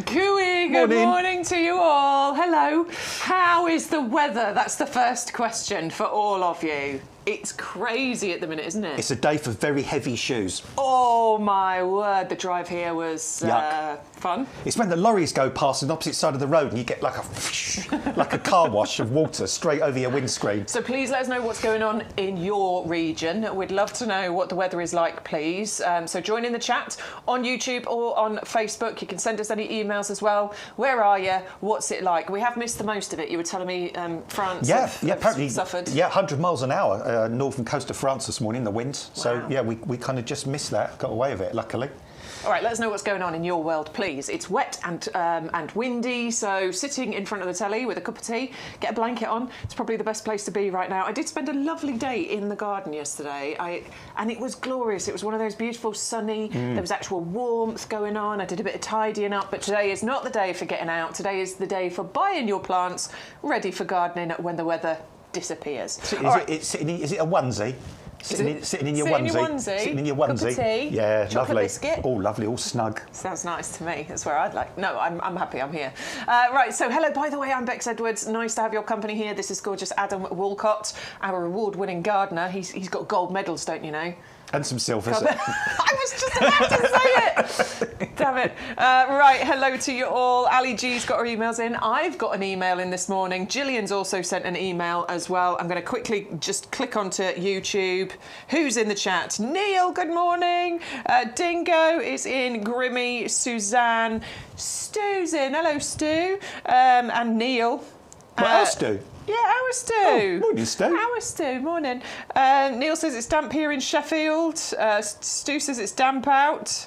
Cooey, good morning to you all. Hello. How is the weather? That's the first question for all of you. It's crazy at the minute, isn't it? It's a day for very heavy shoes. Oh my word, the drive here was fun. It's when the lorries go past on the opposite side of the road and you get like a car wash of water straight over your windscreen. So please let us know what's going on in your region. We'd love to know what the weather is like, please. So join in the chat on YouTube or on Facebook. You can send us any emails as well. Where are you? What's it like? We have missed the most of it. You were telling me France apparently suffered. Yeah, 100 miles an hour. Northern coast of France this morning, the wind. So, yeah, we kind of just missed that, got away with it, luckily. All right, let us know what's going on in your world, please. It's wet and windy, so sitting in front of the telly with a cup of tea, get a blanket on. It's probably the best place to be right now. I did spend a lovely day in the garden yesterday, and it was glorious. It was one of those beautiful sunny, there was actual warmth going on. I did a bit of tidying up, but today is not the day for getting out. Today is the day for buying your plants, ready for gardening when the weather disappears. Is it a onesie? Sitting in your onesie. Sitting in your onesie. Cup of tea. Yeah, chocolate lovely. Biscuit. Oh, lovely, all snug. Sounds nice to me. That's where I'd like. No, I'm happy I'm here. Right, so hello, by the way, I'm Bex Edwards. Nice to have your company here. This is gorgeous Adam Walcott, our award-winning gardener. He's got gold medals, don't you know? And some silver. I was just about to say it. Damn it. Right, hello to you all. Ali G's got her emails in. I've got an email in this morning. Gillian's also sent an email as well. I'm going to quickly just click onto YouTube. Who's in the chat? Neil, good morning. Dingo is in. Grimmy, Suzanne. Stu's in. Hello, Stu. And Neil. What else, Stu? Yeah, our Stu. Oh, morning, Stu. Our Stu, morning. Neil says it's damp here in Sheffield. Stu says it's damp out.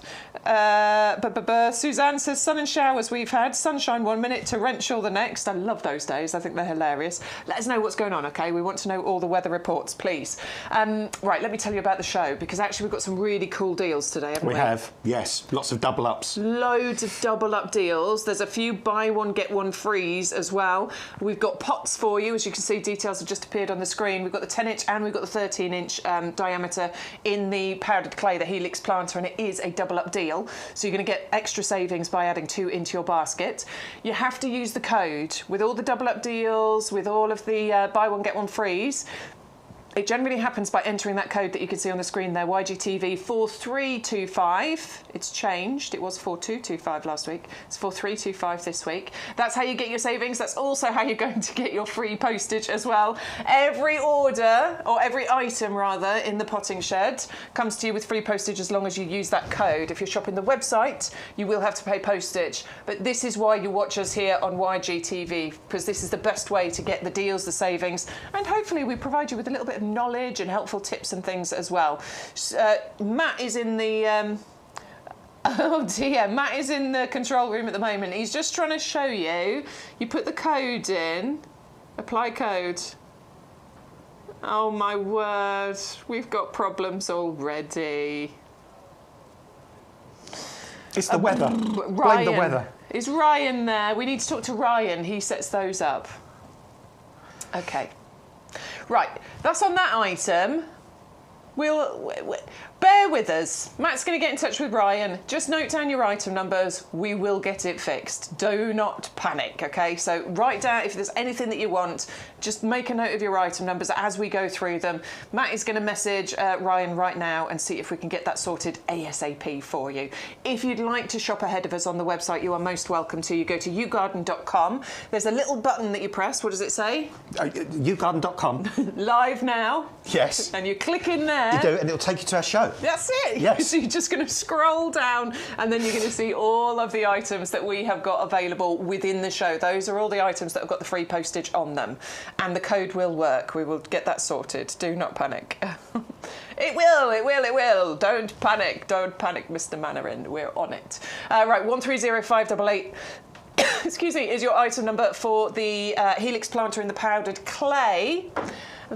Suzanne says sun and showers we've had. Sunshine 1 minute, torrential the next. I love those days. I think they're hilarious. Let us know what's going on, OK? We want to know all the weather reports, please. Right, let me tell you about the show, because actually we've got some really cool deals today, haven't we? We have, yes. Lots of double ups. Loads of double up deals. There's a few buy one, get one frees as well. We've got pots for you. As you can see, details have just appeared on the screen. We've got the 10-inch and we've got the 13-inch diameter in the powdered clay, the Helix planter, and it is a double-up deal. So you're going to get extra savings by adding 2 into your basket. You have to use the code. With all the double-up deals, with all of the buy one, get one frees, it generally happens by entering that code that you can see on the screen there, YGTV 4325. It's changed. It was 4225 last week. It's 4325 this week. That's how you get your savings. That's also how you're going to get your free postage as well. Every order, or every item rather, in the potting shed comes to you with free postage as long as you use that code. If you're shopping the website, you will have to pay postage. But this is why you watch us here on YGTV, because this is the best way to get the deals, the savings, and hopefully we provide you with a little bit of knowledge and helpful tips and things as well. Matt is in the oh dear, Matt is in the control room at the moment. He's just trying to show you. You put the code in, apply code. Oh my word, we've got problems already. It's the weather. Ryan, blame the weather. Is Ryan there? We need to talk to Ryan. He sets those up. Okay. Right, that's on that item. We'll bear with us. Matt's going to get in touch with Ryan. Just note down your item numbers. We will get it fixed. Do not panic, OK? So write down if there's anything that you want. Just make a note of your item numbers as we go through them. Matt is going to message Ryan right now and see if we can get that sorted ASAP for you. If you'd like to shop ahead of us on the website, you are most welcome to. You go to YouGarden.com. There's a little button that you press. What does it say? YouGarden.com. Live now. Yes. And you click in there. You do, and it'll take you to our show. That's it. Yes. So you're just going to scroll down and then you're going to see all of the items that we have got available within the show. Those are all the items that have got the free postage on them. And the code will work. We will get that sorted. Do not panic. It will. Don't panic, Mr. Mannering. We're on it. Right, 130588. Excuse me, is your item number for the Helix planter in the powdered clay.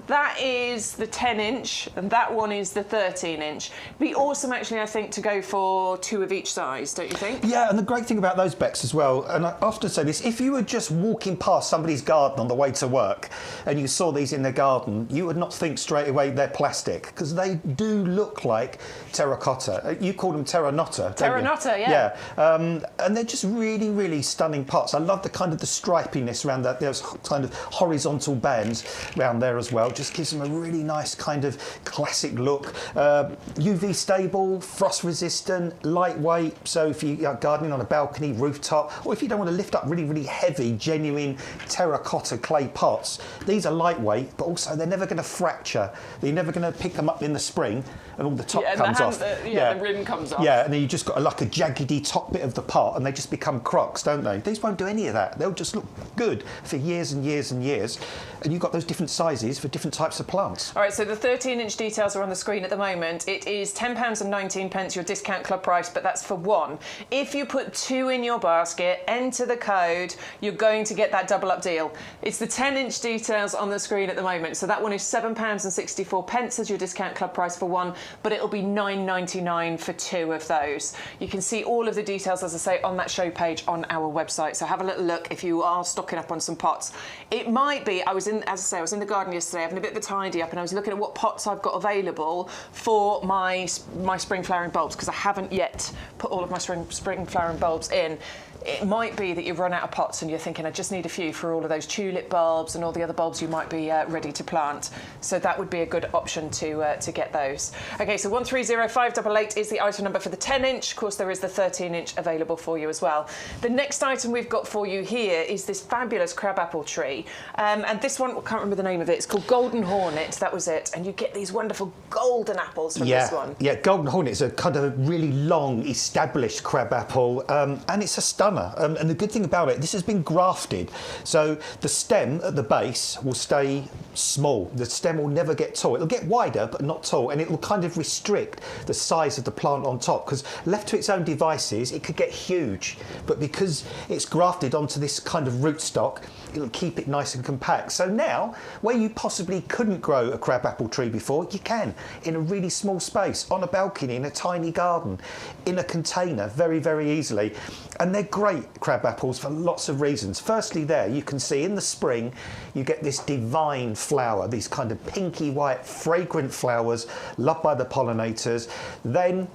That is the 10-inch, and that one is the 13-inch. Be awesome, actually, I think, to go for 2 of each size, don't you think? Yeah, and the great thing about those, Bex, as well, and I often say this, if you were just walking past somebody's garden on the way to work and you saw these in their garden, you would not think straight away they're plastic, because they do look like terracotta. You call them terra nota, don't you? Terra nota, yeah. Yeah, and they're just really, really stunning pots. I love the kind of the stripiness around that. There's kind of horizontal bands around there as well. Just gives them a really nice kind of classic look. UV stable, frost resistant, lightweight. So if you are gardening on a balcony, rooftop, or if you don't want to lift up really, really heavy, genuine terracotta clay pots, these are lightweight, but also they're never going to fracture. You're never going to pick them up in the spring and all the top comes off. The rim comes off. Yeah, and then you just got like a jaggedy top bit of the pot, and they just become crocs, don't they? These won't do any of that. They'll just look good for years and years and years. And you've got those different sizes for different types of plants. All right, so the 13-inch details are on the screen at the moment. It is £10.19, your discount club price, but that's for 1. If you put 2 in your basket, enter the code, you're going to get that double up deal. It's the 10-inch details on the screen at the moment. So that one is £7.64 as your discount club price for 1, but it'll be £9.99 for 2 of those. You can see all of the details, as I say, on that show page on our website. So have a little look if you are stocking up on some pots. It might be, I was in the garden yesterday having a bit of a tidy up, and I was looking at what pots I've got available for my spring flowering bulbs, because I haven't yet put all of my spring flowering bulbs in. It might be that you've run out of pots and you're thinking, I just need a few for all of those tulip bulbs and all the other bulbs you might be ready to plant. So that would be a good option to get those. Okay, so 130588 is the item number for the 10-inch. Of course, there is the 13-inch available for you as well. The next item we've got for you here is this fabulous crabapple tree. And this one, I can't remember the name of it, it's called Golden Hornet, that was it. And you get these wonderful golden apples from this one. Yeah, Golden Hornet is a kind of really long, established crabapple, and it's a stunner. And the good thing about it, this has been grafted. So the stem at the base will stay small. The stem will never get tall. It'll get wider, but not tall. And it will kind of restrict the size of the plant on top, because left to its own devices, it could get huge. But because it's grafted onto this kind of rootstock, it'll keep it nice and compact. So now, where you possibly couldn't grow a crabapple tree before, you can, in a really small space, on a balcony, in a tiny garden, in a container, very, very easily. And they're great crabapples for lots of reasons. Firstly, there you can see in the spring you get this divine flower, these kind of pinky white fragrant flowers loved by the pollinators. Then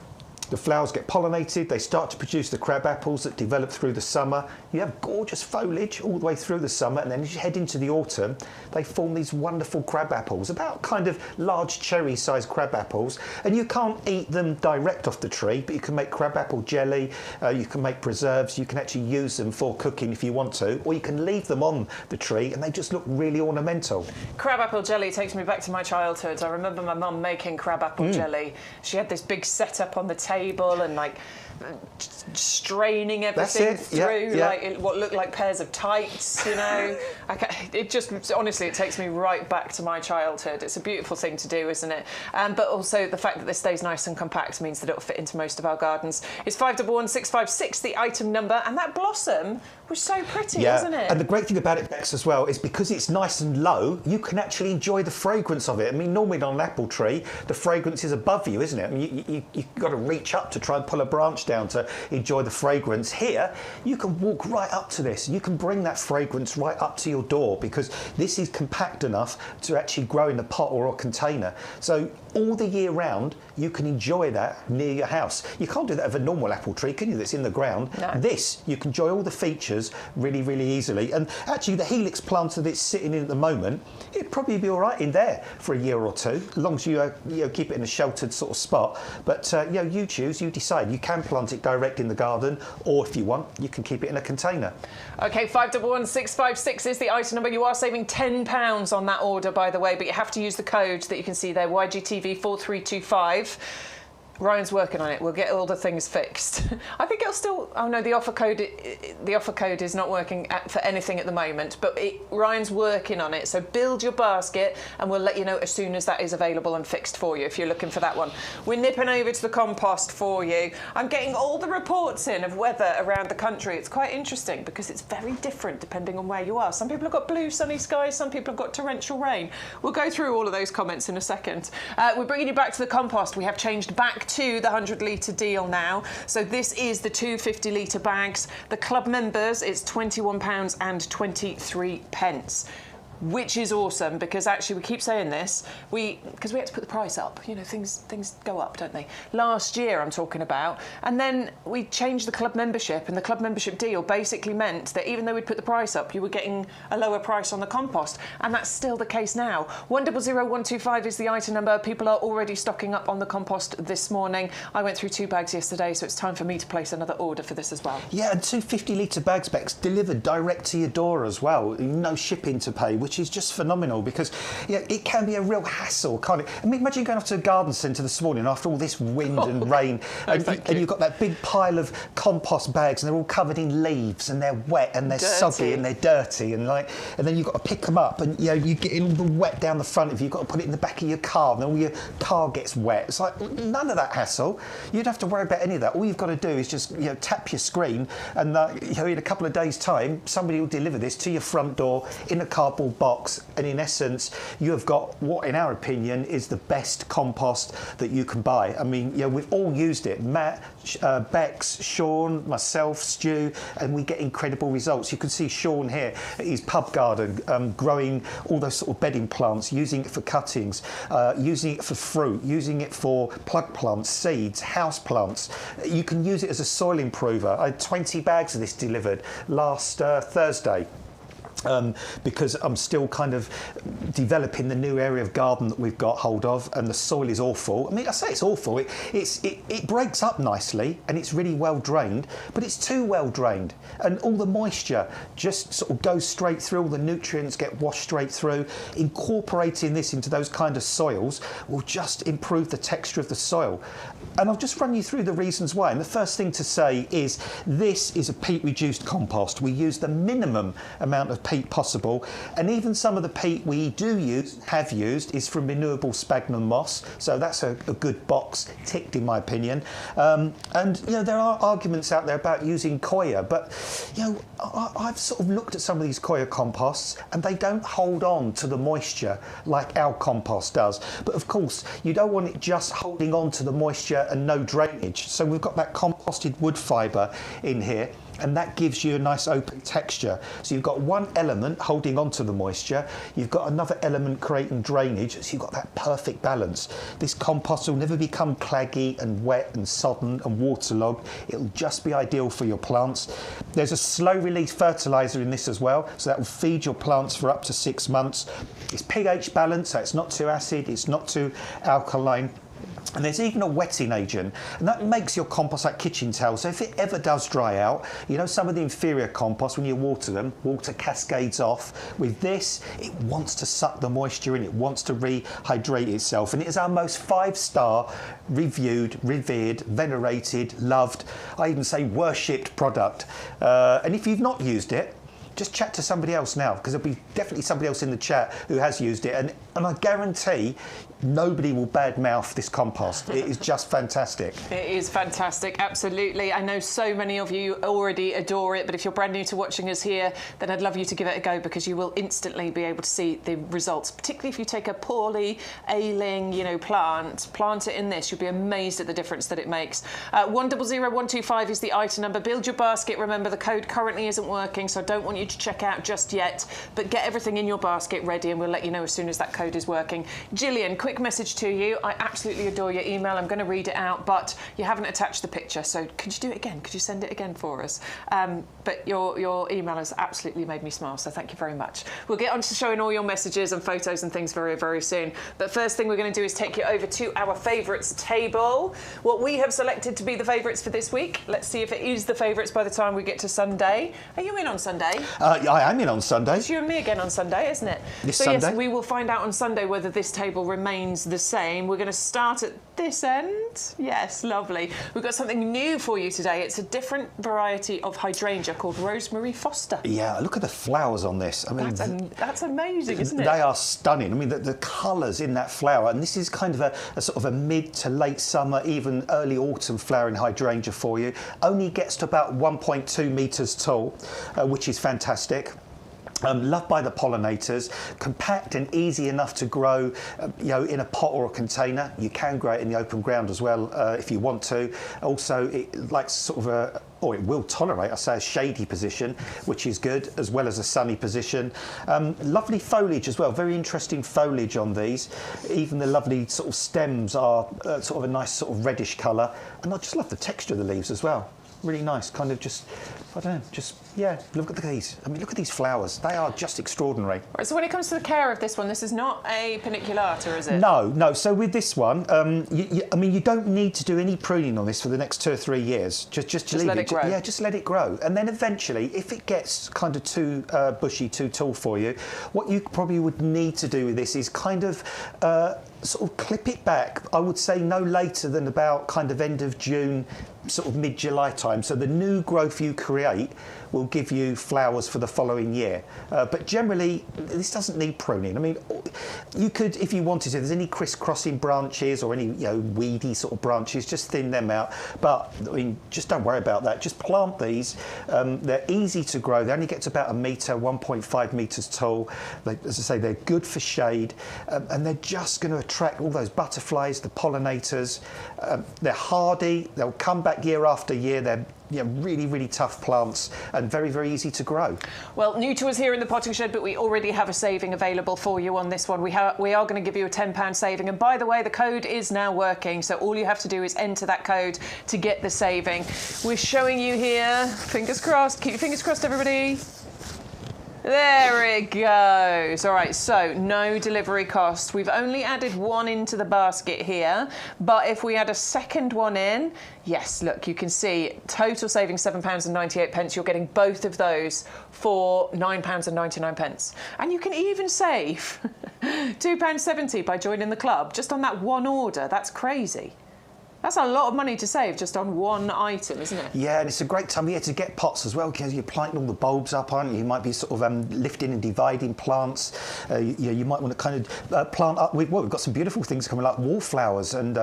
the flowers get pollinated, they start to produce the crabapples that develop through the summer. You have gorgeous foliage all the way through the summer, and then as you head into the autumn, they form these wonderful crabapples, about kind of large cherry-sized crabapples. And you can't eat them direct off the tree, but you can make crabapple jelly, you can make preserves, you can actually use them for cooking if you want to, or you can leave them on the tree and they just look really ornamental. Crabapple jelly takes me back to my childhood. I remember my mum making crabapple jelly. She had this big setup on the table and like straining everything through like what looked like pairs of tights, you know. It just, honestly, it takes me right back to my childhood. It's a beautiful thing to do, isn't it? But also the fact that this stays nice and compact means that it'll fit into most of our gardens. It's 511656, the item number, and that blossom was so pretty, wasn't it? And the great thing about it, Bex, as well, is because it's nice and low, you can actually enjoy the fragrance of it. I mean, normally on an apple tree, the fragrance is above you, isn't it? I mean, you've got to reach up to try and pull a branch down to enjoy the fragrance. Here, you can walk right up to this. You can bring that fragrance right up to your door, because this is compact enough to actually grow in a pot or a container. So all the year round, you can enjoy that near your house. You can't do that with a normal apple tree, can you, that's in the ground? No. This, you can enjoy all the features really, really easily. And actually, the helix planter that's sitting in at the moment, it'd probably be all right in there for a year or two, as long as you, keep it in a sheltered sort of spot. But you choose, you decide. You can plant it direct in the garden, or if you want, you can keep it in a container. Okay, 511656 is the item number. You are saving £10 on that order, by the way, but you have to use the code that you can see there, YGTV 4325. Ryan's working on it. We'll get all the things fixed. I think it'll still. Oh no, the offer code is not working for anything at the moment. But Ryan's working on it. So build your basket, and we'll let you know as soon as that is available and fixed for you. If you're looking for that one, we're nipping over to the compost for you. I'm getting all the reports in of weather around the country. It's quite interesting because it's very different depending on where you are. Some people have got blue sunny skies. Some people have got torrential rain. We'll go through all of those comments in a second. We're bringing you back to the compost. We have changed back to the 100-litre deal now. So this is the 250-litre bags. The club members, it's £21.23. Which is awesome because actually we keep saying this, because we had to put the price up. You know, things go up, don't they? Last year I'm talking about, and then we changed the club membership, and the club membership deal basically meant that even though we'd put the price up, you were getting a lower price on the compost, and that's still the case now. 100125 is the item number. People are already stocking up on the compost this morning. I went through 2 bags yesterday, so it's time for me to place another order for this as well. Yeah, and 2 50-litre bags, Bex, delivered direct to your door as well. No shipping to pay, which is just phenomenal because it can be a real hassle, can't it? I mean, imagine going off to a garden centre this morning after all this wind and rain, and you've got that big pile of compost bags, and they're all covered in leaves, and they're wet, and they're soggy, and they're dirty, and then you've got to pick them up, and you get in all the wet down the front of you. You've got to put it in the back of your car, and all your car gets wet. It's like none of that hassle. You don't have to worry about any of that. All you've got to do is just tap your screen, and in a couple of days' time, somebody will deliver this to your front door in a cardboard box, and in essence you have got what in our opinion is the best compost that you can buy. I mean, we've all used it, Matt, Bex, Sean, myself, Stu, and we get incredible results. You can see Sean here at his pub garden growing all those sort of bedding plants, using it for cuttings, using it for fruit, using it for plug plants, seeds, house plants. You can use it as a soil improver. I had 20 bags of this delivered last Thursday. Because I'm still kind of developing the new area of garden that we've got hold of, and the soil is awful. I mean, I say it's awful. It breaks up nicely, and it's really well drained, but it's too well drained, and all the moisture just sort of goes straight through. All the nutrients get washed straight through. Incorporating this into those kind of soils will just improve the texture of the soil. And I'll just run you through the reasons why. And the first thing to say is this is a peat reduced compost. We use the minimum amount of peat possible, and even some of the peat we have used is from renewable sphagnum moss, so that's a good box ticked in my opinion. And there are arguments out there about using coir, but I've sort of looked at some of these coir composts, and they don't hold on to the moisture like our compost does. But of course you don't want it just holding on to the moisture and no drainage, so we've got that composted wood fibre in here, and that gives you a nice open texture. So you've got one element holding on to the moisture, you've got another element creating drainage, so you've got that perfect balance. This compost will never become claggy and wet and sodden and waterlogged. It'll just be ideal for your plants. There's a slow release fertiliser in this as well, so that will feed your plants for up to 6 months. It's pH balanced, so it's not too acid, it's not too alkaline. And there's even a wetting agent, and that makes your compost like kitchen towel. So if it ever does dry out, some of the inferior compost, when you water them, water cascades off. With this, it wants to suck the moisture in, it wants to rehydrate itself, and it is our most 5-star reviewed, revered, venerated, loved, I even say worshipped product. And if you've not used it, just chat to somebody else now, because there'll be definitely somebody else in the chat who has used it, and I guarantee nobody will badmouth this compost. It is just fantastic. It is fantastic, absolutely. I know so many of you already adore it, but if you're brand new to watching us here, then I'd love you to give it a go, because you will instantly be able to see the results, particularly if you take a poorly ailing, plant it in this. You'll be amazed at the difference that it makes. 100125 is the item number. Build your basket. Remember, the code currently isn't working, so I don't want you to check out just yet, but get everything in your basket ready, and we'll let you know as soon as that code is working. Gillian, quick message to you. I absolutely adore your email. I'm going to read it out, but you haven't attached the picture, so could you do it again? Could you send it again for us? But your email has absolutely made me smile, so thank you very much. We'll get on to showing all your messages and photos and things very, very soon. But first thing we're going to do is take you over to our favourites table. What we have selected to be the favourites for this week. Let's see if it is the favourites by the time we get to Sunday. Are you in on Sunday? I am in on Sunday. It's you and me again on Sunday, isn't it? This Sunday? Yes, we will find out on Sunday whether this table remains the same. We're going to start at this end. Yes, lovely. We've got something new for you today. It's a different variety of hydrangea called Rosemary Foster. Yeah, look at the flowers on this. I mean, that's amazing, isn't it? They are stunning. I mean, the colours in that flower, and this is kind of a sort of a mid to late summer, even early autumn flowering hydrangea for you. Only gets to about 1.2 metres tall, which is fantastic. Loved by the pollinators, compact and easy enough to grow, in a pot or a container. You can grow it in the open ground as well if you want to. Also, it likes sort of it will tolerate, I say, a shady position, which is good, as well as a sunny position. Lovely foliage as well, very interesting foliage on these. Even the lovely sort of stems are sort of a nice sort of reddish colour. And I just love the texture of the leaves as well. Really nice, kind of just, I don't know, look at these. I mean, look at these flowers. They are just extraordinary. Right, so when it comes to the care of this one, this is not a paniculata, is it? No. So with this one, you don't need to do any pruning on this for the next 2 or 3 years. Just leave let it grow. Yeah, just let it grow. And then eventually, if it gets kind of too bushy, too tall for you, what you probably would need to do with this is kind of sort of clip it back. I would say no later than about kind of end of June, sort of mid-July time. So the new growth you create will give you flowers for the following year. But generally, this doesn't need pruning. I mean, you could, if you wanted to, if there's any crisscrossing branches or any weedy sort of branches, just thin them out. But I mean, just don't worry about that. Just plant these. They're easy to grow. They only get to about 1 metre, 1.5 metres tall. As I say, they're good for shade, and they're just going to attract all those butterflies, the pollinators. They're hardy. They'll come back year after year. They're really, really tough plants and very, very easy to grow. Well, new to us here in the potting shed, but we already have a saving available for you on this one. We are going to give you a £10 saving. And by the way, the code is now working. So all you have to do is enter that code to get the saving. We're showing you here. Fingers crossed. Keep your fingers crossed, everybody. There it goes. All right, so no delivery cost. We've only added one into the basket here, but if we add a second one in, yes, look, you can see total saving £7.98. You're getting both of those for £9.99. And you can even save £2.70 by joining the club just on that one order. That's crazy. That's a lot of money to save just on one item, isn't it? Yeah, and it's a great time of year to get pots as well, because you're planting all the bulbs up, aren't you? You might be sort of lifting and dividing plants. You might want to kind of plant up with, we've got some beautiful things coming like wallflowers and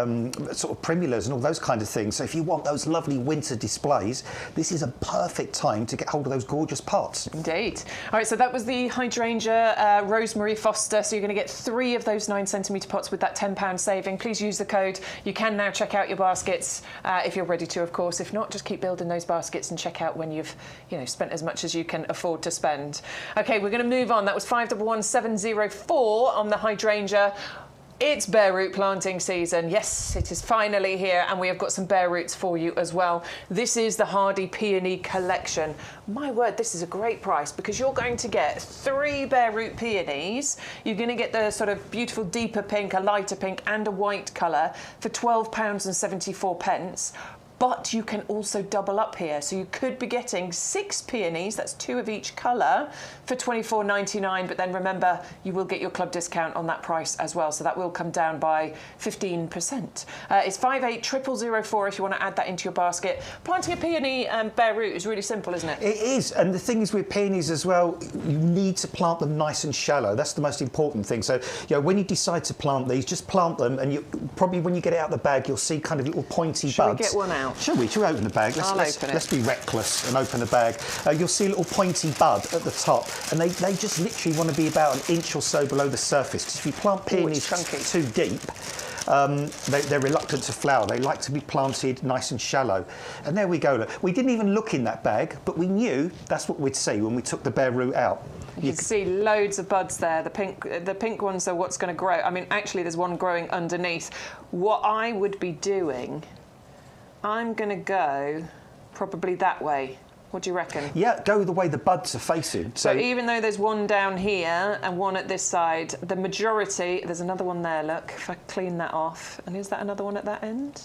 sort of primulas and all those kind of things. So if you want those lovely winter displays, this is a perfect time to get hold of those gorgeous pots. Indeed. All right, so that was the hydrangea Rosemary Foster. So you're going to get 3 of those 9cm pots with that £10 saving. Please use the code. You can now check out your baskets if you're ready to, of course. If not, just keep building those baskets and check out when you've spent as much as you can afford to spend. Okay, we're going to move on. That was 511704 on the hydrangea. It's bare root planting season. Yes, it is finally here, and we have got some bare roots for you as well. This is the Hardy Peony Collection. My word, this is a great price because you're going to get 3 bare root peonies. You're going to get the sort of beautiful deeper pink, a lighter pink and a white colour for £12.74. But you can also double up here. So you could be getting 6 peonies, that's 2 of each colour, for £24.99. But then remember, you will get your club discount on that price as well. So that will come down by 15%. It's 580004 if you want to add that into your basket. Planting a peony bare root is really simple, isn't it? It is. And the thing is with peonies as well, you need to plant them nice and shallow. That's the most important thing. So, when you decide to plant these, just plant them. And probably when you get it out of the bag, you'll see kind of little pointy buds. Shall we get one out? Shall we? Shall we open the bag? Let's be reckless and open the bag. You'll see a little pointy bud at the top, and they just literally want to be about 1 inch or so below the surface. Because if you plant peonies too deep, they're reluctant to flower. They like to be planted nice and shallow. And there we go. Look. We didn't even look in that bag, but we knew that's what we'd see when we took the bare root out. You can see loads of buds there. The pink ones are what's going to grow. I mean, actually, there's one growing underneath. What I would be doing, I'm going to go probably that way. What do you reckon? Yeah, go the way the buds are facing. So even though there's one down here and one at this side, the majority, there's another one there, look, if I clean that off. And is that another one at that end?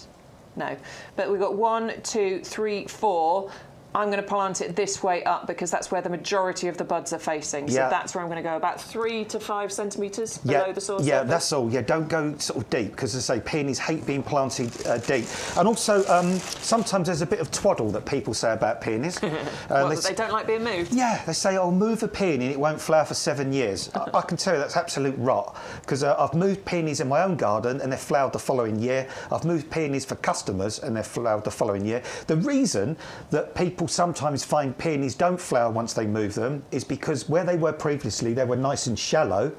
No. But we've got 1, 2, 3, 4. I'm going to plant it this way up because that's where the majority of the buds are facing. So that's where I'm going to go, about 3 to 5 centimetres below the soil surface. Yeah, that's all. Yeah, don't go sort of deep because, as I say, peonies hate being planted deep. And also, sometimes there's a bit of twaddle that people say about peonies. They don't like being moved? Yeah, they say, oh, move a peony and it won't flower for 7 years. I can tell you that's absolute rot because I've moved peonies in my own garden and they've flowered the following year. I've moved peonies for customers and they've flowered the following year. The reason that people sometimes find peonies don't flower once they move them is because where they were previously, they were nice and shallow.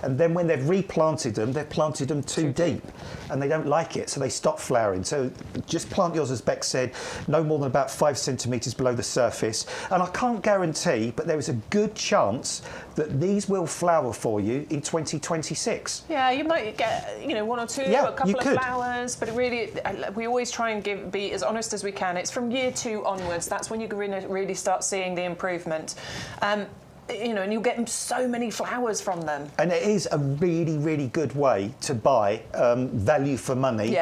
And then when they've replanted them, they've planted them too deep and they don't like it, so they stop flowering. So just plant yours, as Bex said, no more than about 5 centimetres below the surface. And I can't guarantee, but there is a good chance that these will flower for you in 2026. Yeah, you might get, you know, 1 or 2, a couple of flowers, but it really, we always try and be as honest as we can. It's from year 2 onwards, that's when you can really start seeing the improvement. You know, and you'll get so many flowers from them. And it is a really, really good way to buy value for money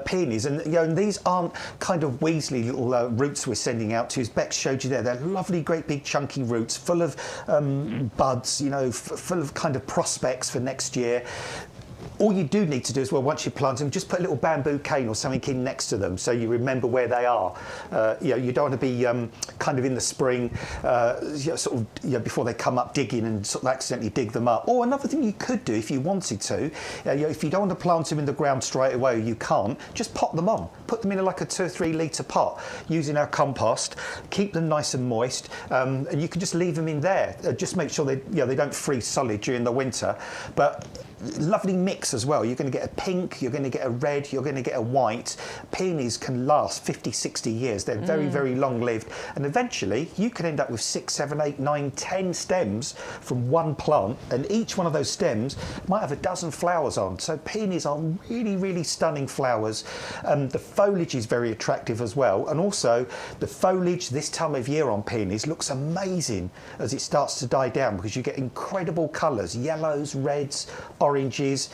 peonies. And, you know, and these aren't kind of weaselly little roots we're sending out to, as Bex showed you there. They're lovely, great big chunky roots, full of buds, you know, full of kind of prospects for next year. All you do need to do is, well, once you plant them, just put a little bamboo cane or something in next to them so you remember where they are. You know, you don't want to be kind of in the spring, you know, sort of, you know, before they come up digging and sort of accidentally dig them up. Or another thing you could do if you wanted to, you know, if you don't want to plant them in the ground straight away, or you can't, just pot them on. Put them in like a 2 or 3 litre pot using our compost. Keep them nice and moist, and you can just leave them in there. Just make sure they, you know, they don't freeze solid during the winter. But lovely mix as well. You're going to get a pink, you're going to get a red, you're going to get a white. Peonies can last 50, 60 years. They're very, very long-lived. And eventually, you can end up with 6, 7, 8, 9, 10 stems from one plant, and each one of those stems might have a dozen flowers on. So peonies are really, really stunning flowers. The foliage is very attractive as well. And also, the foliage this time of year on peonies looks amazing as it starts to die down because you get incredible colours, yellows, reds, oranges,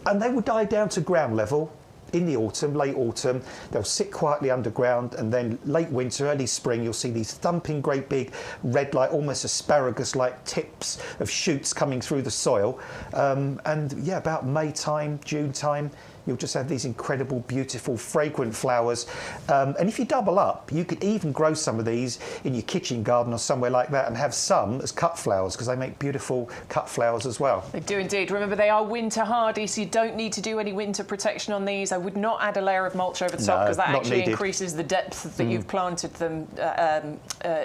and they will die down to ground level in the autumn, late autumn. They'll sit quietly underground, and then late winter, early spring, you'll see these thumping great big red, like almost asparagus-like tips of shoots coming through the soil. And yeah, about May time, June time, you'll just have these incredible, beautiful, fragrant flowers. And if you double up, you could even grow some of these in your kitchen garden or somewhere like that and have some as cut flowers because they make beautiful cut flowers as well. They do indeed. Remember, they are winter hardy, so you don't need to do any winter protection on these. I would not add a layer of mulch over the top because that actually increases the depth that you've planted them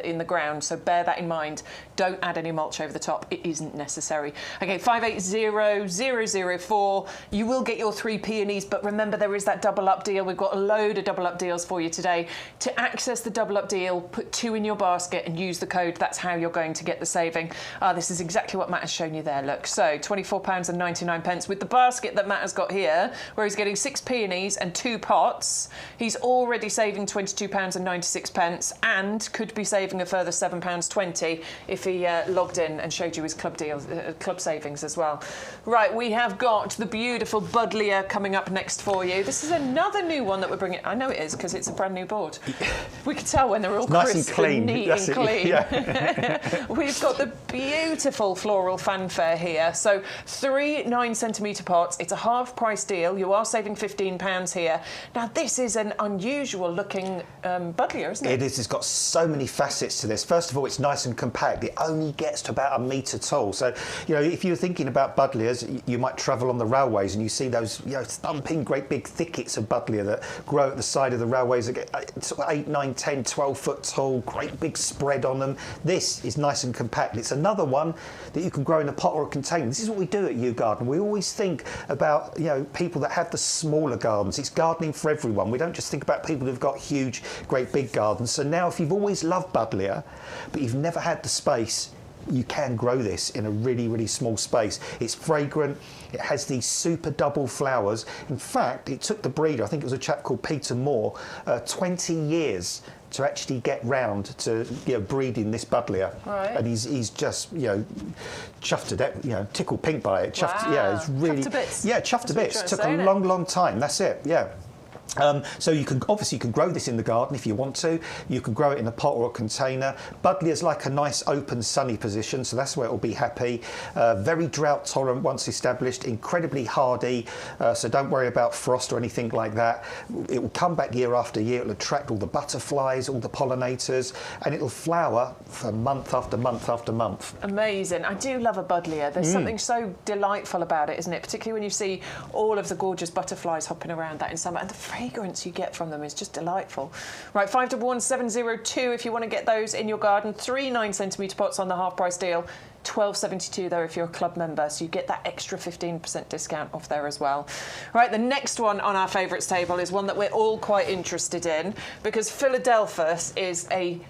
in the ground. So bear that in mind. Don't add any mulch over the top. It isn't necessary. Okay, 580004. You will get your 3 peonies, but remember there is that double up deal. We've got a load of double up deals for you today. To access the double up deal, put 2 in your basket and use the code. That's how you're going to get the saving. This is exactly what Matt has shown you there. Look, so £24.99 with the basket that Matt has got here, where he's getting 6 peonies and 2 pots. He's already saving £22.96 and could be saving a further £7.20 if he logged in and showed you his club deals, club savings as well. Right, we have got the beautiful Buddleia coming up next for you. This is another new one that we're bringing. I know it is because it's a brand new board. We can tell when they're all nice crisp and clean. Neat and clean. Yeah. We've got the beautiful floral fanfare here. So 3 9-centimetre pots. It's a half-price deal. You are saving £15 here. Now this is an unusual looking Buddleia, isn't it? It is. It's got so many facets to this. First of all, it's nice and compact. It only gets to about 1 metre tall. So, you know, if you're thinking about Buddleias, you might travel on the railways and you see those, you know, thumping great big thickets of Buddleia that grow at the side of the railways that get 8, 9, 10, 12 foot tall, great big spread on them. This is nice and compact. It's another one that you can grow in a pot or a container. This is what we do at YouGarden. We always think about, you know, people that have the smaller gardens. It's gardening for everyone. We don't just think about people who've got huge, great big gardens. So now if you've always loved Buddleia, but you've never had the space, you can grow this in a really, really small space. It's fragrant. It has these super double flowers. In fact, it took the breeder, I think it was a chap called Peter Moore, 20 years to actually get round to, you know, breeding this Buddleia. Right. And he's just, you know, chuffed to death, you know, tickled pink by it. Chuffed, wow. Yeah, it's really, chuffed to bits. Yeah, chuffed to bits. Took a long, long time. That's it. Yeah. So you can grow this in the garden if you want to. You can grow it in a pot or a container. Buddleia's like a nice open sunny position, so that's where it will be happy. Very drought tolerant once established, incredibly hardy, so don't worry about frost or anything like that. It will come back year after year. It will attract all the butterflies, all the pollinators, and it will flower for month after month after month. Amazing. I do love a Buddleia. There's something so delightful about it, isn't it? Particularly when you see all of the gorgeous butterflies hopping around that in summer, and the fragrance you get from them is just delightful. Right, 511702 if you want to get those in your garden. 3 9cm pots on the half price deal. £12.72 though if you're a club member, so you get that extra 15% discount off there as well. Right, the next one on our favourites table is one that we're all quite interested in, because Philadelphus is a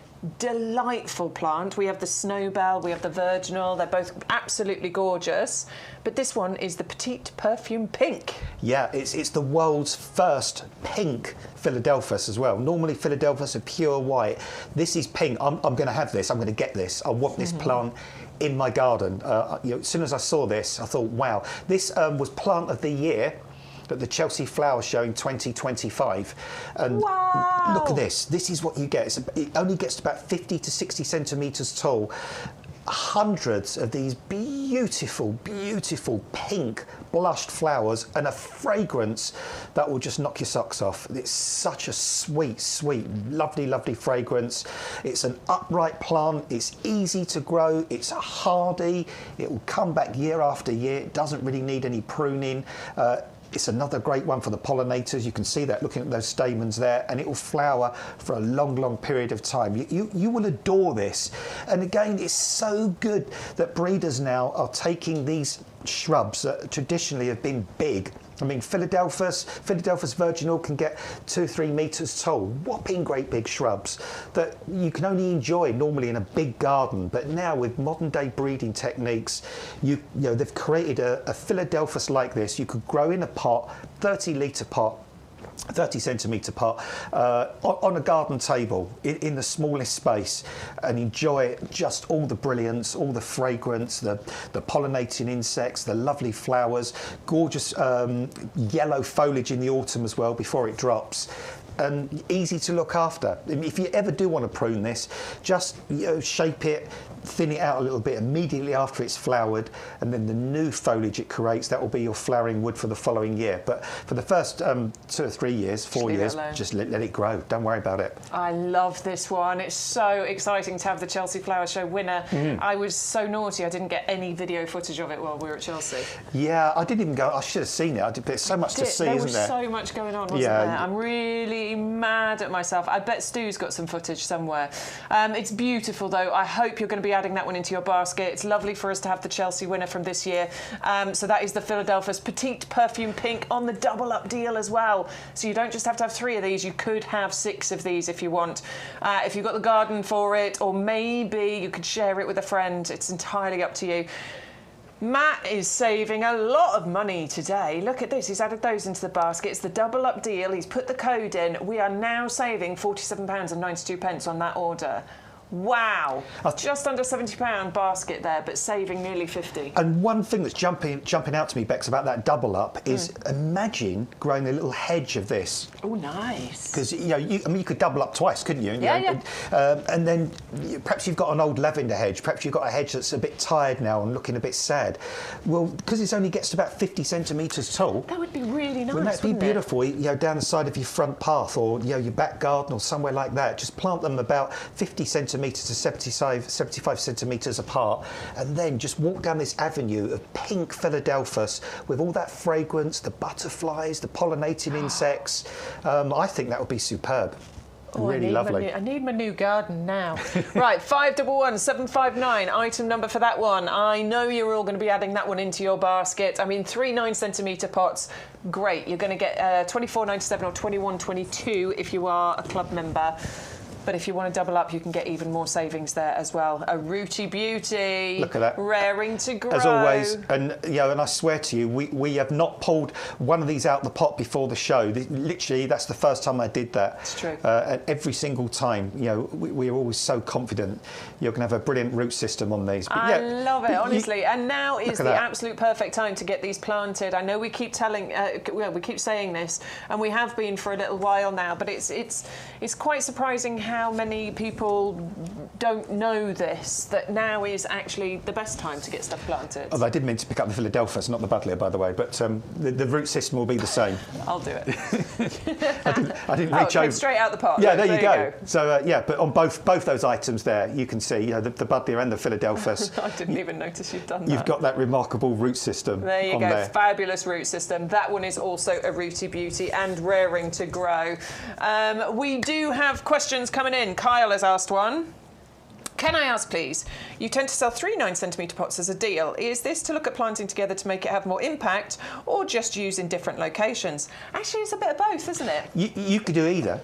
delightful plant. We have the Snowbell, we have the Virginal, they're both absolutely gorgeous, but this one is the Petite Perfume Pink. Yeah, it's the world's first pink Philadelphus as well. Normally Philadelphus are pure white. This is pink. I'm going to have this, I'm going to get this. I want this plant in my garden. As soon as I saw this, I thought, wow. This was Plant of the Year at the Chelsea Flower Show in 2025. And wow. Look at this. This is what you get. It only gets to about 50 to 60 centimetres tall. Hundreds of these beautiful, beautiful pink blushed flowers and a fragrance that will just knock your socks off. It's such a sweet, sweet, lovely, lovely fragrance. It's an upright plant. It's easy to grow. It's hardy. It will come back year after year. It doesn't really need any pruning. It's another great one for the pollinators. You can see that looking at those stamens there, and it will flower for a long, long period of time. You will adore this. And again, it's so good that breeders now are taking these shrubs that traditionally have been big. I mean, Philadelphus Virginal can get 2-3 metres tall, whopping great big shrubs that you can only enjoy normally in a big garden. But now with modern day breeding techniques, you know they've created a Philadelphus like this. You could grow in a pot, 30-litre pot, 30 centimetre pot, on a garden table in the smallest space, and enjoy just all the brilliance, all the fragrance, the pollinating insects, the lovely flowers, gorgeous yellow foliage in the autumn as well before it drops. And easy to look after. If you ever do want to prune this, just shape it, thin it out a little bit immediately after it's flowered, and then the new foliage it creates, that will be your flowering wood for the following year. But for the first 2 or 3 years, 4 years, just let it grow. Don't worry about it. I love this one. It's so exciting to have the Chelsea Flower Show winner. I was so naughty I didn't get any video footage of it while we were at Chelsea. Yeah, I didn't even go. I should have seen it. There's so much to see, isn't there? There was so much going on, wasn't there? I'm really mad at myself. I bet Stu's got some footage somewhere. It's beautiful though. I hope you're going to be adding that one into your basket. It's lovely for us to have the Chelsea winner from this year. So that is the Philadelphus Petite Perfume Pink on the double up deal as well. So you don't just have to have 3 of these, you could have 6 of these if you want. If you've got the garden for it, or maybe you could share it with a friend. It's entirely up to you. Matt is saving a lot of money today. Look at this, he's added those into the basket. It's the double up deal. He's put the code in. We are now saving £47.92 on that order. Wow, just under £70 basket there, but saving nearly 50. And one thing that's jumping out to me, Bex, about that double up is imagine growing a little hedge of this. Oh, nice. Because you could double up twice, couldn't you? Yeah. And then perhaps you've got an old lavender hedge. Perhaps you've got a hedge that's a bit tired now and looking a bit sad. Well, because it only gets to about 50 centimetres tall. That would be really nice. Wouldn't that be beautiful? Down the side of your front path, or your back garden, or somewhere like that. Just plant them about 50 centimetres to 75 centimetres apart, and then just walk down this avenue of pink Philadelphus with all that fragrance, the butterflies, the pollinating insects. I think that would be superb. Really lovely. I need my new garden now. Right, 511759, item number for that one. I know you're all going to be adding that one into your basket. I mean, 3 9cm pots, great. You're going to get £24.97 or £21.22 if you are a club member. But if you want to double up, you can get even more savings there as well. A rooty beauty. Look at that. Raring to grow. As always, and and I swear to you, we have not pulled one of these out the pot before the show. Literally, that's the first time I did that. It's true. And every single time, we are always so confident you're going to have a brilliant root system on these. But I love it, honestly. And now is the absolute perfect time to get these planted. I know we keep we keep saying this, and we have been for a little while now. But it's quite surprising how many people don't know this. That now is actually the best time to get stuff planted. Although I did mean to pick up the Philadelphus, not the Buddleia, by the way. But the root system will be the same. I'll do it. I didn't reach over. Straight out the pot. Yeah, there you go. So but on both those items there, you can see the Buddleia and the Philadelphus. I didn't even notice you've done that. You've got that remarkable root system. There you on go. There. Fabulous root system. That one is also a rooty beauty and raring to grow. We do have questions coming in. Kyle has asked one. Can I ask, please, you tend to sell 3 9cm pots as a deal. Is this to look at planting together to make it have more impact, or just use in different locations? Actually, it's a bit of both, isn't it? You could do either.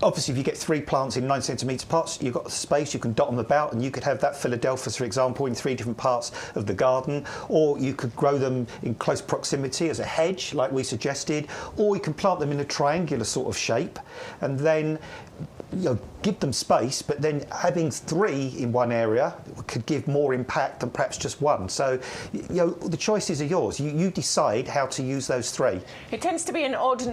Obviously, if you get 3 plants in 9cm pots, you've got the space, you can dot them about, and you could have that Philadelphus, for example, in 3 different parts of the garden, or you could grow them in close proximity as a hedge, like we suggested, or you can plant them in a triangular sort of shape, and then give them space, but then having 3 in one area could give more impact than perhaps just 1. So, the choices are yours. You decide how to use those 3. It tends to be an odd.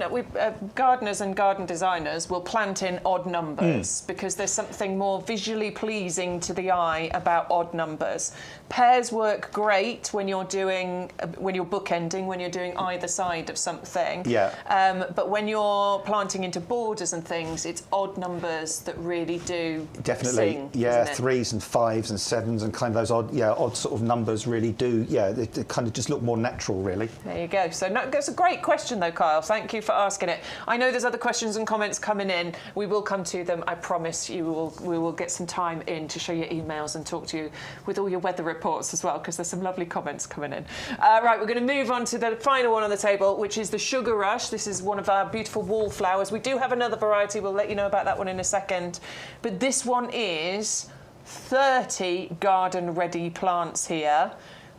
Gardeners and garden designers will plant in odd numbers because there's something more visually pleasing to the eye about odd numbers. Pairs work great when you're bookending, when you're doing either side of something. Yeah. But when you're planting into borders and things, it's odd numbers that really do definitely sing, yeah, 3s and 5s and 7s and kind of those odd sort of numbers really do, they kind of just look more natural, really. There you go. So that's a great question though, Kyle. Thank you for asking it. I know there's other questions and comments coming in. We will come to them. I promise we will get some time in to show you emails and talk to you with all your weather reports as well, because there's some lovely comments coming in. Right, we're going to move on to the final one on the table, which is the Sugar Rush. This is one of our beautiful wallflowers. We do have another variety. We'll let you know about that one in a second. But this one is 30 garden-ready plants here.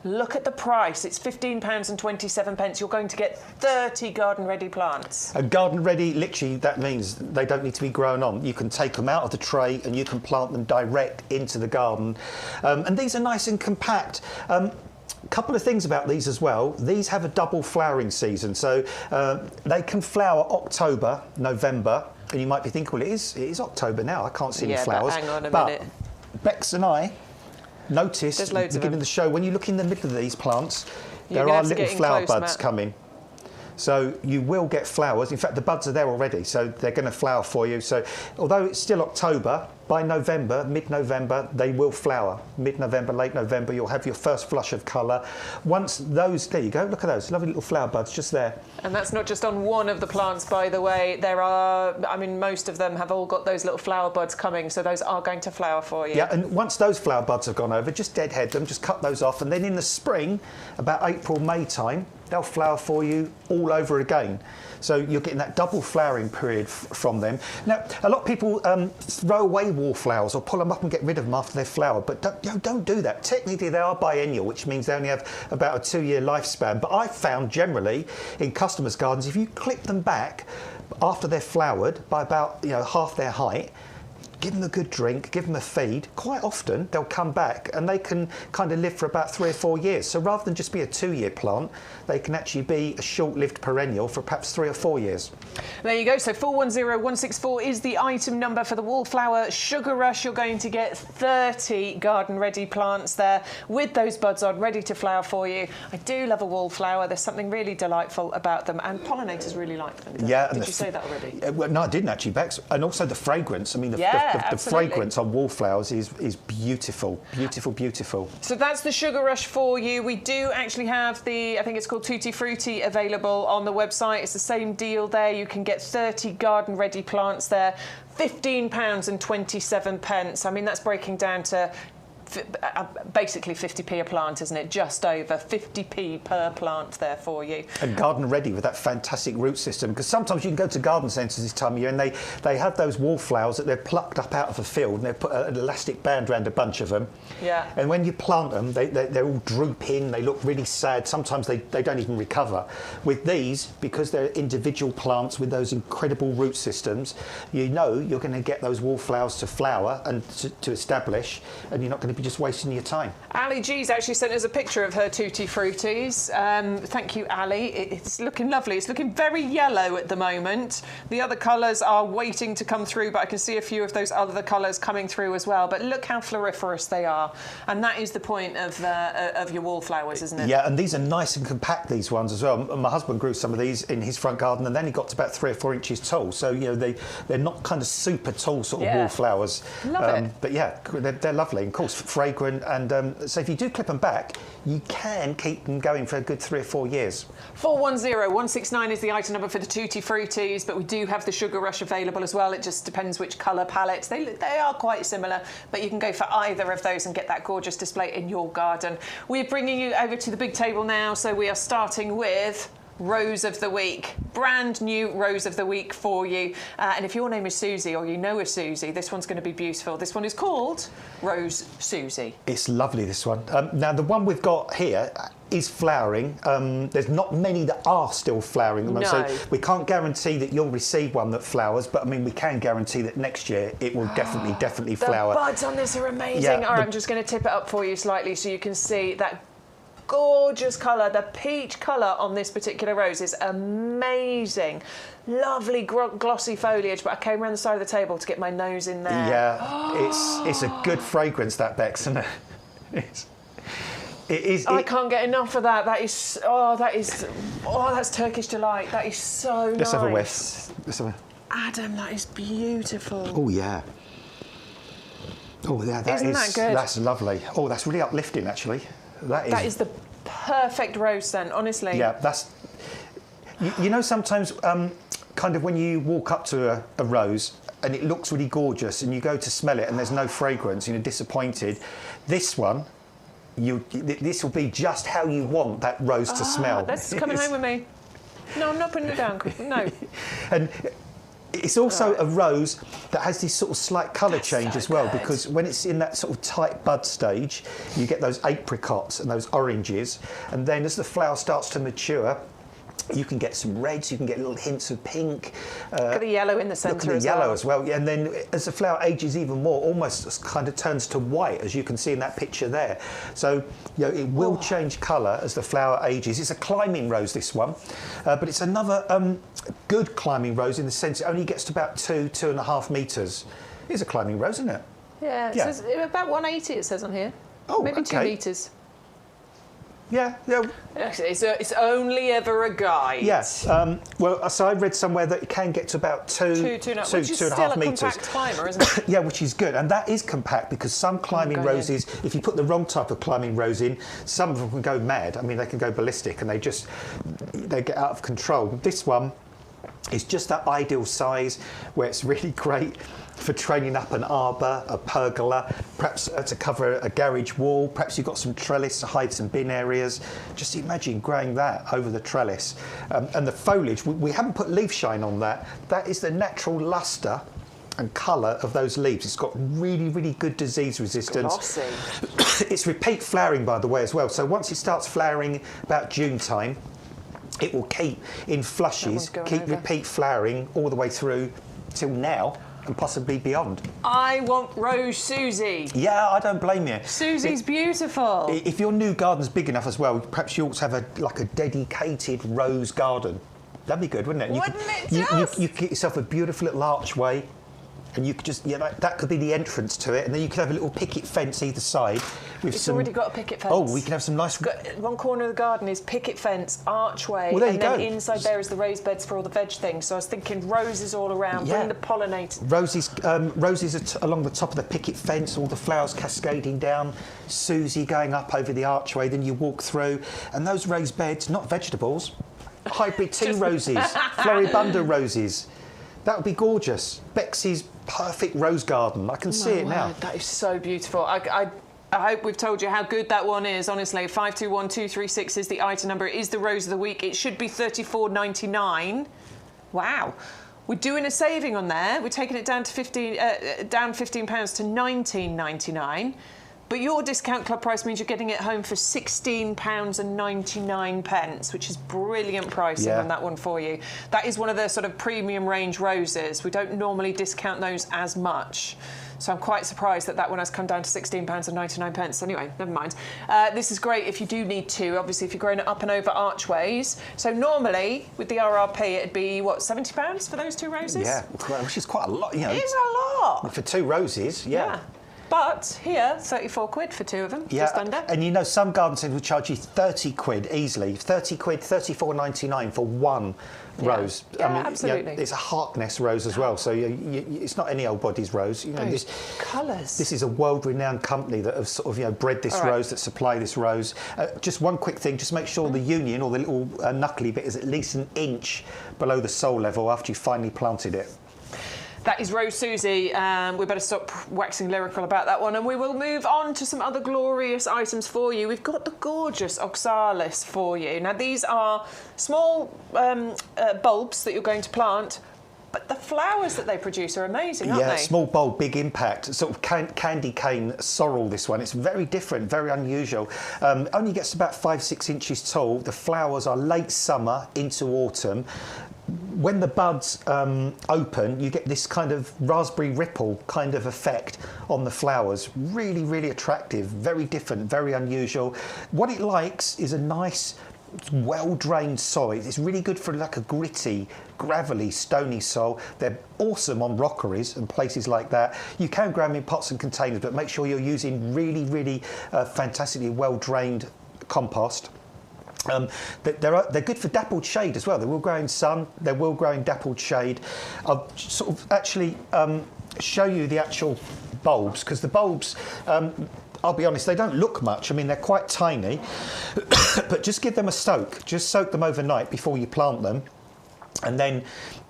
Look at the price. It's £15.27. You're going to get 30 garden-ready plants. Garden-ready, literally, that means they don't need to be grown on. You can take them out of the tray and you can plant them direct into the garden. And these are nice and compact. Couple of things about these as well. These have a double flowering season. So they can flower October, November. And you might be thinking, well, it is October now. I can't see any flowers. But hang on a minute. Bex and I noticed at the beginning of the show, when you look in the middle of these plants, there are little flower buds coming. So you will get flowers. In fact, the buds are there already, so they're going to flower for you. So although it's still October, by November, mid-November, they will flower. Mid-November, late November, you'll have your first flush of colour. Once those, there you go, look at those lovely little flower buds just there. And that's not just on one of the plants, by the way. There are, most of them have all got those little flower buds coming, so those are going to flower for you. Yeah, and once those flower buds have gone over, just deadhead them, just cut those off, and then in the spring, about April, May time, they'll flower for you all over again. So you're getting that double flowering period from them. Now, a lot of people throw away wallflowers or pull them up and get rid of them after they've flowered, but don't do that. Technically, they are biennial, which means they only have about a 2-year lifespan. But I've found generally in customers' gardens, if you clip them back after they're flowered by about half their height, give them a good drink, give them a feed, quite often they'll come back and they can kind of live for about 3 or 4 years. So rather than just be a 2-year plant, they can actually be a short-lived perennial for perhaps 3 or 4 years. There you go. So 410164 is the item number for the Wallflower Sugar Rush. You're going to get 30 garden-ready plants there with those buds on, ready to flower for you. I do love a wallflower. There's something really delightful about them, and pollinators really like them. Yeah. Did you say that already? Well, no, I didn't actually, Bex. And also the fragrance. I mean, the fragrance on wallflowers is beautiful, beautiful, beautiful. So that's the Sugar Rush for you. We do actually have the, I think it's called Tutti Frutti, available on the website. It's the same deal there. You can get 30 garden-ready plants there, £15.27. I mean, that's breaking down to basically 50p a plant, isn't it? Just over 50p per plant there for you. And garden ready with that fantastic root system, because sometimes you can go to garden centres this time of year and they have those wallflowers that they're plucked up out of a field and they put an elastic band around a bunch of them. Yeah. And when you plant them, they're all drooping, they look really sad, sometimes they don't even recover. With these, because they're individual plants with those incredible root systems, you know you're going to get those wallflowers to flower and to establish, and you're not going to be just wasting your time. Ali G's actually sent us a picture of her Tutti Fruities. Thank you, Ali. It's looking lovely. It's looking very yellow at the moment. The other colours are waiting to come through, but I can see a few of those other colours coming through as well. But look how floriferous they are. And that is the point of your wallflowers, isn't it? Yeah, and these are nice and compact, these ones as well. My husband grew some of these in his front garden, and then he got to about 3 or 4 inches tall. So, you know, they're not kind of super tall sort of wallflowers. Love it. But yeah, they're lovely, and of course fragrant. And so if you do clip them back, you can keep them going for a good 3 or 4 years. 410169 is the item number for the Tutti Fruities, but we do have the Sugar Rush available as well. It just depends which colour palettes. They are quite similar, but you can go for either of those and get that gorgeous display in your garden. We're bringing you over to the big table now, so we are starting with Rose of the Week. Brand new Rose of the Week for you. And if your name is Susie or you know a Susie, this one's going to be beautiful. This one is called Rose Susie. It's lovely, this one. Now, the one we've got here is flowering. There's not many that are still flowering at the moment, so we can't guarantee that you'll receive one that flowers, but I mean, we can guarantee that next year it will definitely flower. The buds on this are amazing. Yeah, All right, I'm just going to tip it up for you slightly so you can see that gorgeous colour. The peach colour on this particular rose is amazing. Lovely glossy foliage, but I came around the side of the table to get my nose in there. Yeah, it's a good fragrance, that, Bex, isn't it? It is. I can't get enough of that. That's Turkish delight. That is so nice. Let's have a whiff. Adam, that is beautiful. Oh yeah. Oh yeah, Isn't that good? That's lovely. Oh, that's really uplifting, actually. That is the perfect rose scent, honestly. Yeah, that's. You know, sometimes kind of when you walk up to a rose and it looks really gorgeous, and you go to smell it and there's no fragrance, and you're disappointed. This one. This will be just how you want that rose to smell. That's coming home with me. No, I'm not putting it down. No. And it's also a rose that has this sort of slight colour change as well, because when it's in that sort of tight bud stage, you get those apricots and those oranges, and then as the flower starts to mature, you can get some reds, you can get little hints of pink. Look at the yellow in the centre as well. Yellow as well, yeah, and then as the flower ages even more, almost kind of turns to white, as you can see in that picture there. So, you know, it will change colour as the flower ages. It's a climbing rose, this one, but it's another good climbing rose in the sense it only gets to about 2.5 metres. It's a climbing rose, isn't it? Yeah, it says about 180 it says on here. Oh, maybe 2 metres. Yeah. It's only ever a guide. Yes. Well, so I read somewhere that it can get to about 2.5 metres. Which is still a compact climber, isn't it? Yeah, which is good. And that is compact, because some climbing roses, if you put the wrong type of climbing rose in, some of them can go mad. I mean, they can go ballistic and they get out of control. This one is just that ideal size where it's really great for training up an arbour, a pergola, perhaps to cover a garage wall. Perhaps you've got some trellis to hide some bin areas. Just imagine growing that over the trellis. And the foliage, we haven't put leaf shine on that. That is the natural lustre and colour of those leaves. It's got really, really good disease resistance. Glossy. It's repeat flowering, by the way, as well. So once it starts flowering about June time, it will keep in flushes, keep repeat flowering all the way through till now, and possibly beyond. I want Rose Susie. Yeah, I don't blame you. Susie's beautiful. If your new garden's big enough as well, perhaps you ought to have a dedicated rose garden. That'd be good, wouldn't it? Wouldn't it just? You get yourself a beautiful little archway, and you could just, that could be the entrance to it, and then you could have a little picket fence either side. It's already got a picket fence. Oh, we can have some nice. One corner of the garden is picket fence, archway, well, there and you then go. Inside there is the raised beds for all the veg things. So I was thinking roses all around, bring the pollinators. Roses are along the top of the picket fence, all the flowers cascading down, Susie going up over the archway, then you walk through, and those raised beds, not vegetables, hybrid tea roses, floribunda roses. That would be gorgeous. Bex's perfect rose garden. I can see it now. That is so beautiful. I I hope we've told you how good that one is. Honestly, 521236 is the item number. It is the rose of the week. It should be $34.99. Wow. We're doing a saving on there. We're taking it down to £15 to $19.99. But your discount club price means you're getting it home for £16.99, which is brilliant pricing on that one for you. That is one of the sort of premium range roses. We don't normally discount those as much. So I'm quite surprised that that one has come down to £16.99. Anyway, never mind. This is great if you do need to, obviously, if you're growing it up and over archways. So normally, with the RRP, it'd be, what, £70 for those two roses? Yeah, which is quite a lot, you know. It is a lot. For two roses, yeah. But here, 34 quid for two of them, just under. And you know, some garden centres will charge you 30 quid easily. 30 quid, $34.99 for one rose. Yeah, I mean, absolutely. You know, it's a Harkness rose as well, so it's not any old body's rose. You know, those colours. This is a world-renowned company that have sort of bred this rose, that supply this rose. Just one quick thing, just make sure the union or the little knuckly bit is at least an inch below the soil level after you finally planted it. That is Rose Susie. We better stop waxing lyrical about that one, and we will move on to some other glorious items for you. We've got the gorgeous oxalis for you. Now, these are small bulbs that you're going to plant, but the flowers that they produce are amazing, aren't they? Yeah, small bulb, big impact. Sort of candy cane sorrel, this one. It's very different, very unusual. Only gets about 5-6 inches tall. The flowers are late summer into autumn. When the buds open, you get this kind of raspberry ripple kind of effect on the flowers. Really, really attractive, very different, very unusual. What it likes is a nice, well-drained soil. It's really good for like a gritty, gravelly, stony soil. They're awesome on rockeries and places like that. You can grow them in pots and containers, but make sure you're using really, really fantastically well-drained compost. They're good for dappled shade as well. They will grow in sun. They will grow in dappled shade. I'll sort of actually show you the actual bulbs, because the bulbs, I'll be honest, they don't look much. I mean, they're quite tiny, but just give them a soak. Just soak them overnight before you plant them. And then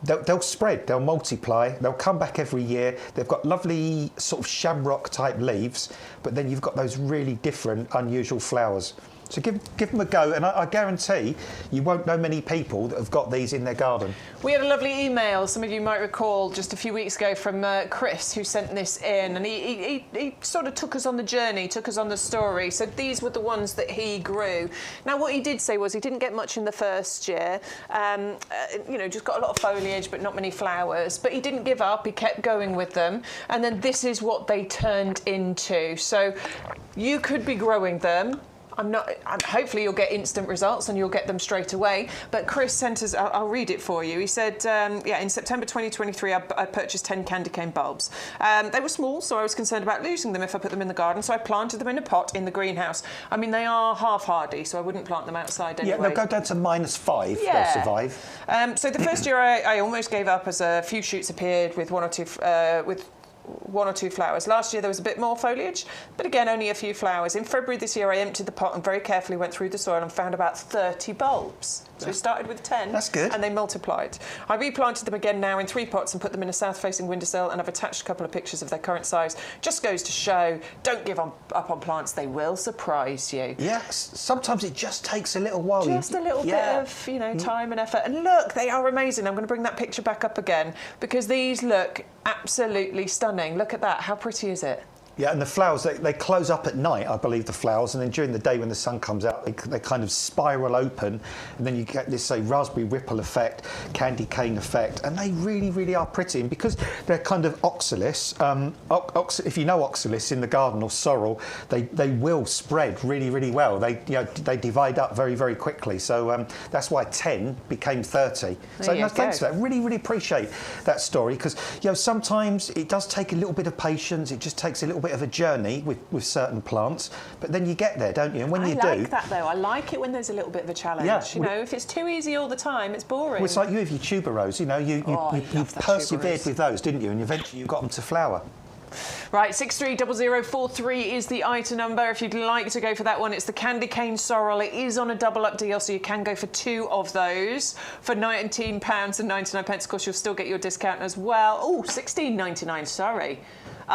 they'll spread, they'll multiply, they'll come back every year. They've got lovely sort of shamrock type leaves, but then you've got those really different, unusual flowers. So give them a go, and I guarantee you won't know many people that have got these in their garden. We had a lovely email, some of you might recall, just a few weeks ago from Chris, who sent this in, and he sort of took us on the journey, took us on the story. So these were the ones that he grew. Now, what he did say was he didn't get much in the first year, you know, just got a lot of foliage but not many flowers, but he didn't give up, he kept going with them, and then this is what they turned into. So you could be growing them. Hopefully you'll get instant results and you'll get them straight away. But Chris sent us, I'll read it for you. He said, in September 2023, I purchased 10 candy cane bulbs. They were small, so I was concerned about losing them if I put them in the garden, so I planted them in a pot in the greenhouse. I mean, they are half hardy, so I wouldn't plant them outside anyway. Yeah, they'll go down to -5, they'll survive. So the first year I almost gave up as a few shoots appeared with one or two flowers. Last year there was a bit more foliage, but again only a few flowers. In February this year I emptied the pot and very carefully went through the soil and found about 30 bulbs. So we started with 10. That's good. And they multiplied. I replanted them again now in 3 pots and put them in a south-facing windowsill, and I've attached a couple of pictures of their current size. Just goes to show, don't give up on plants, they will surprise you. Yes, sometimes it just takes a little while. Just a little bit of, you know, time and effort. And look, they are amazing. I'm going to bring that picture back up again because these look absolutely stunning. Look at that. How pretty is it? Yeah, and the flowers, they close up at night, I believe, the flowers, and then during the day when the sun comes out, they kind of spiral open, and then you get this, say, raspberry ripple effect, candy cane effect, and they really, really are pretty. And because they're kind of oxalis, if you know oxalis in the garden or sorrel, they will spread really, really well. They divide up very, very quickly. So that's why 10 became 30. So no, thanks for that. Really, really appreciate that story, because sometimes it does take a little bit of patience. It just takes a little bit of a journey with certain plants, but then you get there, don't you? And when you do, I like that though. I like it when there's a little bit of a challenge. Yeah, you know, if it's too easy all the time, it's boring. Well, it's like you with your tuberose. You know, you persevered with those, didn't you? And eventually you got them to flower. Right, 630043 is the item number. If you'd like to go for that one, it's the candy cane sorrel. It is on a double up deal, so you can go for 2 of those for £19.99. Of course, you'll still get your discount as well. Oh, £16.99, sorry.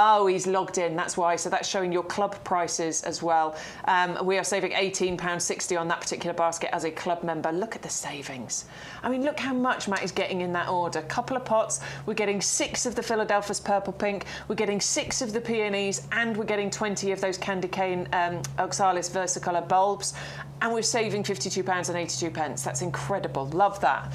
Oh, he's logged in, that's why. So that's showing your club prices as well. We are saving £18.60 on that particular basket as a club member. Look at the savings. I mean, look how much Matt is getting in that order. Couple of pots, we're getting 6 of the Philadelphia's Purple Pink, we're getting 6 of the Peonies, and we're getting 20 of those Candy Cane Oxalis Versicolor bulbs, and we're saving £52.82. That's incredible. Love that.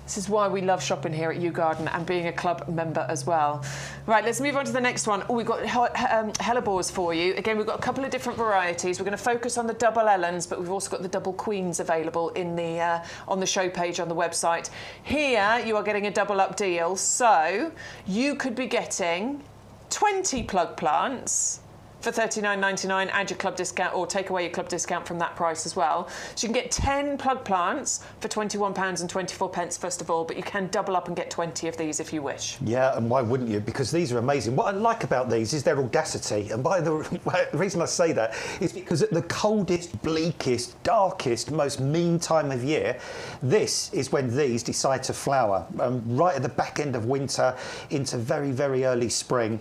This is why we love shopping here at YouGarden and being a club member as well. Right, let's move on to the next one. Oh, we've got hellebores for you. Again, we've got a couple of different varieties. We're going to focus on the double Ellens, but we've also got the double Queens available in the on the show page on the website. Here, you are getting a double up deal, so you could be getting 20 plug plants for $39.99, add your club discount or take away your club discount from that price as well. So you can get 10 plug plants for £21.24 first of all, but you can double up and get 20 of these if you wish. Yeah, and why wouldn't you? Because these are amazing. What I like about these is their audacity, and by the reason I say that is because at the coldest, bleakest, darkest, most mean time of year, this is when these decide to flower. Right at the back end of winter into very, very early spring.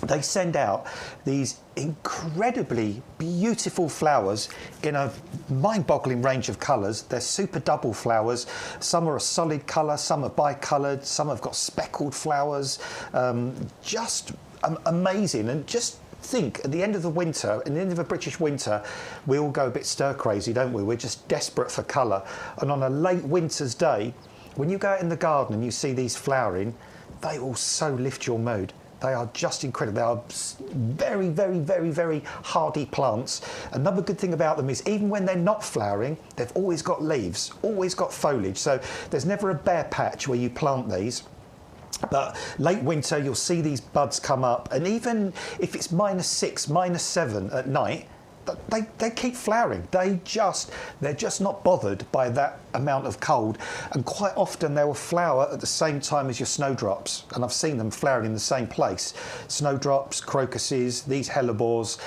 They send out these incredibly beautiful flowers in a mind-boggling range of colours. They're super double flowers. Some are a solid colour, some are bicoloured, some have got speckled flowers. Just amazing. And just think, at the end of the winter, at the end of a British winter, we all go a bit stir-crazy, don't we? We're just desperate for colour. And on a late winter's day, when you go out in the garden and you see these flowering, they will so lift your mood. They are just incredible. They are very, very, very, very hardy plants. Another good thing about them is even when they're not flowering, they've always got leaves, always got foliage. So there's never a bare patch where you plant these. But late winter, you'll see these buds come up. And even if it's -6, -7 at night, they keep flowering. They're just not bothered by that amount of cold, and quite often they will flower at the same time as your snowdrops, and I've seen them flowering in the same place. Snowdrops, crocuses, these hellebores,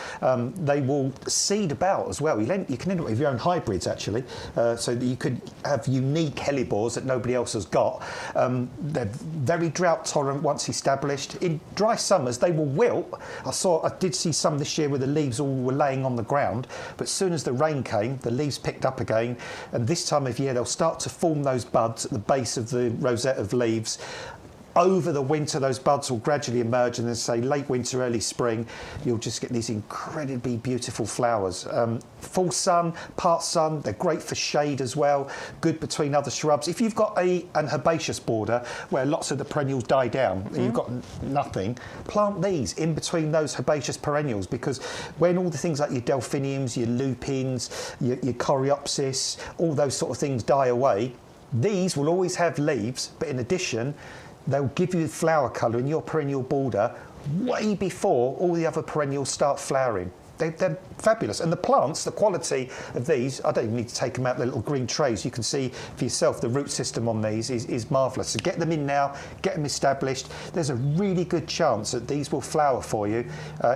they will seed about as well. You can end up with your own hybrids actually, so that you could have unique hellebores that nobody else has got. They're very drought tolerant once established. In dry summers they will wilt. I did see some this year where the leaves all were laying on the ground, but as soon as the rain came, the leaves picked up again, and this time of year they'll start to form those buds at the base of the rosette of leaves. Over the winter, those buds will gradually emerge, and then say late winter, early spring, you'll just get these incredibly beautiful flowers. Full sun, part sun, they're great for shade as well, good between other shrubs. If you've got an herbaceous border where lots of the perennials die down and you've got nothing, plant these in between those herbaceous perennials, because when all the things like your delphiniums, your lupins, your coreopsis, all those sort of things die away, these will always have leaves, but in addition, they'll give you flower colour in your perennial border way before all the other perennials start flowering. They're fabulous. And the plants, the quality of these, I don't even need to take them out of the little green trays. You can see for yourself the root system on these is marvellous. So get them in now, get them established. There's a really good chance that these will flower for you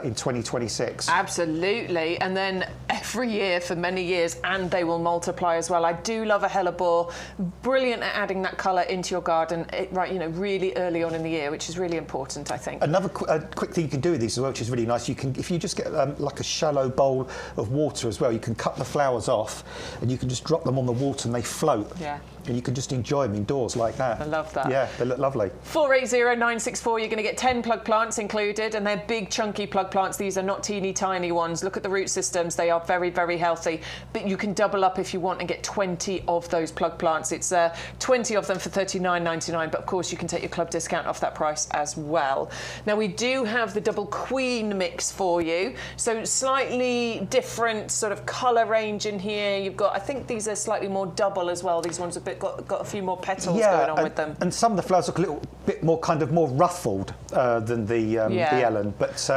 in 2026. Absolutely. And then every year for many years, and they will multiply as well. I do love a hellebore. Brilliant at adding that colour into your garden, really early on in the year, which is really important, I think. Another quick thing you can do with these as well, which is really nice, if you just get like a shallow bowl of water as well, you can cut the flowers off and you can just drop them on the water and they float. Yeah. And you can just enjoy them indoors like that. I love that. Yeah, they look lovely. 480964, you're going to get 10 plug plants included, and they're big, chunky plug plants. These are not teeny tiny ones. Look at the root systems. They are very, very healthy. But you can double up if you want and get 20 of those plug plants. It's 20 of them for $39.99, but of course you can take your club discount off that price as well. Now, we do have the double queen mix for you. So slightly different sort of colour range in here. You've got, I think these are slightly more double as well. These ones are a bit got a few more petals going on with them. And some of the flowers look a little bit more more ruffled than the Ellen. But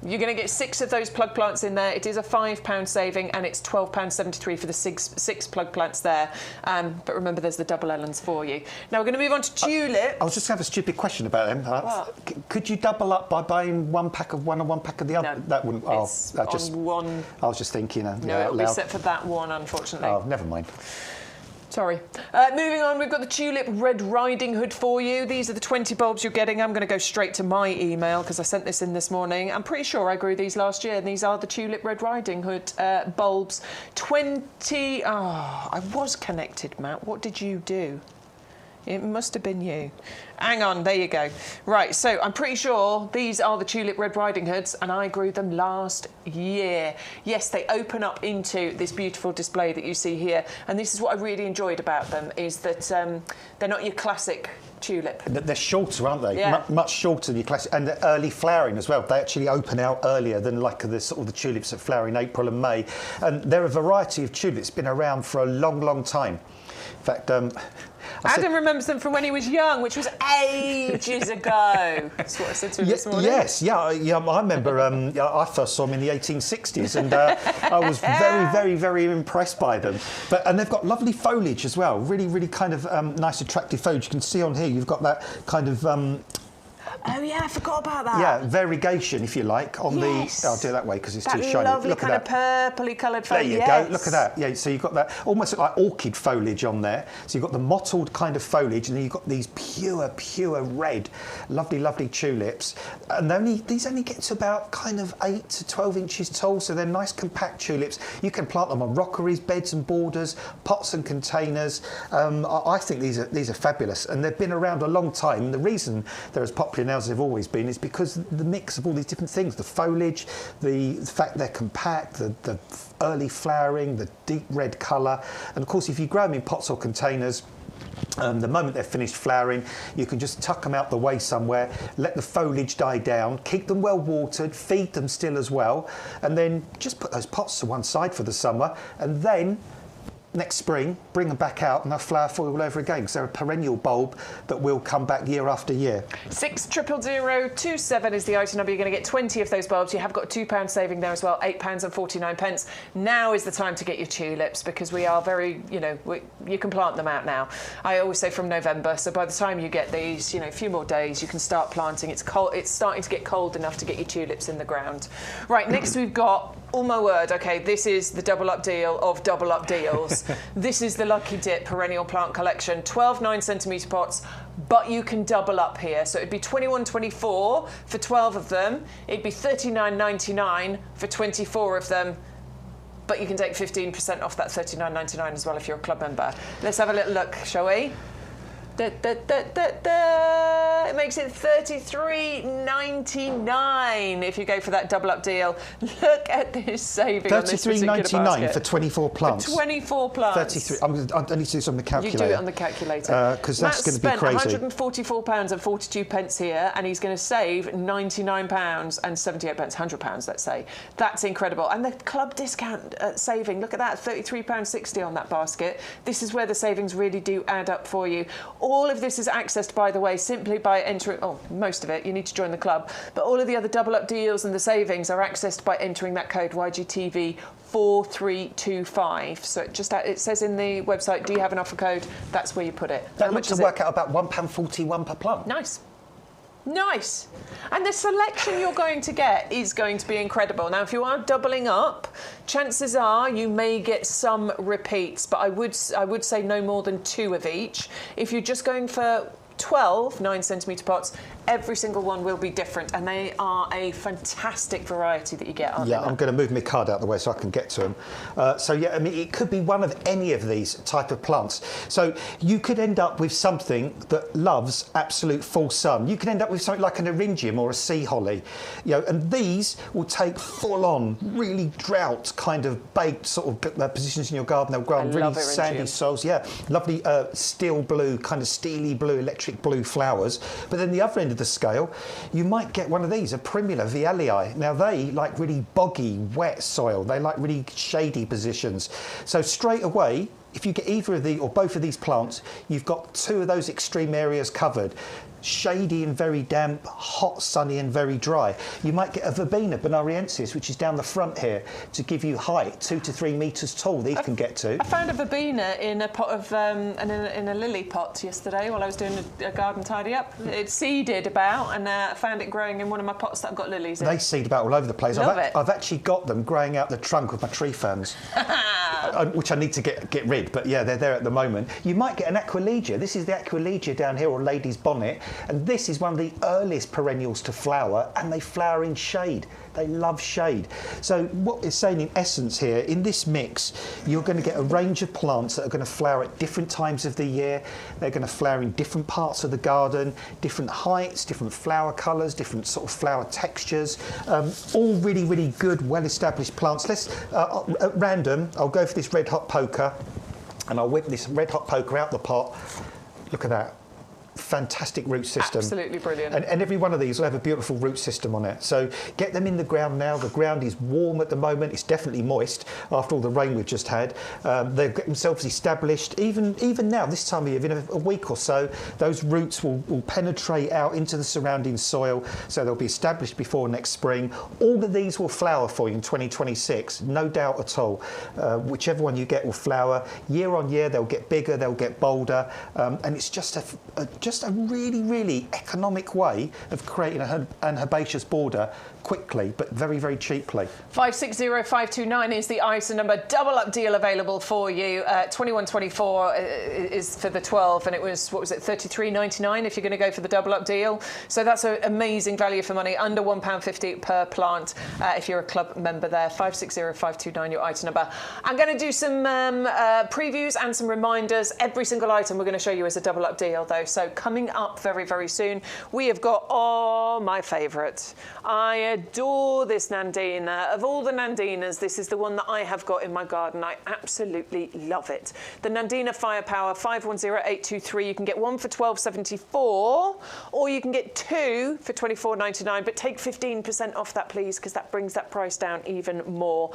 you're going to get 6 of those plug plants in there. It is a £5 saving, and it's £12.73 for the six plug plants there. But remember, there's the double Ellens for you. Now we're going to move on to tulips. I was just going to have a stupid question about them. Could you double up by buying 1 pack of one and 1 pack of the other? No, that wouldn't. one. I was just thinking. No, it'll be set for that one, unfortunately. Oh, never mind. Sorry. Moving on, we've got the Tulip Red Riding Hood for you. These are the 20 bulbs you're getting. I'm going to go straight to my email because I sent this in this morning. I'm pretty sure I grew these last year, and these are the Tulip Red Riding Hood bulbs. 20... Oh, I was connected, Matt. What did you do? It must have been you. Hang on, there you go. Right, so I'm pretty sure these are the Tulip Red Riding Hoods, and I grew them last year. Yes, they open up into this beautiful display that you see here, and this is what I really enjoyed about them, is that they're not your classic tulip. They're shorter, aren't they? Yeah. Much shorter than your classic, and they're early flowering as well. They actually open out earlier than like the sort of the tulips that flower in April and May. And they're a variety of tulips, been around for a long, long time. In fact, Adam remembers them from when he was young, which was ages ago. That's what I said to him this morning. Yes, I remember I first saw them in the 1860s, and I was very, very, very impressed by them. And they've got lovely foliage as well, really, really kind of nice, attractive foliage. You can see on here, you've got that kind of... Oh yeah, I forgot about that. Yeah, variegation, if you like, on the... I'll do it that way because it's too shiny. Lovely Look kind at that. of purpley coloured foliage. There you go. Look at that. Yeah, so you've got that almost like orchid foliage on there. So you've got the mottled kind of foliage, and then you've got these pure red, lovely, lovely tulips. And these only get to about kind of 8 to 12 inches tall, so they're nice compact tulips. You can plant them on rockeries, beds and borders, pots and containers. I think these are fabulous, and they've been around a long time. And the reason they're as popular now as they've always been is because the mix of all these different things, the foliage, the fact they're compact, the early flowering, the deep red colour, and of course if you grow them in pots or containers, the moment they're finished flowering, you can just tuck them out the way somewhere, let the foliage die down, keep them well watered, feed them still as well, and then just put those pots to one side for the summer, and then next spring, bring them back out and they'll flower for you all over again because they're a perennial bulb that will come back year after year. 600027 is the item number. You're going to get 20 of those bulbs. You have got a £2 saving there as well, £8.49. Now is the time to get your tulips because we are very, you can plant them out now. I always say from November, so by the time you get these, a few more days, you can start planting. It's cold. It's starting to get cold enough to get your tulips in the ground. Right, next we've got, oh my word, okay, this is the double up deal of double up deals. This is the Lucky Dip Perennial Plant Collection, 12 9cm pots, but you can double up here. So it'd be $21.24 for 12 of them. It'd be $39.99 for 24 of them. But you can take 15% off that $39.99 as well if you're a club member. Let's have a little look, shall we? It makes it $33.99 if you go for that double up deal. Look at this saving on this particular basket. $33.99 for 24 plants. For 24 plants. 33. I need to do this on the calculator. You do it on the calculator. Because that's going to be crazy. Matt spent £144.42 here, and he's going to save £99.78, £100, let's say. That's incredible. And the club discount saving, look at that, £33.60 on that basket. This is where the savings really do add up for you. All of this is accessed, by the way, simply by entering, most of it, you need to join the club, but all of the other double up deals and the savings are accessed by entering that code YGTV 4325. So it says in the website, do you have an offer code? That's where you put it. That looks to work out about £1.41 per plant. Nice. Nice. And the selection you're going to get is going to be incredible. Now, if you are doubling up, chances are you may get some repeats, but I would say no more than 2 of each. If you're just going for 12 9cm pots, every single one will be different, and they are a fantastic variety that you get, aren't they? Yeah, I'm going to move my card out of the way so I can get to them. It could be one of any of these type of plants. So you could end up with something that loves absolute full sun. You could end up with something like an eryngium or a sea holly, and these will take full-on, really drought kind of baked sort of positions in your garden. They'll grow on really sandy soils. Yeah, lovely steel blue, kind of steely blue, electric blue flowers. But then the other end of the scale, you might get one of these, a Primula Vialii. Now they like really boggy, wet soil. They like really shady positions. So straight away, if you get either of the or both of these plants, you've got 2 of those extreme areas covered. shady and very damp, hot, sunny and very dry. You might get a verbena bonariensis, which is down the front here, to give you height, 2 to 3 metres tall. These can get to. I found a verbena in a pot of in a lily pot yesterday while I was doing a garden tidy up. It seeded about, and I found it growing in one of my pots that I've got lilies in. They seed about all over the place. I've actually got them growing out the trunk of my tree ferns, which I need to get rid. But yeah, they're there at the moment. You might get an aquilegia. This is the aquilegia down here, or lady's bonnet, and this is one of the earliest perennials to flower, and they flower in shade. They love shade. So what it's saying in essence here, in this mix, you're going to get a range of plants that are going to flower at different times of the year. They're going to flower in different parts of the garden, different heights, different flower colours, different sort of flower textures. All really, really good, well-established plants. Let's, at random, I'll go for this red hot poker, and I'll whip this red hot poker out the pot. Look at that. Fantastic root system. Absolutely brilliant. And every one of these will have a beautiful root system on it. So get them in the ground now. The ground is warm at the moment. It's definitely moist after all the rain we've just had. They've got themselves established. Even now, this time of year, in a week or so, those roots will penetrate out into the surrounding soil. So they'll be established before next spring. All of these will flower for you in 2026, no doubt at all. Whichever one you get will flower. Year on year, they'll get bigger, they'll get bolder. And it's just a really, really economic way of creating an herbaceous border quickly, but very, very cheaply. 560529 is the ISA number. Double up deal available for you. 2124 is for the 12, and it was, what was it, 33.99 if you're going to go for the double up deal. So that's an amazing value for money, under £1.50 per plant if you're a club member there. 560529, your ISA number. I'm going to do some previews and some reminders. Every single item we're going to show you is a double up deal, though. So coming up very, very soon, we have got, my favourite. I adore this Nandina. Of all the Nandinas, this is the one that I have got in my garden. I absolutely love it. The Nandina Firepower 510823. You can get one for £12.74, or you can get two for £24.99. But take 15% off that, please, because that brings that price down even more.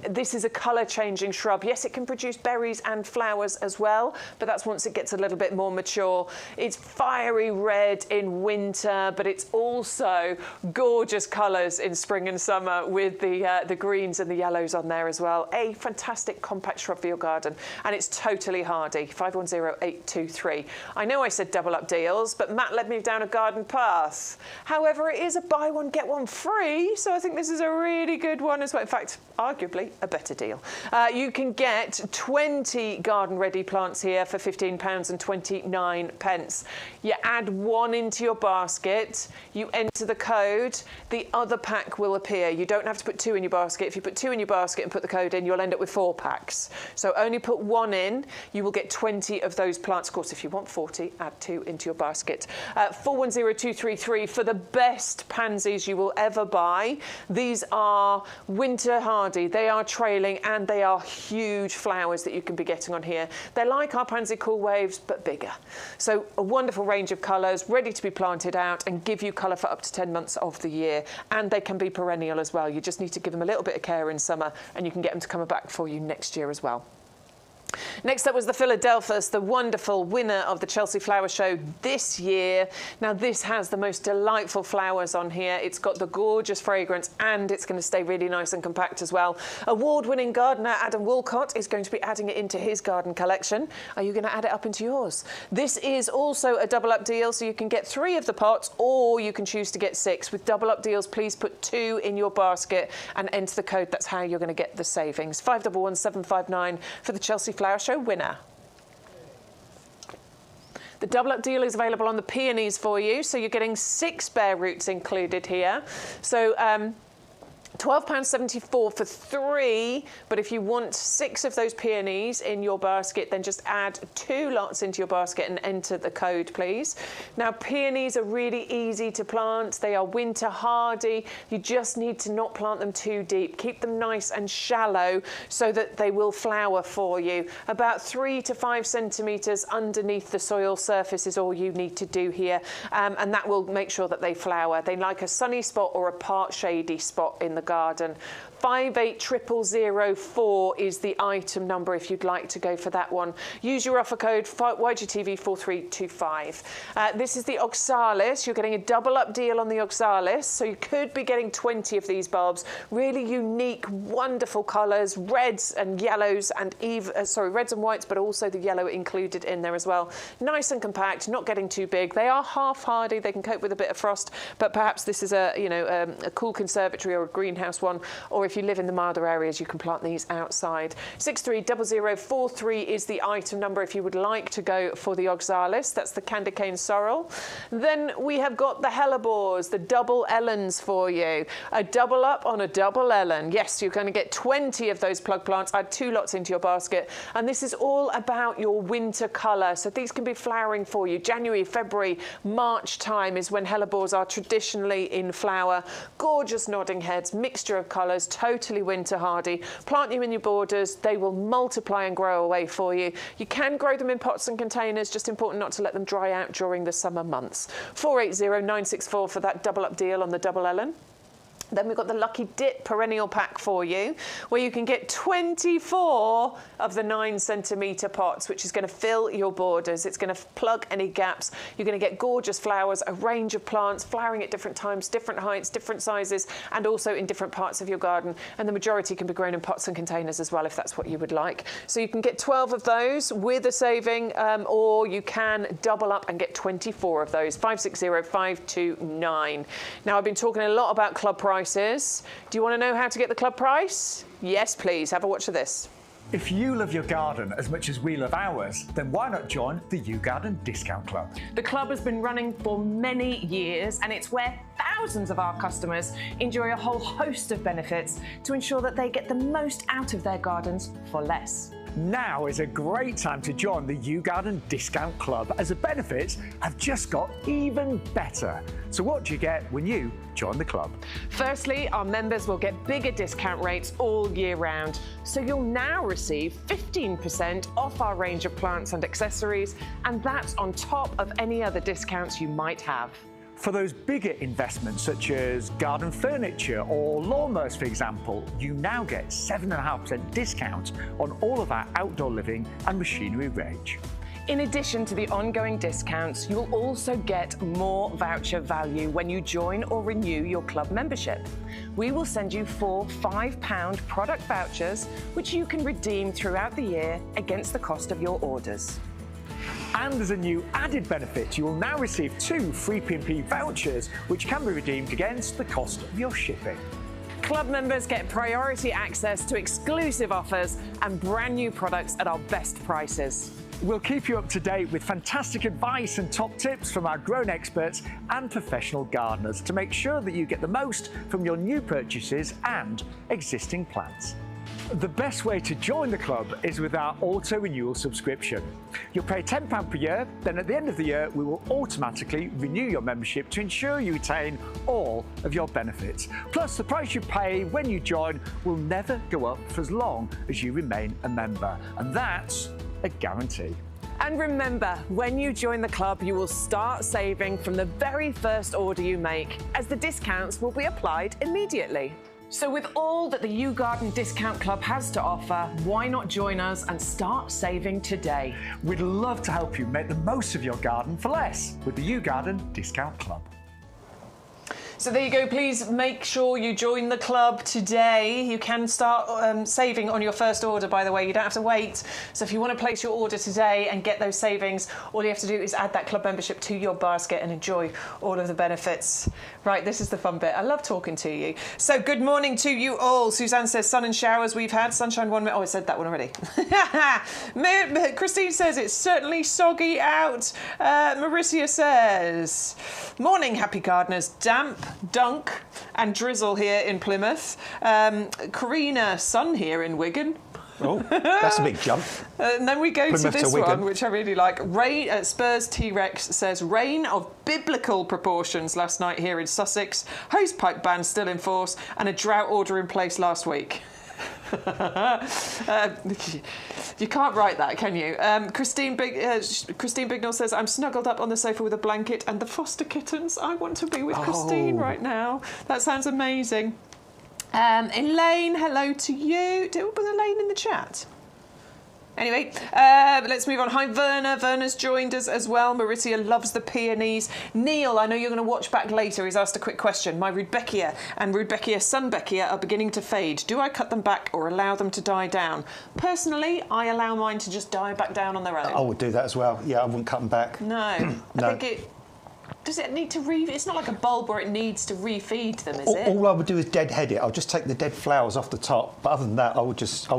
This is a colour-changing shrub. Yes, it can produce berries and flowers as well, but that's once it gets a little bit more mature. It's fiery red in winter, but it's also gorgeous colours in spring and summer with the greens and the yellows on there as well. A fantastic compact shrub for your garden, and it's totally hardy. 510823. I know I said double up deals, but Matt led me down a garden path. However, it is a buy one get one free, so I think this is a really good one as well. In fact, arguably a better deal. You can get 20 garden ready plants here for £15.29. You add one into your basket, you enter the code, the other pack will appear. You don't have to put two in your basket. If you put two in your basket and put the code in, you'll end up with 4 packs. So only put one in, you will get 20 of those plants. Of course, if you want 40, add 2 into your basket. 410233 for the best pansies you will ever buy. These are winter hardy, they are trailing, and they are huge flowers that you can be getting on here. They're like our pansy cool waves, but bigger. So a wonderful range of colours, ready to be planted out and give you colour for up to 10 months of the year. And they can be perennial as well. You just need to give them a little bit of care in summer, and you can get them to come back for you next year as well. Next up was the Philadelphus, the wonderful winner of the Chelsea Flower Show this year. Now, this has the most delightful flowers on here. It's got the gorgeous fragrance, and it's going to stay really nice and compact as well. Award-winning gardener Adam Walcott is going to be adding it into his garden collection. Are you going to add it up into yours? This is also a double-up deal, so you can get 3 of the pots, or you can choose to get 6. With double-up deals, please put 2 in your basket and enter the code. That's how you're going to get the savings. 511759 for the Chelsea Flower Show winner. The double up deal is available on the peonies for you, so you're getting 6 bare roots included here. So £12.74 for 3, but if you want 6 of those peonies in your basket, then just add 2 lots into your basket and enter the code, please. Now, peonies are really easy to plant. They are winter hardy. You just need to not plant them too deep. Keep them nice and shallow so that they will flower for you. About 3 to 5 centimetres underneath the soil surface is all you need to do here, and that will make sure that they flower. They like a sunny spot or a part shady spot in the garden. 580004 is the item number if you'd like to go for that one. Use your offer code YGTV4325. This is the oxalis. You're getting a double up deal on the oxalis, so you could be getting 20 of these bulbs. Really unique, wonderful colours, reds and yellows, and reds and whites, but also the yellow included in there as well. Nice and compact, not getting too big. They are half hardy. They can cope with a bit of frost, but perhaps this is a cool conservatory or a greenhouse one, or if you live in the milder areas, you can plant these outside. 630043 is the item number if you would like to go for the oxalis. That's the candy cane sorrel. Then we have got the hellebores, the double ellens for you. A double up on a double ellen. Yes, you're going to get 20 of those plug plants. Add 2 lots into your basket. And this is all about your winter colour. So these can be flowering for you. January, February, March time is when hellebores are traditionally in flower. Gorgeous nodding heads, mixture of colours, totally winter hardy. Plant them in your borders. They will multiply and grow away for you. You can grow them in pots and containers. Just important not to let them dry out during the summer months. 480964 for that double up deal on the double ellen. Then we've got the Lucky Dip perennial pack for you, where you can get 24 of the 9cm pots, which is going to fill your borders. It's going to plug any gaps. You're going to get gorgeous flowers, a range of plants flowering at different times, different heights, different sizes, and also in different parts of your garden. And the majority can be grown in pots and containers as well, if that's what you would like. So you can get 12 of those with a saving, or you can double up and get 24 of those. 560529. Now, I've been talking a lot about club prices. Do you want to know how to get the club price? Yes, please. Have a watch of this. If you love your garden as much as we love ours, then why not join the YouGarden Discount Club? The club has been running for many years, and it's where thousands of our customers enjoy a whole host of benefits to ensure that they get the most out of their gardens for less. Now is a great time to join the YouGarden Discount Club, as the benefits have just got even better. So what do you get when you join the club? Firstly, our members will get bigger discount rates all year round. So you'll now receive 15% off our range of plants and accessories, and that's on top of any other discounts you might have. For those bigger investments, such as garden furniture or lawnmowers, for example, you now get 7.5% discount on all of our outdoor living and machinery range. In addition to the ongoing discounts, you'll also get more voucher value when you join or renew your club membership. We will send you 4 £5 product vouchers, which you can redeem throughout the year against the cost of your orders. And as a new added benefit, you will now receive 2 free P&P vouchers, which can be redeemed against the cost of your shipping. Club members get priority access to exclusive offers and brand new products at our best prices. We'll keep you up to date with fantastic advice and top tips from our grown experts and professional gardeners to make sure that you get the most from your new purchases and existing plants. The best way to join the club is with our auto-renewal subscription. You'll pay £10 per year, then at the end of the year, we will automatically renew your membership to ensure you retain all of your benefits. Plus, the price you pay when you join will never go up for as long as you remain a member. And that's a guarantee. And remember, when you join the club, you will start saving from the very first order you make, as the discounts will be applied immediately. So with all that the YouGarden Discount Club has to offer, why not join us and start saving today? We'd love to help you make the most of your garden for less with the YouGarden Discount Club. So there you go. Please make sure you join the club today. You can start saving on your first order, by the way. You don't have to wait. So if you want to place your order today and get those savings, all you have to do is add that club membership to your basket and enjoy all of the benefits. Right, this is the fun bit. I love talking to you. So good morning to you all. Suzanne says sun and showers we've had. Sunshine 1 minute. Oh, I said that one already. Christine says it's certainly soggy out. Maricia says, morning, happy gardeners. Damp, dunk and drizzle here in Plymouth. Karina, sun here in Wigan. Oh, that's a big jump. And then we go Plymouth to this to Wigan. one, which I really like. Rain, Spurs T-Rex says, rain of biblical proportions last night here in Sussex. Hosepipe ban still in force and a drought order in place last week. You can't write that, can you? Christine Bignell says, I'm snuggled up on the sofa with a blanket and the foster kittens. I want to be with Christine right now. That sounds amazing. Elaine, hello to you. Was Elaine in the chat? Anyway, let's move on. Hi, Werner. Werner's joined us as well. Mauritia loves the peonies. Neil, I know you're going to watch back later. He's asked a quick question. My Rudbeckia and Rudbeckia Sunbeckia are beginning to fade. Do I cut them back or allow them to die down? Personally, I allow mine to just die back down on their own. I would do that as well. Yeah, I wouldn't cut them back. No. No. I think it... Does it need to It's not like a bulb where it needs to refeed them, is it? All I would do is deadhead it. I'll just take the dead flowers off the top. But other than that, I just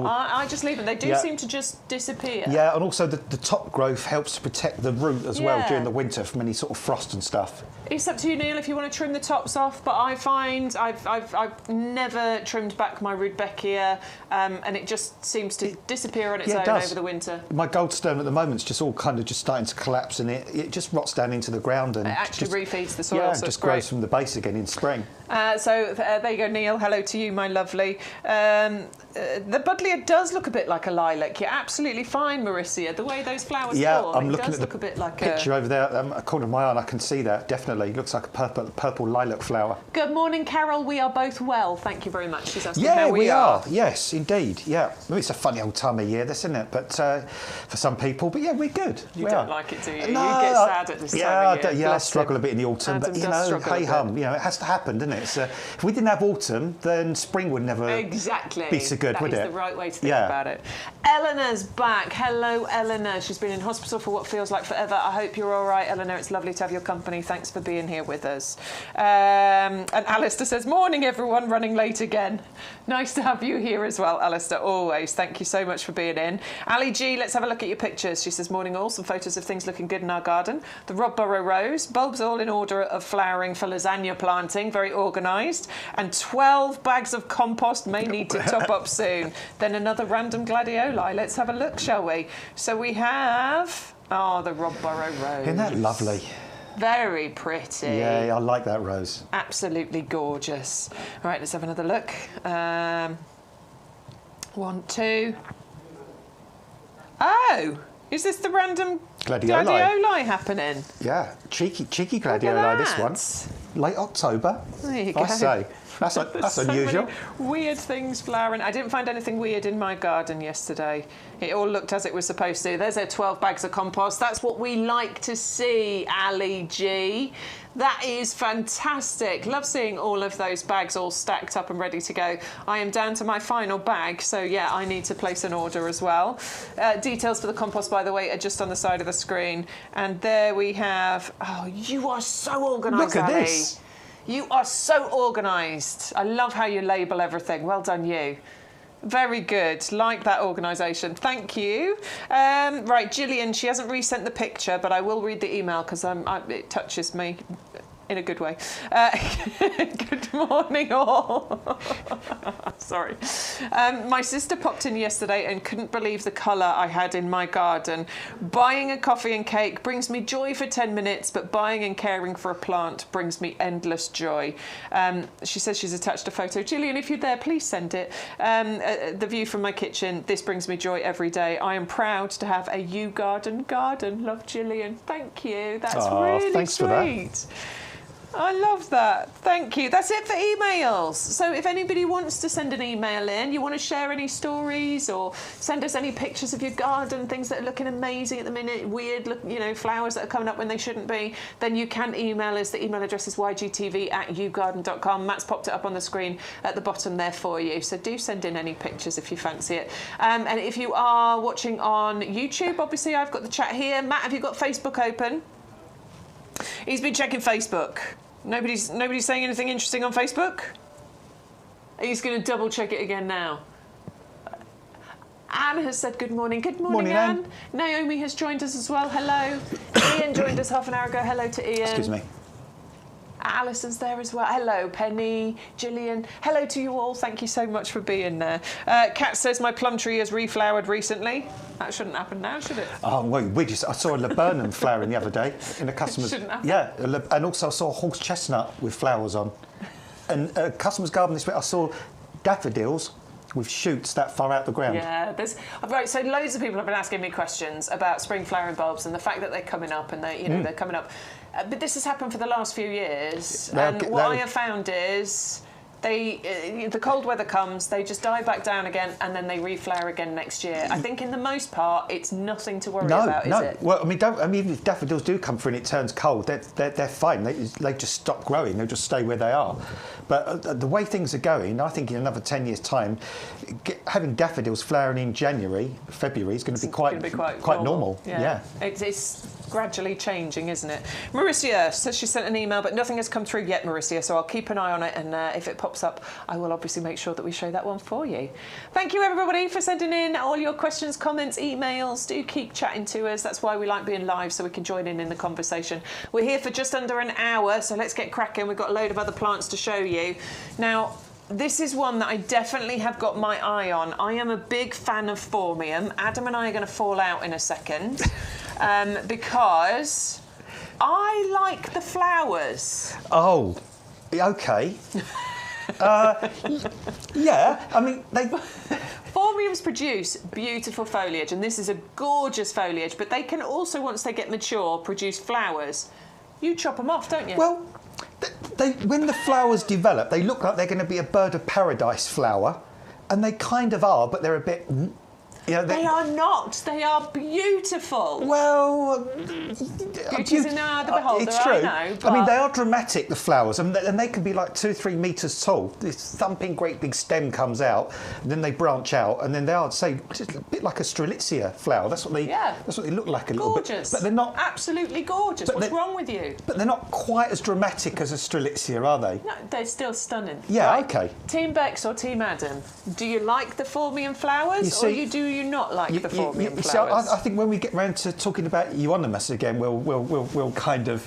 leave them. They do seem to just disappear. Yeah, and also the top growth helps to protect the root as well during the winter from any sort of frost and stuff. It's up to you, Neil, if you want to trim the tops off, but I find I've never trimmed back my Rudbeckia, and it just seems to disappear on its own over the winter. My Goldstone at the moment is just all kind of just starting to collapse, and it just rots down into the ground and it actually refeeds the soil. Yeah, so just grows from the base again in spring. So there you go, Neil. Hello to you, my lovely. The Buddleia does look a bit like a lilac. You're absolutely fine, Mauritia. The way those flowers form, I'm it looking does at look the a bit like picture over there. A corner of my eye, and I can see that definitely. Looks like a purple lilac flower. Good morning, Carol. We are both well. Thank you very much. She's asking yeah, how we are. Yes, indeed. Yeah, well, it's a funny old time of year, this, isn't it? But for some people, but yeah, we're good. You don't like it, do you? No, you get sad at this time of year. I struggle a bit in the autumn, Adam but you know, hey hum, it has to happen, doesn't it? If we didn't have autumn, then spring would never be so good, would it? That is the right way to think about it. Eleanor's back. Hello, Eleanor. She's been in hospital for what feels like forever. I hope you're all right, Eleanor. It's lovely to have your company. Thanks for being here with us. And Alistair says, morning, everyone. Running late again. Nice to have you here as well, Alistair. Always. Thank you so much for being in. Ali G, let's have a look at your pictures. She says, morning all. Some photos of things looking good in our garden. The Rodborough rose. Bulbs all in order of flowering for lasagna planting. Very organised. And 12 bags of compost may need to top up soon. Then another random gladioli. Let's have a look, shall we? So we have... Oh, the Rodborough rose. Isn't that lovely? Very pretty. Yeah, I like that rose. Absolutely gorgeous. All right, let's have another look. 1, 2. Oh, is this the random gladioli happening? Yeah, cheeky gladioli, this one. Late October, there you go. I say. That's unusual. Many weird things flowering. I didn't find anything weird in my garden yesterday. It all looked as it was supposed to. There's our 12 bags of compost. That's what we like to see, Ali G. That is fantastic. Love seeing all of those bags all stacked up and ready to go. I am down to my final bag, so yeah, I need to place an order as well. Details for the compost, by the way, are just on the side of the screen. And there we have... Oh, you are so organised, Look at Ali. this. You are so organised. I love how you label everything. Well done, you. Very good. Like that organisation. Thank you. Right, Gillian, she hasn't resent the picture, but I will read the email because it touches me in a good way. Good morning, all. Sorry. My sister popped in yesterday and couldn't believe the colour I had in my garden. Buying a coffee and cake brings me joy for 10 minutes, but buying and caring for a plant brings me endless joy. She says she's attached a photo. Gillian, if you're there, please send it. The view from my kitchen, this brings me joy every day. I am proud to have a YouGarden garden. Love, Gillian. Thank you. That's really thanks sweet. for that. I love that. Thank you. That's it for emails. So if anybody wants to send an email in, you want to share any stories or send us any pictures of your garden, things that are looking amazing at the minute, weird, flowers that are coming up when they shouldn't be, then you can email us. The email address is ygtv@yougarden.com. Matt's popped it up on the screen at the bottom there for you. So do send in any pictures if you fancy it. And if you are watching on YouTube, obviously I've got the chat here. Matt, have you got Facebook open? He's been checking Facebook. Nobody's saying anything interesting on Facebook? He's going to double check it again now. Anne has said good morning. Good morning, Anne. Naomi has joined us as well. Hello. Ian joined us half an hour ago. Hello to Ian. Excuse me. Alison's there as well. Hello, Penny, Gillian. Hello to you all. Thank you so much for being there. Kat says my plum tree has reflowered recently. That shouldn't happen now, should it? Oh, well, I saw a laburnum flowering the other day in a customer's... Shouldn't happen. Yeah, and also I saw a horse chestnut with flowers on. And a customer's garden this week, I saw daffodils with shoots that far out the ground. Yeah, right. So loads of people have been asking me questions about spring flowering bulbs and the fact that they're coming up and they're coming up. But this has happened for the last few years, and what I have found is the cold weather comes, they just die back down again, and then they reflower again next year. I think in the most part, it's nothing to worry about, is it? Well, I mean, if daffodils do come through and it turns cold, they're fine. They just stop growing. They'll just stay where they are. But the way things are going, I think in another 10 years' time, having daffodils flowering in January, February is going to be quite normal. Yeah. It's gradually changing, isn't it? Mauricia says she sent an email, but nothing has come through yet, Mauricia, so I'll keep an eye on it, and if it pops up, I will obviously make sure that we show that one for you. Thank you, everybody, for sending in all your questions, comments, emails. Do keep chatting to us. That's why we like being live, so we can join in the conversation. We're here for just under an hour, so let's get cracking. We've got a load of other plants to show you. Now, this is one that I definitely have got my eye on. I am a big fan of Formium. Adam and I are going to fall out in a second because I like the flowers. Oh, okay. Yeah, I mean, Formiums produce beautiful foliage, and this is a gorgeous foliage, but they can also, once they get mature, produce flowers. You chop them off, don't you? Well, when the flowers develop, they look like they're going to be a bird of paradise flower, and they kind of are, but they're a bit... they are not. They are beautiful. Well, beauty's in the eye of the beholder. It's true. I know, but... I mean, they are dramatic, the flowers, and they can be like 2-3 metres tall. This thumping great big stem comes out, and then they branch out, and then they are, say, just a bit like a strelitzia flower. That's what they look like a little bit. Gorgeous. But they're not absolutely gorgeous. What's wrong with you? But they're not quite as dramatic as a strelitzia, are they? No, they're still stunning. Yeah, right. Okay. Team Bex or Team Adam? Do you like the Formium flowers, or do you not like the Formium flowers? So I think when we get round to talking about euonymus again, we'll kind of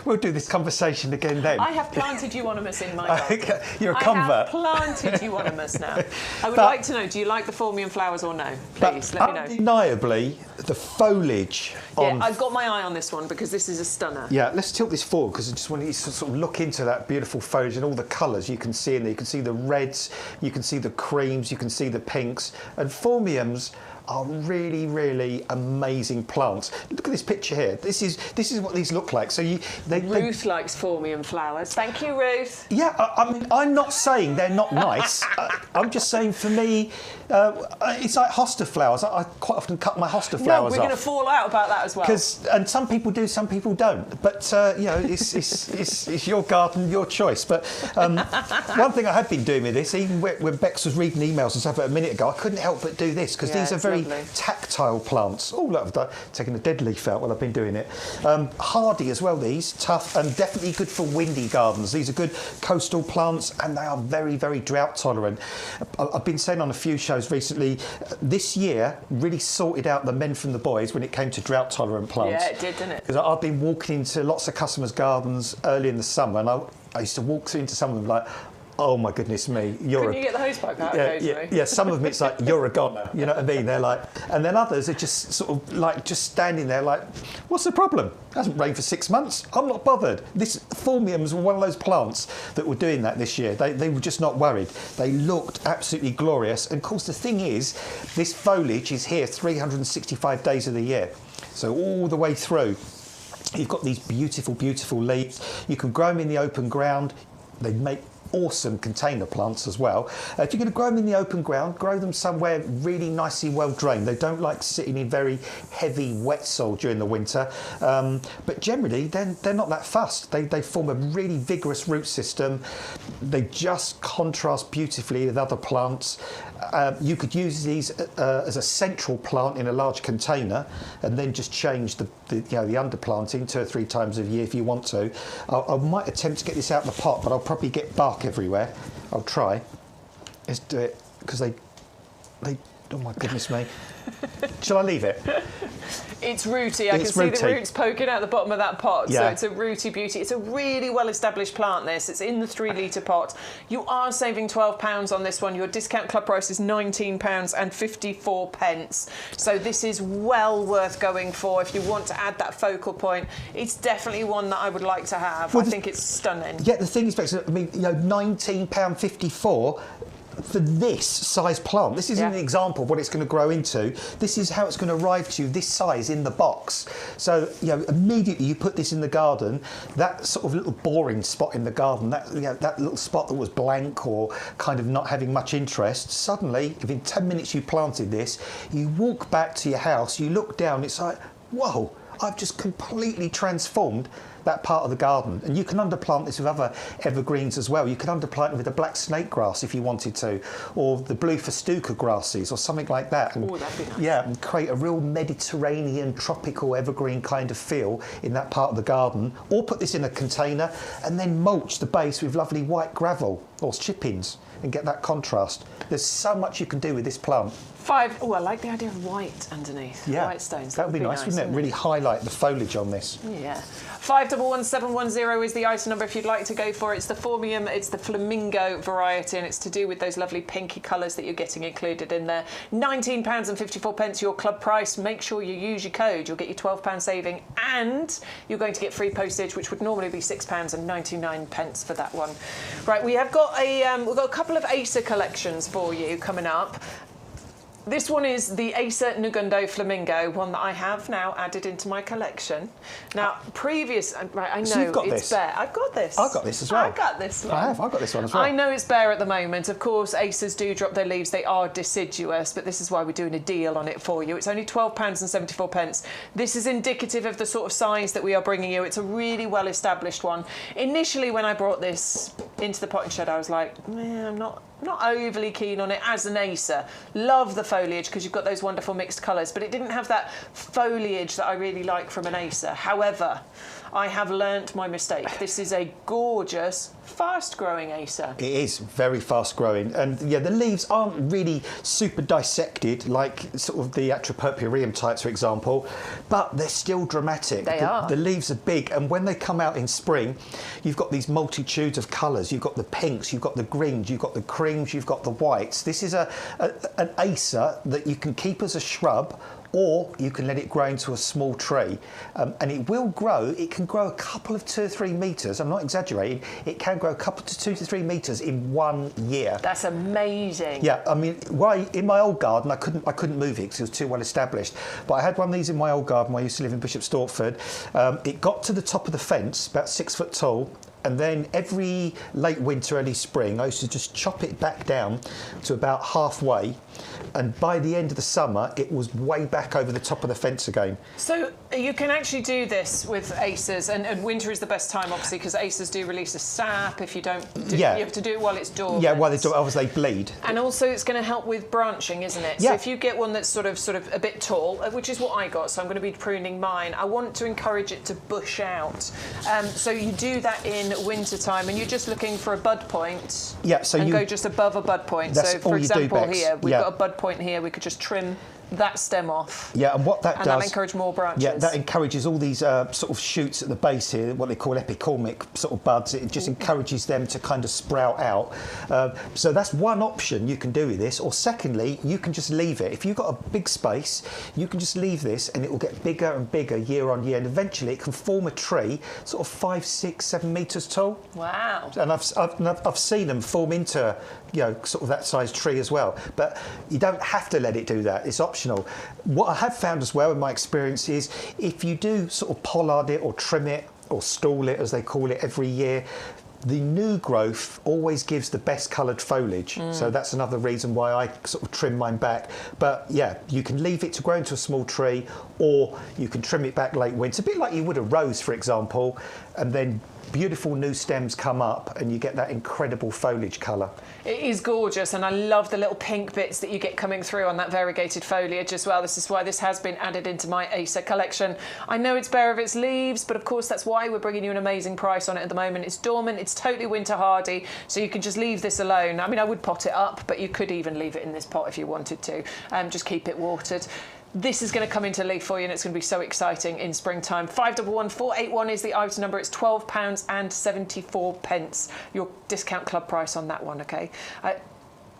we'll do this conversation again then. I have planted euonymus in my garden. You're a convert. I have planted euonymus now. I would like to know, do you like the Formium flowers or no? Please, let me know. Undeniably, the foliage on... Yeah, I've got my eye on this one because this is a stunner. Yeah, let's tilt this forward because I just want you to sort of look into that beautiful foliage and all the colours you can see in there. You can see the reds, you can see the creams, you can see the pinks. And Formiums are really, really amazing plants. Look at this picture here. This is what these look like. So Ruth likes Formium flowers. Thank you, Ruth. Yeah, I mean, I'm not saying they're not nice. I'm just saying for me, it's like hosta flowers. I quite often cut my hosta flowers off. No, we're going to fall out about that as well. And some people do, some people don't. But it's your garden, your choice. But one thing I have been doing with this, even when Bex was reading emails and stuff a minute ago, I couldn't help but do this because these are very tactile plants. Oh, look, I've taken a dead leaf out while I've been doing it. Hardy as well, these. Tough and definitely good for windy gardens. These are good coastal plants and they are very, very drought tolerant. I've been saying on a few shows recently, this year really sorted out the men from the boys when it came to drought tolerant plants. Yeah, it did, didn't it? Because I've been walking into lots of customers' gardens early in the summer and I used to walk into some of them like, oh my goodness me, Couldn't you get the hosepipe out occasionally? Yeah, some of them it's like, you're a goner, you know what I mean? They're like, and then others are just sort of like just standing there like, what's the problem? It hasn't rained for 6 months. I'm not bothered. This Formiums were one of those plants that were doing that this year. They were just not worried. They looked absolutely glorious. And of course, the thing is, this foliage is here 365 days of the year. So all the way through, you've got these beautiful, beautiful leaves. You can grow them in the open ground. They make awesome container plants as well. If you're going to grow them in the open ground, grow them somewhere really nicely well drained. They don't like sitting in very heavy wet soil during the winter, but generally they're not that fussed. They form a really vigorous root system. They just contrast beautifully with other plants. You could use these as a central plant in a large container and then just change the underplanting 2 or 3 times a year if you want to. I might attempt to get this out of the pot, but I'll probably get bark everywhere. I'll try. Let's do it because they oh my goodness me. Shall I leave it? It's rooty. I can see the roots poking out the bottom of that pot. Yeah. So it's a rooty beauty. It's a really well-established plant, this. It's in the 3-litre pot. You are saving £12 on this one. Your discount club price is £19.54. So this is well worth going for if you want to add that focal point. It's definitely one that I would like to have. Well, I think it's stunning. Yeah, the thing is, I mean, £19.54. for this size plant, this isn't an example of what it's going to grow into. This is how it's going to arrive to you this size in the box. So, you know, immediately you put this in the garden, that sort of little boring spot in the garden, that, you know, that little spot that was blank or kind of not having much interest, suddenly, if in 10 minutes you planted this, you walk back to your house, you look down, it's like, whoa, I've just completely transformed that part of the garden. And you can underplant this with other evergreens as well. You could underplant it with the black snake grass if you wanted to, or the blue festuca grasses or something like that. And, that'd be nice. Yeah, and create a real Mediterranean tropical evergreen kind of feel in that part of the garden. Or put this in a container and then mulch the base with lovely white gravel or chippings and get that contrast. There's so much you can do with this plant. 5. Oh, I like the idea of white underneath. Yeah, White stones. That would be nice, wouldn't it? Really highlight the foliage on this. Yeah. 511710 is the item number if you'd like to go for it. It's the Formium, it's the Flamingo variety, and it's to do with those lovely pinky colours that you're getting included in there. £19.54 your club price. Make sure you use your code. You'll get your £12 saving, and you're going to get free postage, which would normally be £6.99 for that one. Right, we've got a couple of Acer collections for you coming up. This one is the Acer Nugundo Flamingo, one that I have now added into my collection. Now, right, I know so you've got it's this. bare. I've got this. I've got this as well. I've got this one. I've got this one as well. I know it's bare at the moment. Of course, Acers do drop their leaves. They are deciduous, but this is why we're doing a deal on it for you. It's only £12.74. This is indicative of the sort of size that we are bringing you. It's a really well-established one. Initially, when I brought this into the potting shed, I was like, I'm not overly keen on it as an Acer. Love the foliage because you've got those wonderful mixed colours, but it didn't have that foliage that I really like from an Acer. However, I have learnt my mistake. This is a gorgeous, fast-growing Acer. It is very fast-growing, and yeah, the leaves aren't really super dissected like sort of the Atropurpureum types, for example, but they're still dramatic. They are. The leaves are big, and when they come out in spring, you've got these multitudes of colours. You've got the pinks, you've got the greens, you've got the creams, you've got the whites. This is an Acer that you can keep as a shrub, or you can let it grow into a small tree, and it will grow. It can grow a couple of 2 or 3 metres. I'm not exaggerating. It can grow a couple to 2 to 3 metres in 1 year. That's amazing. Yeah, I mean, in my old garden, I couldn't move it because it was too well established. But I had one of these in my old garden where I used to live in Bishop Stortford. It got to the top of the fence, about 6 foot tall. And then every late winter, early spring, I used to just chop it back down to about halfway. And by the end of the summer, it was way back over the top of the fence again. So you can actually do this with Acers, and winter is the best time, obviously, because Acers do release a sap. If you don't, you have to do it while it's dormant. Yeah, while they bleed. And also, it's going to help with branching, isn't it? Yeah. So if you get one that's sort of a bit tall, which is what I got, so I'm going to be pruning mine. I want to encourage it to bush out. So you do that in winter time, and you're just looking for a bud point. Yeah. So go just above a bud point. That's So for all you do, example, Bex. here we've got a bud point here. We could just trim that stem off. Yeah, and what that does... that'll encourage more branches. Yeah, that encourages all these sort of shoots at the base here, what they call epicormic sort of buds. It just encourages them to kind of sprout out. So that's one option you can do with this. Or secondly, you can just leave it. If you've got a big space, you can just leave this and it will get bigger and bigger year on year. And eventually it can form a tree sort of 5, 6, 7 metres tall. Wow. And I've seen them form into, sort of that size tree as well. But you don't have to let it do that. It's optional. What I have found as well in my experience is if you do sort of pollard it or trim it or stall it, as they call it, every year, the new growth always gives the best coloured foliage. So that's another reason why I sort of trim mine back. But yeah, you can leave it to grow into a small tree, or you can trim it back late winter, a bit like you would a rose, for example, and then beautiful new stems come up and you get that incredible foliage colour. It is gorgeous, and I love the little pink bits that you get coming through on that variegated foliage as well. This is why this has been added into my Acer collection. I know it's bare of its leaves, but of course that's why we're bringing you an amazing price on it at the moment. It's dormant, it's totally winter hardy, so you can just leave this alone. I mean, I would pot it up, but you could even leave it in this pot if you wanted to. Just keep it watered. This is going to come into leaf for you, and it's going to be so exciting in springtime. 511481 is the item number. It's £12.74. Your discount club price on that one, okay?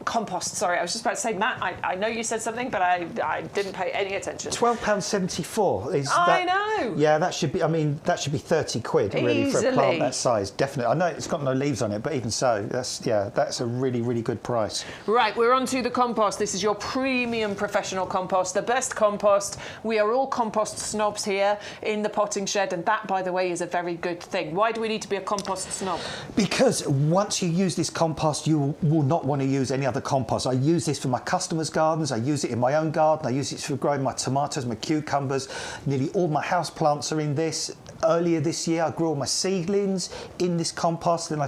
compost, sorry, I was just about to say, Matt, I know you said something, but I didn't pay any attention. £12.74 is I know. Yeah, that should be. I mean, that should be 30 quid really for a plant that size. Definitely. I know it's got no leaves on it, but even so, that's a really, really good price. Right, we're on to the compost. This is your premium professional compost, the best compost. We are all compost snobs here in the potting shed, and that, by the way, is a very good thing. Why do we need to be a compost snob? Because once you use this compost, you will not want to use any other compost. I use this for my customers' gardens. I use it in my own garden. I use it for growing my tomatoes, my cucumbers. Nearly all my house plants are in this. Earlier this year, I grew all my seedlings in this compost. Then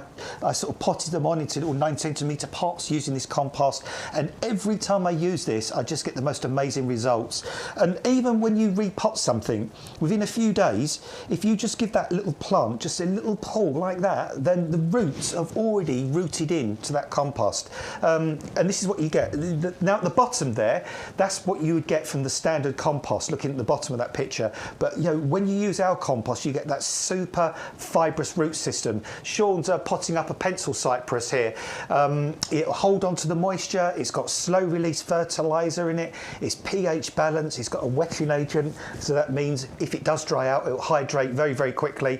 I sort of potted them on into little 9cm pots using this compost. And every time I use this, I just get the most amazing results. And even when you repot something, within a few days, if you just give that little plant just a little pull like that, then the roots have already rooted into that compost. And this is what you get. Now at the bottom there, that's what you would get from the standard compost, looking at the bottom of that picture. But you know, when you use our compost, you get that super fibrous root system. Sean's potting up a pencil cypress here. It'll hold on to the moisture. It's got slow release fertiliser in it. It's pH balanced. It's got a wetting agent, so that means if it does dry out, it'll hydrate very, very quickly.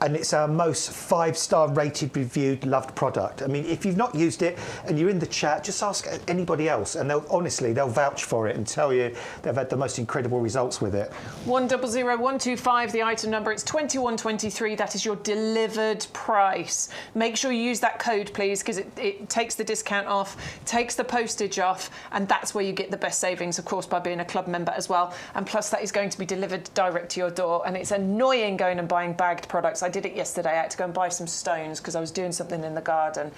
And it's our most 5-star rated, reviewed, loved product. I mean, if you've not used it and you're in the chat, just ask anybody else, and they'll vouch for it and tell you they've had the most incredible results with it. 100125, the item number. It's 2123. That is your delivered price. Make sure you use that code, please, because it takes the discount off, takes the postage off, and that's where you get the best savings, of course, by being a club member as well. And plus, that is going to be delivered direct to your door. And it's annoying going and buying bagged products. I did it yesterday. I had to go and buy some stones because I was doing something in the garden.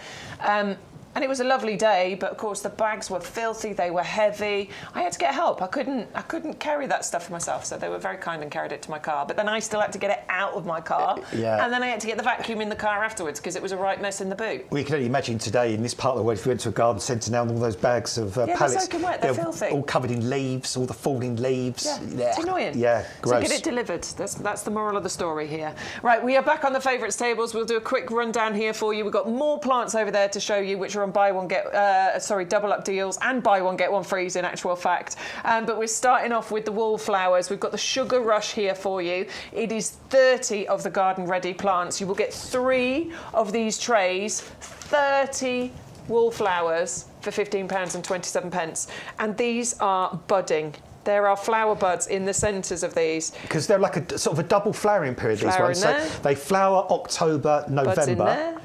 And it was a lovely day, but of course the bags were filthy, they were heavy. I had to get help. I couldn't carry that stuff for myself, so they were very kind and carried it to my car. But then I still had to get it out of my car, and then I had to get the vacuum in the car afterwards because it was a right mess in the boot. Well, you can only imagine today in this part of the world, if you went to a garden centre now and all those bags of pallets, they're soaking wet, they're filthy. All covered in leaves, all the falling leaves. Yeah, it's annoying. Yeah, gross. So get it delivered. That's the moral of the story here. Right, we are back on the favourites tables. We'll do a quick rundown here for you. We've got more plants over there to show you, which are on double up deals and buy one get one free in actual fact. But we're starting off with the wallflowers. We've got the Sugar Rush here for you. It is 30 of the garden ready plants. You will get 3 of these trays, 30 wallflowers for £15.27. And these are budding. There are flower buds in the centres of these. Because they're like a sort of a double flowering period, these ones. So they flower October, November. Buds in there.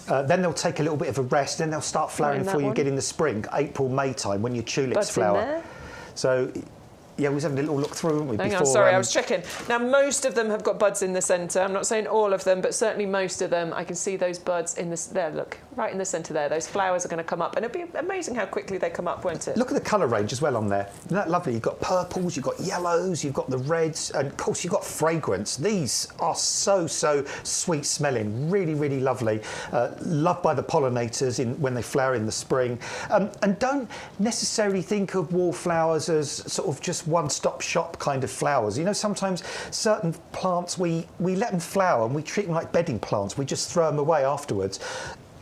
Then they'll take a little bit of a rest, then they'll start flowering for you again in the spring, April, May time, when your tulips flower. So, yeah, we was having a little look through, weren't we? Hang on, sorry, I was checking. Now, most of them have got buds in the centre. I'm not saying all of them, but certainly most of them. I can see those buds in the... There, look, right in the centre there. Those flowers are going to come up, and it'll be amazing how quickly they come up, won't it? Look at the colour range as well on there. Isn't that lovely? You've got purples, you've got yellows, you've got the reds, and of course you've got fragrance. These are so sweet smelling, really, really lovely. Loved by the pollinators when they flower in the spring. And don't necessarily think of wallflowers as sort of just one-stop shop kind of flowers. You know, sometimes certain plants, we let them flower and we treat them like bedding plants. We just throw them away afterwards.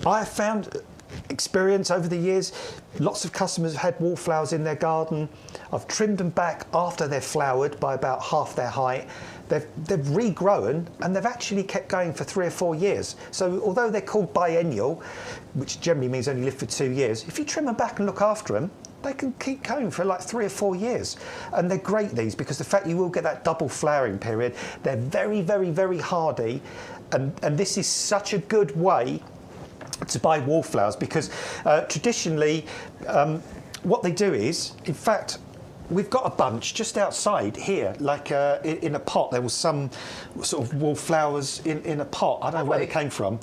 I have found experience over the years, lots of customers have had wallflowers in their garden. I've trimmed them back after they've flowered by about half their height. They've regrown and they've actually kept going for 3 or 4 years. So although they're called biennial, which generally means only live for 2 years, if you trim them back and look after them, they can keep going for like 3 or 4 years. And they're great, these, because the fact you will get that double flowering period, they're very, very, very hardy. And this is such a good way to buy wallflowers, because traditionally what they do is, in fact, we've got a bunch just outside here, like in a pot. There was some sort of wallflowers in a pot. I don't know where they came from,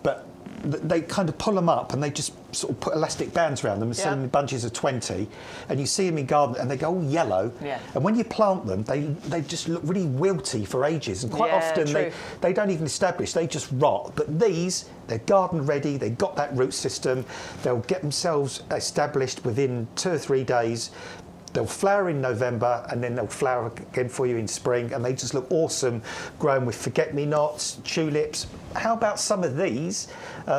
but they kind of pull them up and they just sort of put elastic bands around them and sell them in bunches of 20. And you see them in garden and they go all yellow. Yeah. And when you plant them, they just look really wilty for ages. And quite often they don't even establish, they just rot. But these, they're garden ready, they've got that root system. They'll get themselves established within 2 or 3 days. They'll flower in November and then they'll flower again for you in spring, and they just look awesome, growing with forget-me-nots, tulips, how about some of these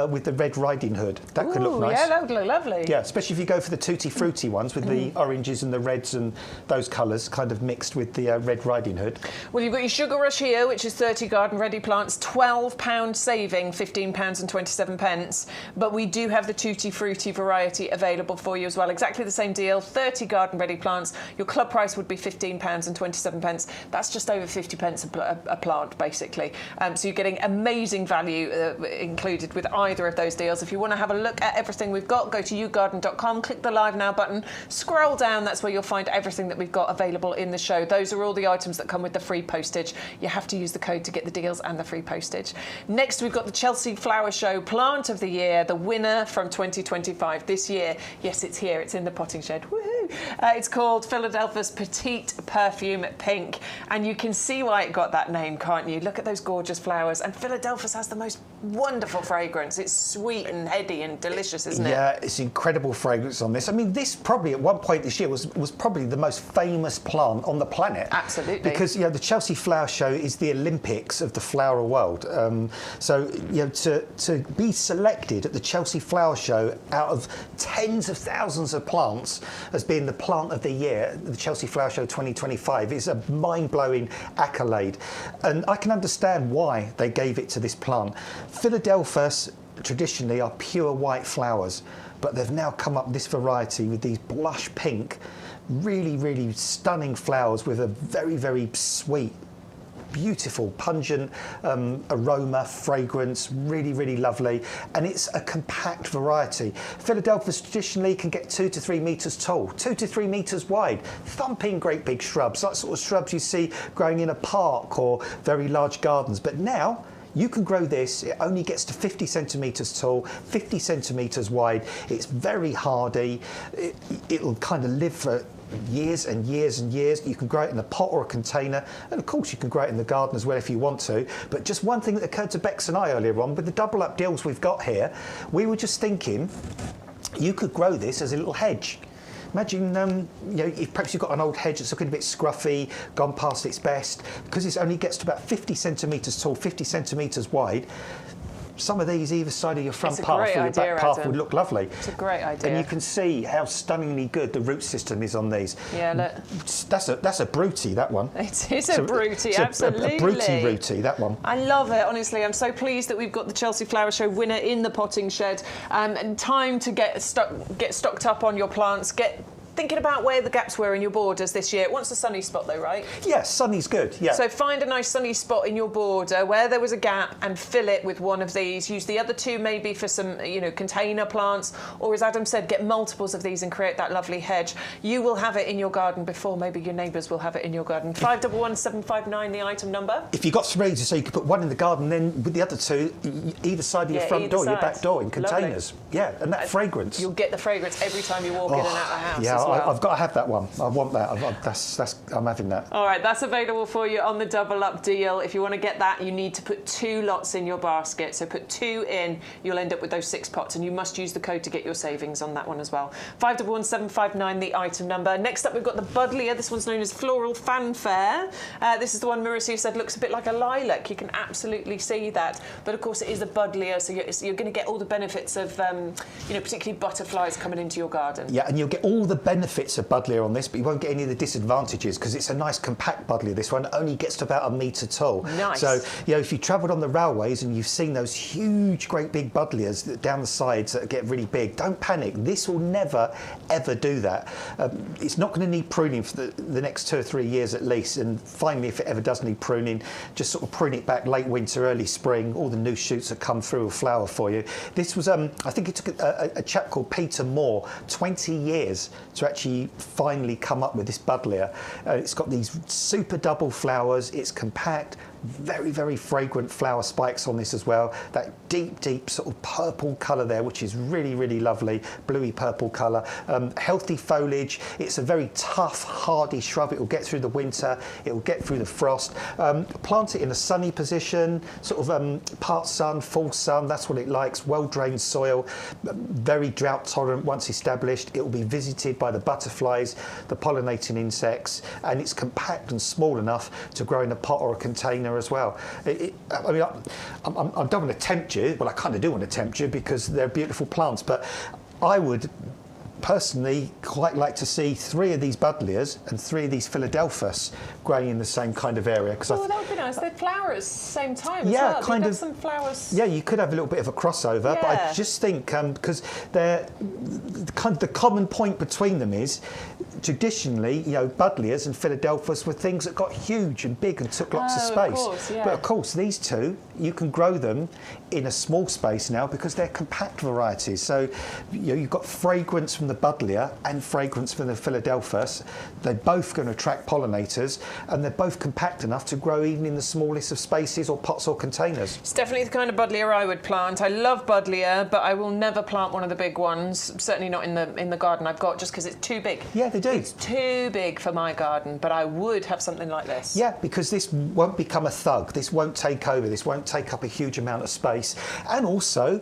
with the Red Riding Hood? That could look nice. Yeah, that would look lovely. Yeah, especially if you go for the tutti frutti ones with the oranges and the reds and those colours kind of mixed with the Red Riding Hood. Well, you've got your Sugar Rush here, which is 30 garden ready plants, £12 saving, £15.27. But we do have the tutti frutti variety available for you as well. Exactly the same deal, 30 garden ready plants. Your club price would be £15.27. That's just over 50p a plant, basically. So you're getting amazing value included with either of those deals. If you want to have a look at everything we've got, go to YouGarden.com, click the Live Now button, scroll down, that's where you'll find everything that we've got available in the show. Those are all the items that come with the free postage. You have to use the code to get the deals and the free postage. Next, we've got the Chelsea Flower Show Plant of the Year, the winner from 2025 this year. Yes, it's here, it's in the potting shed. Woohoo! It's called Philadelphia's Petite Perfume Pink, and you can see why it got that name, can't you? Look at those gorgeous flowers, and Philadelphia's has the most wonderful fragrance. It's sweet and heady and delicious, isn't it? Yeah, it's incredible fragrance on this. I mean, this probably at one point this year was probably the most famous plant on the planet. Absolutely. Because, you know, the Chelsea Flower Show is the Olympics of the flower world. So, you know, to be selected at the Chelsea Flower Show out of tens of thousands of plants as being the plant of the year, the Chelsea Flower Show 2025, is a mind-blowing accolade. And I can understand why they gave it to this plant. Philadelphia's traditionally are pure white flowers, but they've now come up with this variety with these blush pink, really, really stunning flowers with a very, very sweet, beautiful, pungent aroma, fragrance, really, really lovely. And it's a compact variety. Philadelphia's traditionally can get 2 to 3 metres tall, 2 to 3 metres wide, thumping great big shrubs, like sort of shrubs you see growing in a park or very large gardens. But now, you can grow this, it only gets to 50 centimetres tall, 50 centimetres wide. It's very hardy. It'll kind of live for years and years and years. You can grow it in a pot or a container, and of course you can grow it in the garden as well if you want to. But just one thing that occurred to Bex and I earlier on, with the double up deals we've got here, we were just thinking you could grow this as a little hedge. Imagine, you know, if perhaps you've got an old hedge that's looking a bit scruffy, gone past its best, because it only gets to about 50 centimetres tall, 50 centimetres wide. Some of these either side of your front path or your back path would look lovely. It's a great idea. And you can see how stunningly good the root system is on these. Yeah, look. That's a Brutie, that one. It is a Brutie, absolutely. A Brutie, that one. I love it, honestly. I'm so pleased that we've got the Chelsea Flower Show winner in the potting shed. And time to get stocked up on your plants. Thinking about where the gaps were in your borders this year. It wants a sunny spot though, right? Yeah, sunny's good, yeah. So find a nice sunny spot in your border where there was a gap and fill it with one of these. Use the other two maybe for some, you know, container plants, or as Adam said, get multiples of these and create that lovely hedge. You will have it in your garden before maybe your neighbours will have it in your garden. 511759, the item number. If you've got 3, so you could put one in the garden, then with the other 2, either side of your front door, your back door, in containers. Lovely. Yeah, and that fragrance. You'll get the fragrance every time you walk in and out of the house. Yeah, as well. I've got to have that one. I want that. I'm having that. All right, that's available for you on the double up deal. If you want to get that, you need to put 2 lots in your basket. So put 2 in, you'll end up with those 6 pots, and you must use the code to get your savings on that one as well. 511759, the item number. Next up, we've got the Buddleia. This one's known as Floral Fanfare. This is the one Marissa said looks a bit like a lilac. You can absolutely see that. But of course, it is a Buddleia, so you're going to get all the benefits of, you know, particularly butterflies coming into your garden. Yeah, and you'll get all the benefits of Buddleia on this, but you won't get any of the disadvantages because it's a nice compact Buddleia. This one only gets to about 1 metre tall. Nice. So, you know, if you've travelled on the railways and you've seen those huge, great big Buddleias down the sides that get really big, don't panic. This will never, ever do that. It's not going to need pruning for the next 2 or 3 years at least. And finally, if it ever does need pruning, just sort of prune it back late winter, early spring. All the new shoots that come through will flower for you. This was, I think it took a chap called Peter Moore 20 years to actually finally come up with this Buddleia. It's got these super double flowers. It's compact, very, very fragrant flower spikes on this as well. That deep, deep sort of purple colour there, which is really, really lovely, bluey purple colour. Healthy foliage. It's a very tough, hardy shrub. It will get through the winter. It will get through the frost. Plant it in a sunny position, sort of part sun, full sun. That's what it likes. Well-drained soil, very drought tolerant once established. It will be visited by the butterflies, the pollinating insects, and it's compact and small enough to grow in a pot or a container container as well. I mean, I don't want to tempt you. Well, I kind of do want to tempt you because they're beautiful plants, but I would personally quite like to see 3 of these Buddleias and 3 of these Philadelphus growing in the same kind of area. Oh, that would be nice. They'd flower at the same time as yeah, well. kind of. Some flowers. Yeah, you could have a little bit of a crossover, Yeah. but I just think because they're kind of the common point between them is traditionally, you know, Buddleias and Philadelphus were things that got huge and big and took lots of space. Of course, yeah. But of course, these two, you can grow them in a small space now because they're compact varieties. So, you know, you've got fragrance from the Buddleia and fragrance from the Philadelphus. They're both going to attract pollinators, and they're both compact enough to grow even in the smallest of spaces or pots or containers. It's definitely the kind of Buddleia I would plant. I love Buddleia, but I will never plant one of the big ones. Certainly not in the garden I've got, just because it's too big. Yeah, they do. It's too big for my garden, but I would have something like this. Yeah, because this won't become a thug. This won't take over. This won't take up a huge amount of space. And also,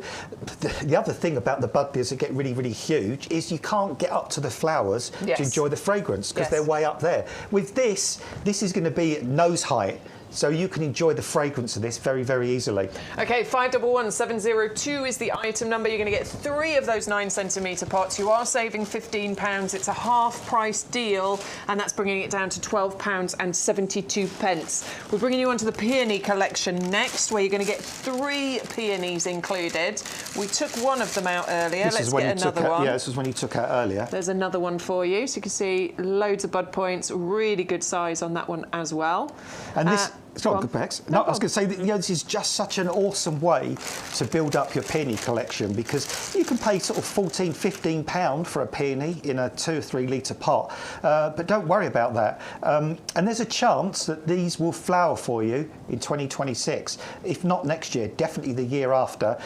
the other thing about the Buddleias that get really, really huge is you can't get up to the flowers to enjoy the fragrance because they're way up there. With this is going to be at nose height. So you can enjoy the fragrance of this very, very easily. Okay, 511702 is the item number. You're going to get 3 of those 9-centimetre pots. You are saving £15. It's a half-price deal, and that's bringing it down to £12.72. We're bringing you onto the peony collection next, where you're going to get 3 peonies included. We took one of them out earlier. Let's get another one. Yeah, this was when you took out earlier. There's another one for you. So you can see loads of bud points, really good size on that one as well. And this... It's not good, Bex. No, I was going to say that, you know, this is just such an awesome way to build up your peony collection because you can pay sort of £14, £15 for a peony in a 2 or 3 litre pot. But don't worry about that. And there's a chance that these will flower for you in 2026. If not next year, definitely the year after.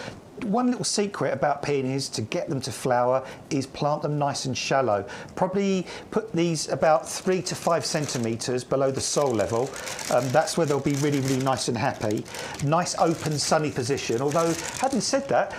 One little secret about peonies to get them to flower is plant them nice and shallow. Probably put these about 3 to 5 centimetres below the soil level. That's where they'll be really, really nice and happy. Nice open sunny position. Although, having said that,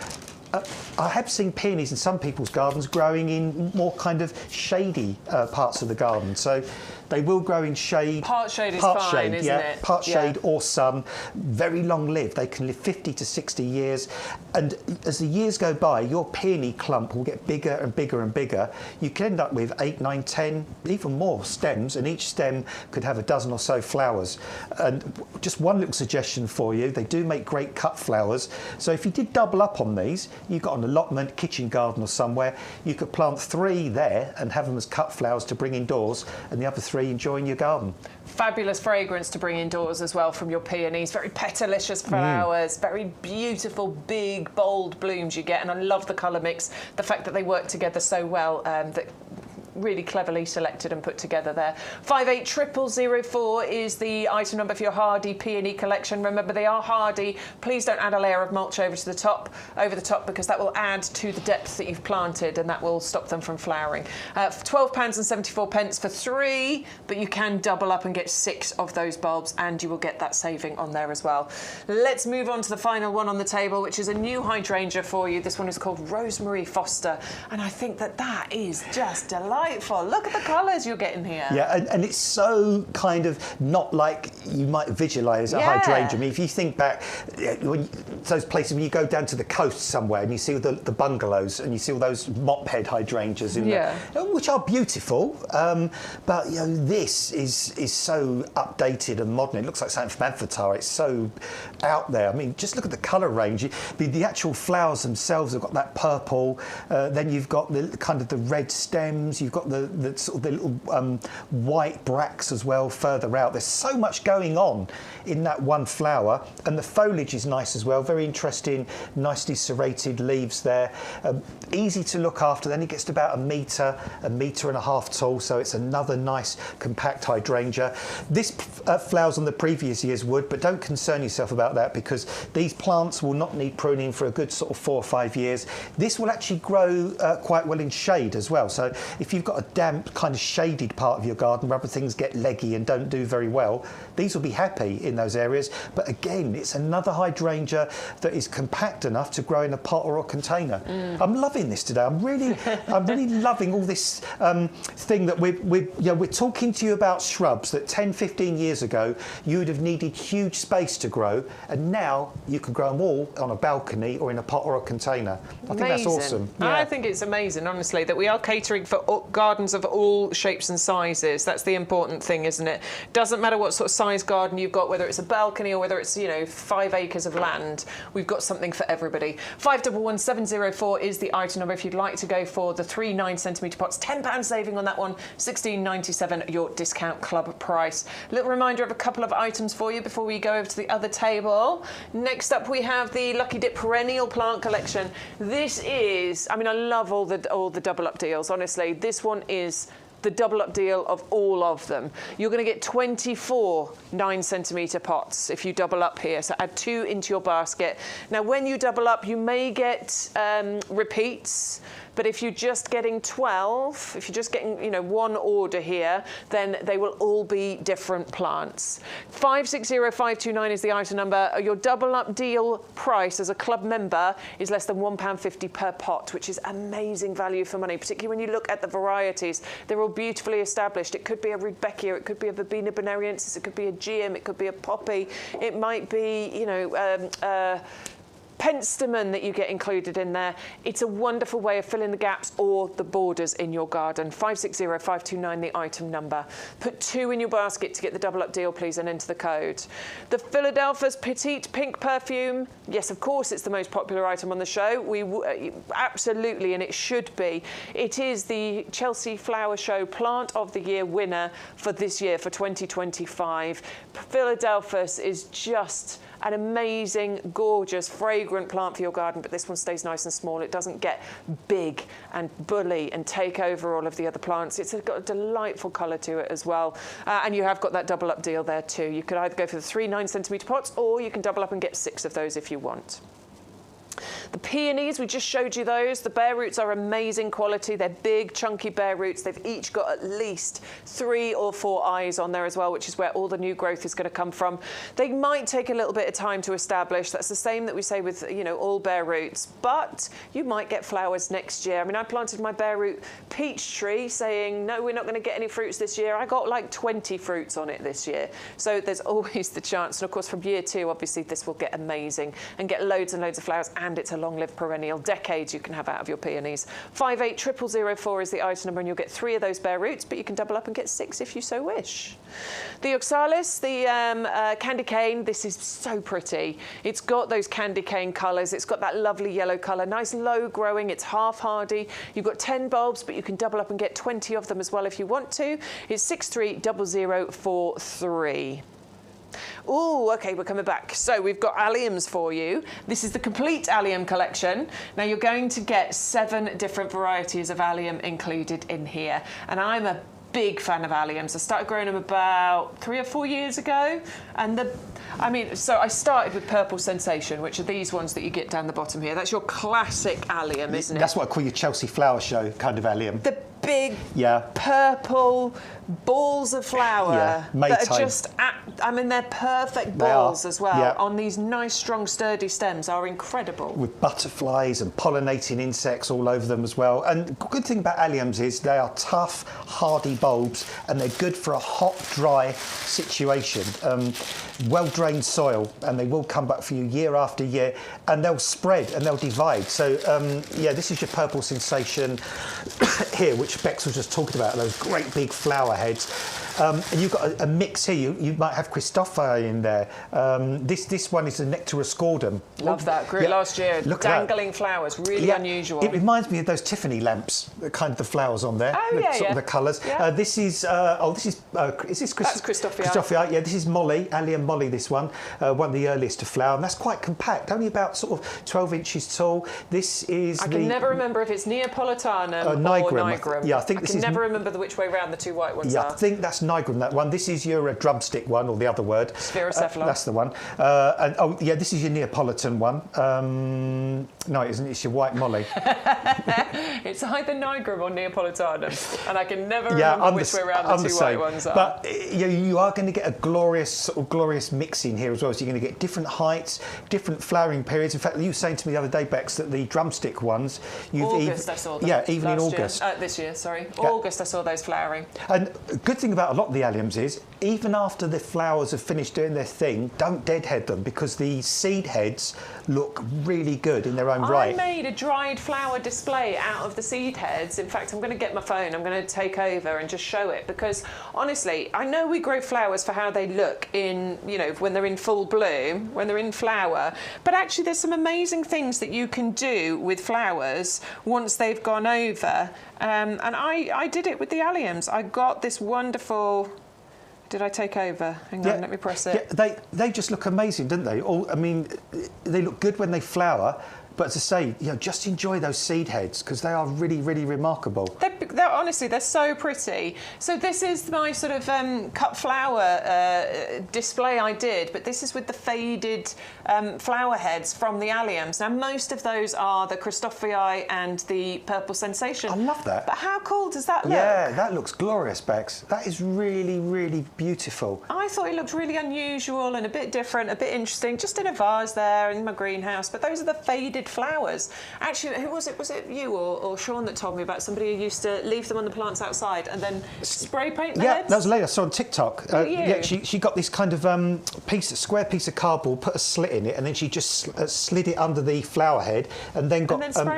I have seen peonies in some people's gardens growing in more kind of shady parts of the garden. So they will grow in shade. Part shade is fine, isn't it? Part shade or sun. Very long lived. They can live 50 to 60 years. And as the years go by, your peony clump will get bigger and bigger and bigger. You can end up with 8, 9, 10, even more stems, and each stem could have a dozen or so flowers. And just one little suggestion for you, they do make great cut flowers. So if you did double up on these, you've got an allotment, kitchen garden or somewhere, you could plant 3 there and have them as cut flowers to bring indoors, and the other 3 enjoying your garden. Fabulous fragrance to bring indoors as well from your peonies. Very petalicious flowers, very beautiful, big, bold blooms you get. And I love the colour mix, the fact that they work together so well, that really cleverly selected and put together there. 580004 is the item number for your hardy peony collection. Remember, they are hardy. Please don't add a layer of mulch over the top, because that will add to the depth that you've planted, and that will stop them from flowering. £12.74 for 3, but you can double up and get 6 of those bulbs, and you will get that saving on there as well. Let's move on to the final one on the table, which is a new hydrangea for you. This one is called Rosemary Foster, and I think that is just delightful. Look at the colours you're getting here. Yeah, and it's so kind of not like you might visualise a hydrangea. I mean, if you think back, those places when you go down to the coast somewhere and you see the bungalows and you see all those mop head hydrangeas in there, which are beautiful, but you know, this is so updated and modern. It looks like something from Avatar. It's so out there. I mean, just look at the colour range. The actual flowers themselves have got that purple. Then you've got the kind of the red stems. You've got the sort of the little white bracts as well further out. There's so much going on in that one flower, and the foliage is nice as well. Very interesting, nicely serrated leaves there. Easy to look after. Then it gets to about a metre and a half tall, so it's another nice compact hydrangea. This flowers on the previous year's wood, but don't concern yourself about that because these plants will not need pruning for a good sort of 4 or 5 years. This will actually grow quite well in shade as well. So if you've you've got a damp, kind of shaded part of your garden where other things get leggy and don't do very well, these will be happy in those areas. But again, it's another hydrangea that is compact enough to grow in a pot or a container. I'm loving this today. I'm really loving all this thing that we're talking to you about shrubs that 10, 15 years ago you would have needed huge space to grow, and now you can grow them all on a balcony or in a pot or a container. I think that's awesome. Yeah. I think it's amazing, honestly, that we are catering for gardens of all shapes and sizes. That's the important thing, isn't it? Doesn't matter what sort of size garden you've got, whether it's a balcony or whether it's, 5 acres of land. We've got something for everybody. 511704 is the item number if you'd like to go for the 3 9cm pots. £10 saving on that one, £16.97 your discount club price. Little reminder of a couple of items for you before we go over to the other table. Next up, we have the Lucky Dip perennial plant collection. This is, I love all the double up deals, honestly. This one is the double up deal of all of them. You're going to get 24 9cm pots if you double up here, so add 2 into your basket. Now when you double up, you may get repeats, but if you're just getting 12, if you're just getting one order here, then they will all be different plants. 560529 is the item number. Your double up deal price as a club member is less than £1.50 per pot, which is amazing value for money, particularly when you look at the varieties. They're all beautifully established. It could be a Rudbeckia, it could be a Verbena bonariensis, it could be a Geum, it could be a poppy, it might be, penstemon that you get included in there. It's a wonderful way of filling the gaps or the borders in your garden. 560529 the item number. Put 2 in your basket to get the double up deal, please, and enter the code. The Philadelphia's Petite Pink Perfume. Yes, of course, it's the most popular item on the show. Absolutely, and it should be. It is the Chelsea Flower Show Plant of the Year winner for this year, for 2025. Philadelphia's is just an amazing, gorgeous, fragrant plant for your garden, but this one stays nice and small. It doesn't get big and bully and take over all of the other plants. It's got a delightful colour to it as well. And you have got that double up deal there too. You could either go for the 3 9cm pots, or you can double up and get 6 of those if you want. The peonies, we just showed you those. The bare roots are amazing quality. They're big, chunky bare roots. They've each got at least 3 or 4 eyes on there as well, which is where all the new growth is going to come from. They might take a little bit of time to establish. That's the same that we say with, all bare roots. But you might get flowers next year. I planted my bare root peach tree saying, no, we're not going to get any fruits this year. I got like 20 fruits on it this year. So there's always the chance. And of course, from year 2, obviously, this will get amazing and get loads and loads of flowers. And it's a long-lived perennial. Decades you can have out of your peonies. 580004 is the item number, and you'll get 3 of those bare roots, but you can double up and get 6 if you so wish. The Oxalis, the candy cane, this is so pretty. It's got those candy cane colours. It's got that lovely yellow colour, nice low growing. It's half hardy. You've got 10 bulbs, but you can double up and get 20 of them as well if you want to. It's 630043. Oh, okay, we're coming back. So we've got alliums for you. This is the complete allium collection. Now you're going to get 7 different varieties of allium included in here. And I'm a big fan of alliums. I started growing them about 3 or 4 years ago. And so I started with Purple Sensation, which are these ones that you get down the bottom here. That's your classic allium, isn't it? That's what I call your Chelsea Flower Show kind of allium. The big purple balls of flower that are just, they're perfect balls as well on these nice, strong, sturdy stems are incredible. With butterflies and pollinating insects all over them as well. And the good thing about alliums is they are tough, hardy bulbs, and they're good for a hot, dry situation. Well-drained soil, and they will come back for you year after year, and they'll spread and they'll divide. So, this is your Purple Sensation here, which Bex was just talking about, those great big flower heads. And you've got a mix here. You might have Christopher in there. This one is a Nectaroscordum. Love that. Grew last year. Look dangling flowers. Really unusual. It reminds me of those Tiffany lamps, kind of the flowers on there. Oh, sort of the colours. Yeah. This is this That's Christophia. Christophia, yeah. This is Molly, Allium Molly. This one of the earliest to flower, and that's quite compact, only about sort of 12 inches tall. This is I can never remember if it's Neapolitanum or Nigrum. Yeah, I think I can never remember which way round the 2 white ones are. I think that's nigrum, that one. This is your drumstick one, or the other word. Spherocephalon. That's the one. And oh yeah, this is your Neapolitan one. No, it isn't. It's your white molly. It's either nigrum or Neapolitanum, and I can never remember which way around the two white ones are. But you are going to get a glorious mixing here as well. So you're going to get different heights, different flowering periods. In fact, you were saying to me the other day, Bex, that the drumstick ones, August I saw them. Yeah, even in August. This year, sorry. Yeah. August I saw those flowering. And a good thing about a lot of the alliums is, even after the flowers have finished doing their thing, don't deadhead them, because the seed heads look really good in their own right. I made a dried flower display out of the seed heads. In fact, I'm going to get my phone, I'm going to take over and just show it, because honestly, I know we grow flowers for how they look in, you know, when they're in full bloom, when they're in flower, but actually there's some amazing things that you can do with flowers once they've gone over. And I did it with the alliums. I got this wonderful... Did I take over? Hang on, let me press it. Yeah, they just look amazing, don't they? I mean, they look good when they flower, but as I say, just enjoy those seed heads, because they are really, really remarkable. They're honestly, they're so pretty. So this is my sort of cut flower display I did, but this is with the faded flower heads from the alliums. Now, most of those are the Christophii and the Purple Sensation. I love that. But how cool does that look? Yeah, that looks glorious, Bex. That is really, really beautiful. I thought it looked really unusual and a bit different, a bit interesting, just in a vase there in my greenhouse. But those are the faded flowers. Actually, who was it? Was it you or Sean that told me about somebody who used to leave them on the plants outside and then spray paint the heads? Yeah, that was Leah. I saw on TikTok. Yeah, she got this kind of square piece of cardboard, put a slit in it, and then she just slid it under the flower head, and then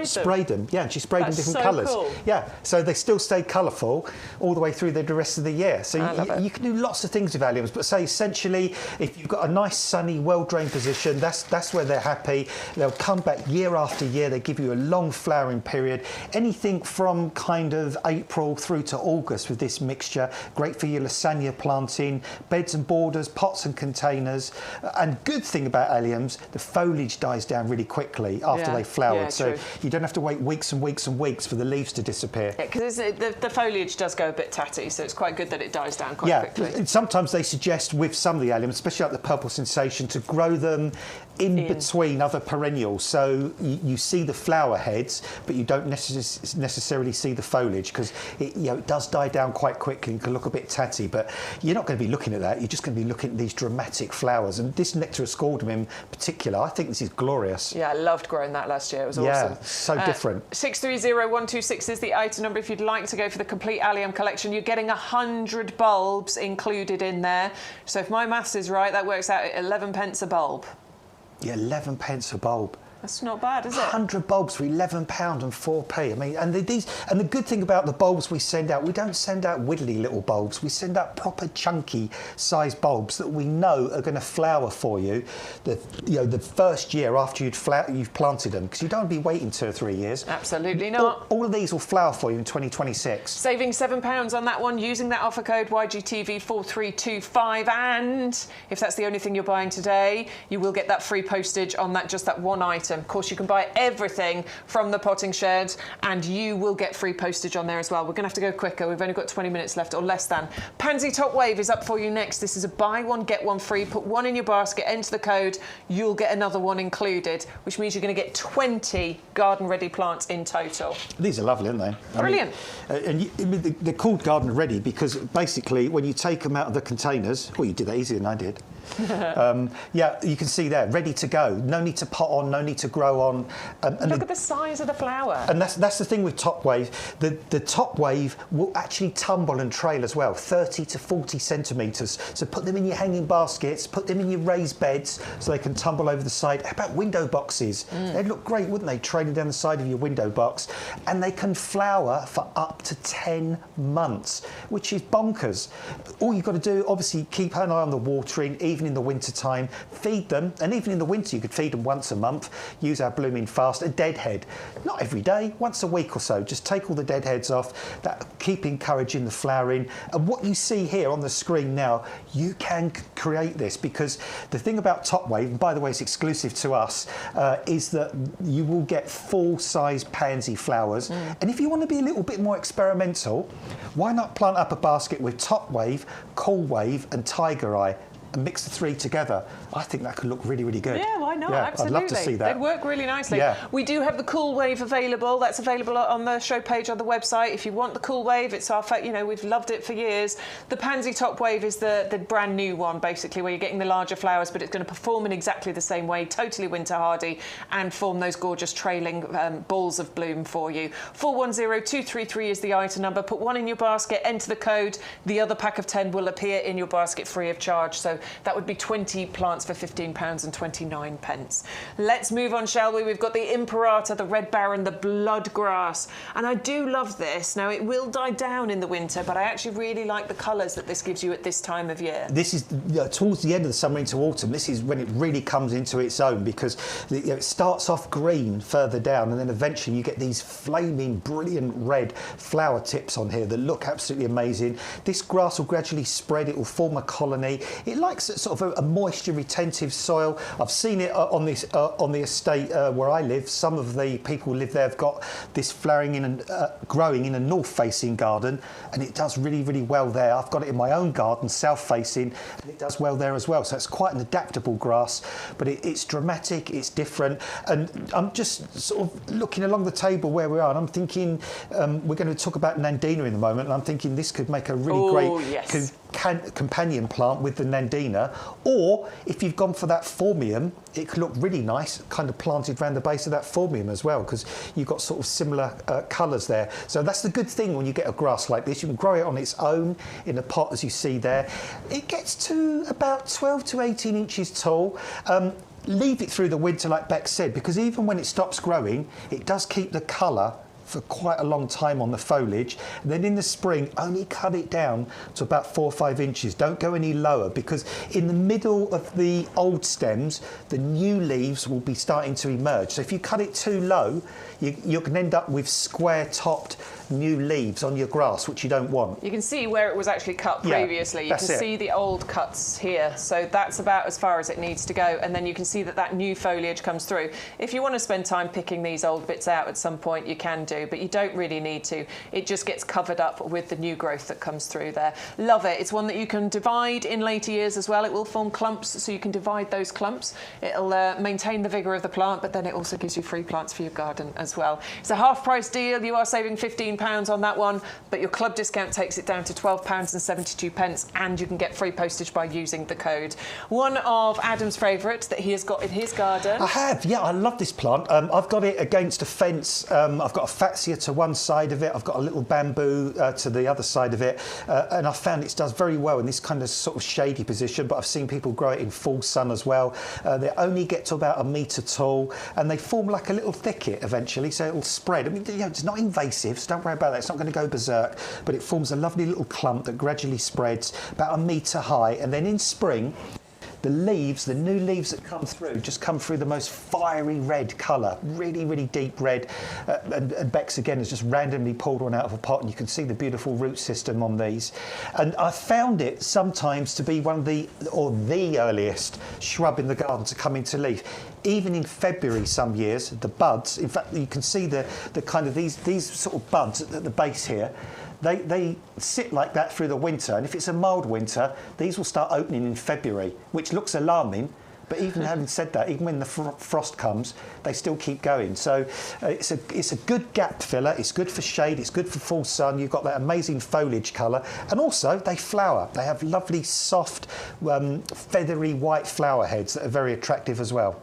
sprayed them. Yeah, and she sprayed them different colours. Cool. Yeah, so they still stay colourful all the way through the rest of the year. So you can do lots of things with alliums, but say essentially, if you've got a nice sunny, well-drained position, that's where they're happy. They'll come back year after year. They give you a long flowering period. Anything from kind of April through to August with this mixture. Great for your lasagna planting, beds and borders, pots and containers. And good thing about alliums, the foliage dies down really quickly after they flowered. So you don't have to wait weeks and weeks and weeks for the leaves to disappear. Yeah, because the foliage does go a bit tatty, so it's quite good that it dies down quite quickly. And sometimes they suggest with some of the alliums, especially like the Purple Sensation, to grow them in between other perennials, so you see the flower heads, but you don't necessarily see the foliage, because it does die down quite quickly and can look a bit tatty. But you're not going to be looking at that. You're just going to be looking at these dramatic flowers. And this Nectaroscaldum in particular, I think this is glorious. Yeah, I loved growing that last year. It was awesome. Yeah, so different. 630126 is the item number if you'd like to go for the complete allium collection. You're getting 100 bulbs included in there. So if my maths is right, that works out at 11 pence a bulb. Yeah, 11 pence a bulb. That's not bad, is it? 100 bulbs for £11 and 4p. I mean, and the good thing about the bulbs we send out, we don't send out widdly little bulbs. We send out proper chunky sized bulbs that we know are going to flower for you the first year after you've planted them, because you don't want to be waiting 2 or 3 years. Absolutely not. All of these will flower for you in 2026. Saving £7 on that one using that offer code YGTV4325, and if that's the only thing you're buying today, you will get that free postage on just that one item. Of course, you can buy everything from the potting shed, and you will get free postage on there as well. We're going to have to go quicker. We've only got 20 minutes left, or less than. Pansy Top Wave is up for you next. This is a buy one, get one free. Put one in your basket, enter the code, you'll get another one included, which means you're going to get 20 garden-ready plants in total. These are lovely, aren't they? Brilliant. They're called garden-ready because basically when you take them out of the containers, well, you did that easier than I did. Yeah, you can see there, ready to go. No need to pot on, no need to grow on. And look at the size of the flower. And that's the thing with Top Wave. The Top Wave will actually tumble and trail as well, 30 to 40 centimetres. So put them in your hanging baskets, put them in your raised beds so they can tumble over the side. How about window boxes? They'd look great, wouldn't they, trailing down the side of your window box? And they can flower for up to 10 months, which is bonkers. All you've got to do, obviously, keep an eye on the watering, even in the winter time. Feed them, and even in the winter you could feed them once a month. Use our Blooming Fast, a deadhead. Not every day, once a week or so. Just take all the deadheads off. That keep encouraging the flowering. And what you see here on the screen now, you can create this, because the thing about Top Wave, and by the way it's exclusive to us, is that you will get full-size pansy flowers. And if you want to be a little bit more experimental, why not plant up a basket with Top Wave, Cool Wave and Tiger Eye, and mix the three together? I think that could look really, really good. Yeah, why not? Yeah, Absolutely. I'd love to see that. They'd work really nicely. Yeah. We do have the Cool Wave available. That's available on the show page on the website. If you want the Cool Wave, it's our, you know, we've loved it for years. The Pansy Top Wave is the brand new one, basically, where you're getting the larger flowers, but it's going to perform in exactly the same way, totally winter hardy, and form those gorgeous trailing balls of bloom for you. 410233 is the item number. Put one in your basket, enter the code. The other pack of 10 will appear in your basket free of charge. So that would be 20 plants for £15.29. Let's move on, shall we? We've got the Imperator, the Red Baron, the Bloodgrass. And I do love this. Now, it will die down in the winter, but I actually really like the colours that this gives you at this time of year. This is towards the end of the summer into autumn. This is when it really comes into its own, because it starts off green further down, and then eventually you get these flaming, brilliant red flower tips on here that look absolutely amazing. This grass will gradually spread. It will form a colony. It likes sort of a moisture retentive soil. I've seen it on the estate where I live. Some of the people who live there have got this flowering in and growing in a north-facing garden, and it does really, really well there. I've got it in my own garden, south-facing, and it does well there as well. So it's quite an adaptable grass, but it's dramatic, it's different. And I'm just sort of looking along the table where we are, and I'm thinking we're going to talk about Nandina in a moment, and I'm thinking this could make a really great companion plant with the Nandina. Or if you've gone for that Formium, it could look really nice, kind of planted around the base of that Formium as well, because you've got sort of similar colours there. So that's the good thing when you get a grass like this. You can grow it on its own in a pot, as you see there. It gets to about 12 to 18 inches tall. Leave it through the winter, like Bex said, because even when it stops growing, it does keep the colour for quite a long time on the foliage. And then in the spring, only cut it down to about 4 or 5 inches. Don't go any lower, because in the middle of the old stems, the new leaves will be starting to emerge. So if you cut it too low, you can end up with square-topped new leaves on your grass, which you don't want. You can see where it was actually cut previously. You can see the old cuts here. So that's about as far as it needs to go. And then you can see that new foliage comes through. If you want to spend time picking these old bits out at some point, you can do, but you don't really need to. It just gets covered up with the new growth that comes through there. Love it. It's one that you can divide in later years as well. It will form clumps, so you can divide those clumps. It'll maintain the vigour of the plant, but then it also gives you free plants for your garden as well. It's a half-price deal. You are saving £15 on that one, but your club discount takes it down to £12.72, and you can get free postage by using the code. One of Adam's favourites that he has got in his garden. I have, yeah, I love this plant. I've got it against a fence. I've got a fatsia to one side of it. I've got a little bamboo to the other side of it, and I found it does very well in this kind of sort of shady position, but I've seen people grow it in full sun as well. They only get to about 1 metre tall, and they form like a little thicket eventually, so it'll spread. I mean, you know, it's not invasive, so don't worry about that. It's not going to go berserk, but it forms a lovely little clump that gradually spreads about 1 metre high, and then in spring, the leaves, the new leaves that come through, just come through the most fiery red colour, really, really deep red. And Bex, again, has just randomly pulled one out of a pot, and you can see the beautiful root system on these. And I found it sometimes to be one of the earliest shrub in the garden to come into leaf. Even in February some years, the buds, in fact, you can see the kind of these sort of buds at the base here. They sit like that through the winter, and if it's a mild winter, these will start opening in February, which looks alarming. But even having said that, even when the frost comes, they still keep going. So it's a good gap filler. It's good for shade. It's good for full sun. You've got that amazing foliage colour, and also they flower. They have lovely, soft, feathery white flower heads that are very attractive as well.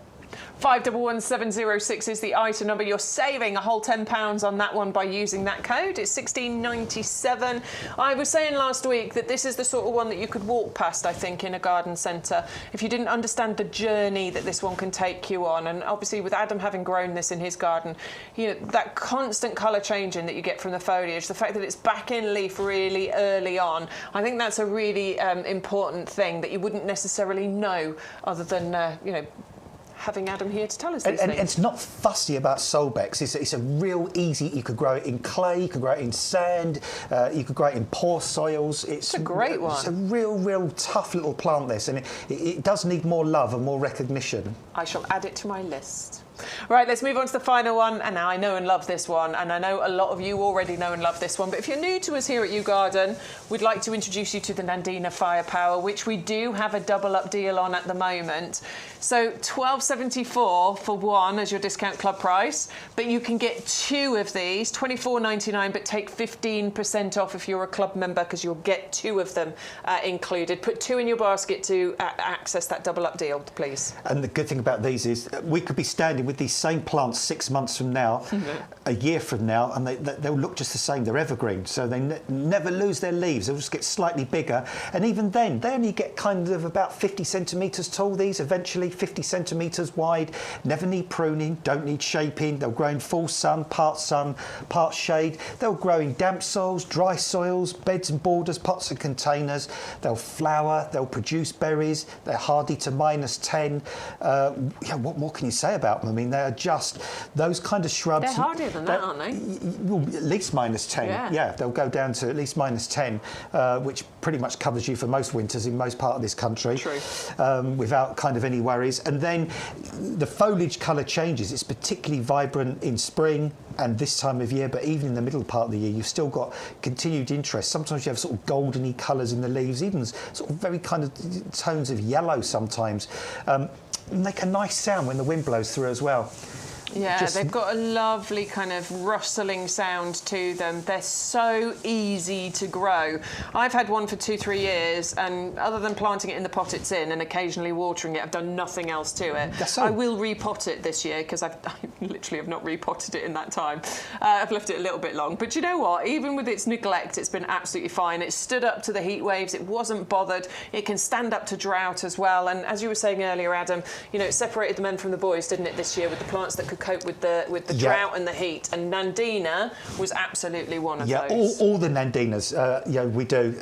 511706 is the item number. You're saving a whole £10 on that one by using that code. It's £16.97. I was saying last week that this is the sort of one that you could walk past, I think, in a garden centre if you didn't understand the journey that this one can take you on. And obviously with Adam having grown this in his garden, you know, that constant colour changing that you get from the foliage, the fact that it's back in leaf really early on, I think that's a really important thing that you wouldn't necessarily know other than, you know, having Adam here to tell us these things. And it's not fussy about Solbex. It's a real easy. You could grow it in clay, you could grow it in sand, you could grow it in poor soils. It's a great one. It's a real tough little plant, this, and it does need more love and more recognition. I shall add it to my list. Right, let's move on to the final one. And now I know and love this one, and I know a lot of you already know and love this one, but if you're new to us here at YouGarden, we'd like to introduce you to the Nandina Firepower, which we do have a double up deal on at the moment. So £12.74 for one as your discount club price, but you can get two of these, £24.99, but take 15% off if you're a club member, because you'll get two of them included. Put two in your basket to access that double up deal, please. And the good thing about these is we could be standing with these same plants 6 months from now, a year from now, and they'll look just the same. They're evergreen, so they never lose their leaves. They'll just get slightly bigger, and even then, they only get kind of about 50 centimetres tall, these, eventually 50 centimetres wide. Never need pruning, don't need shaping. They'll grow in full sun, part shade. They'll grow in damp soils, dry soils, beds and borders, pots and containers. They'll flower, they'll produce berries. They're hardy to -10. Yeah, what more can you say about them? I mean, they are just those kind of shrubs. They're hardier than that, aren't they? Well, at least -10. Yeah, they'll go down to at least -10, which pretty much covers you for most winters in most part of this country. True. Without kind of any worries. And then the foliage colour changes. It's particularly vibrant in spring and this time of year, but even in the middle part of the year, you've still got continued interest. Sometimes you have sort of goldeny colours in the leaves, even sort of very kind of tones of yellow sometimes. Make a nice sound when the wind blows through as well. Yeah, they've got a lovely kind of rustling sound to them. They're so easy to grow. I've had one for 2-3 years, and other than planting it in the pot it's in and occasionally watering it, I've done nothing else to it. I will repot it this year, because I literally have not repotted it in that time. I've left it a little bit long. But you know what? Even with its neglect, it's been absolutely fine. It stood up to the heat waves. It wasn't bothered. It can stand up to drought as well. And as you were saying earlier, Adam, you know, it separated the men from the boys, didn't it, this year, with the plants that could cope with the drought and the heat, and Nandina was absolutely one of those. Yeah, all the Nandinas, you know, we do.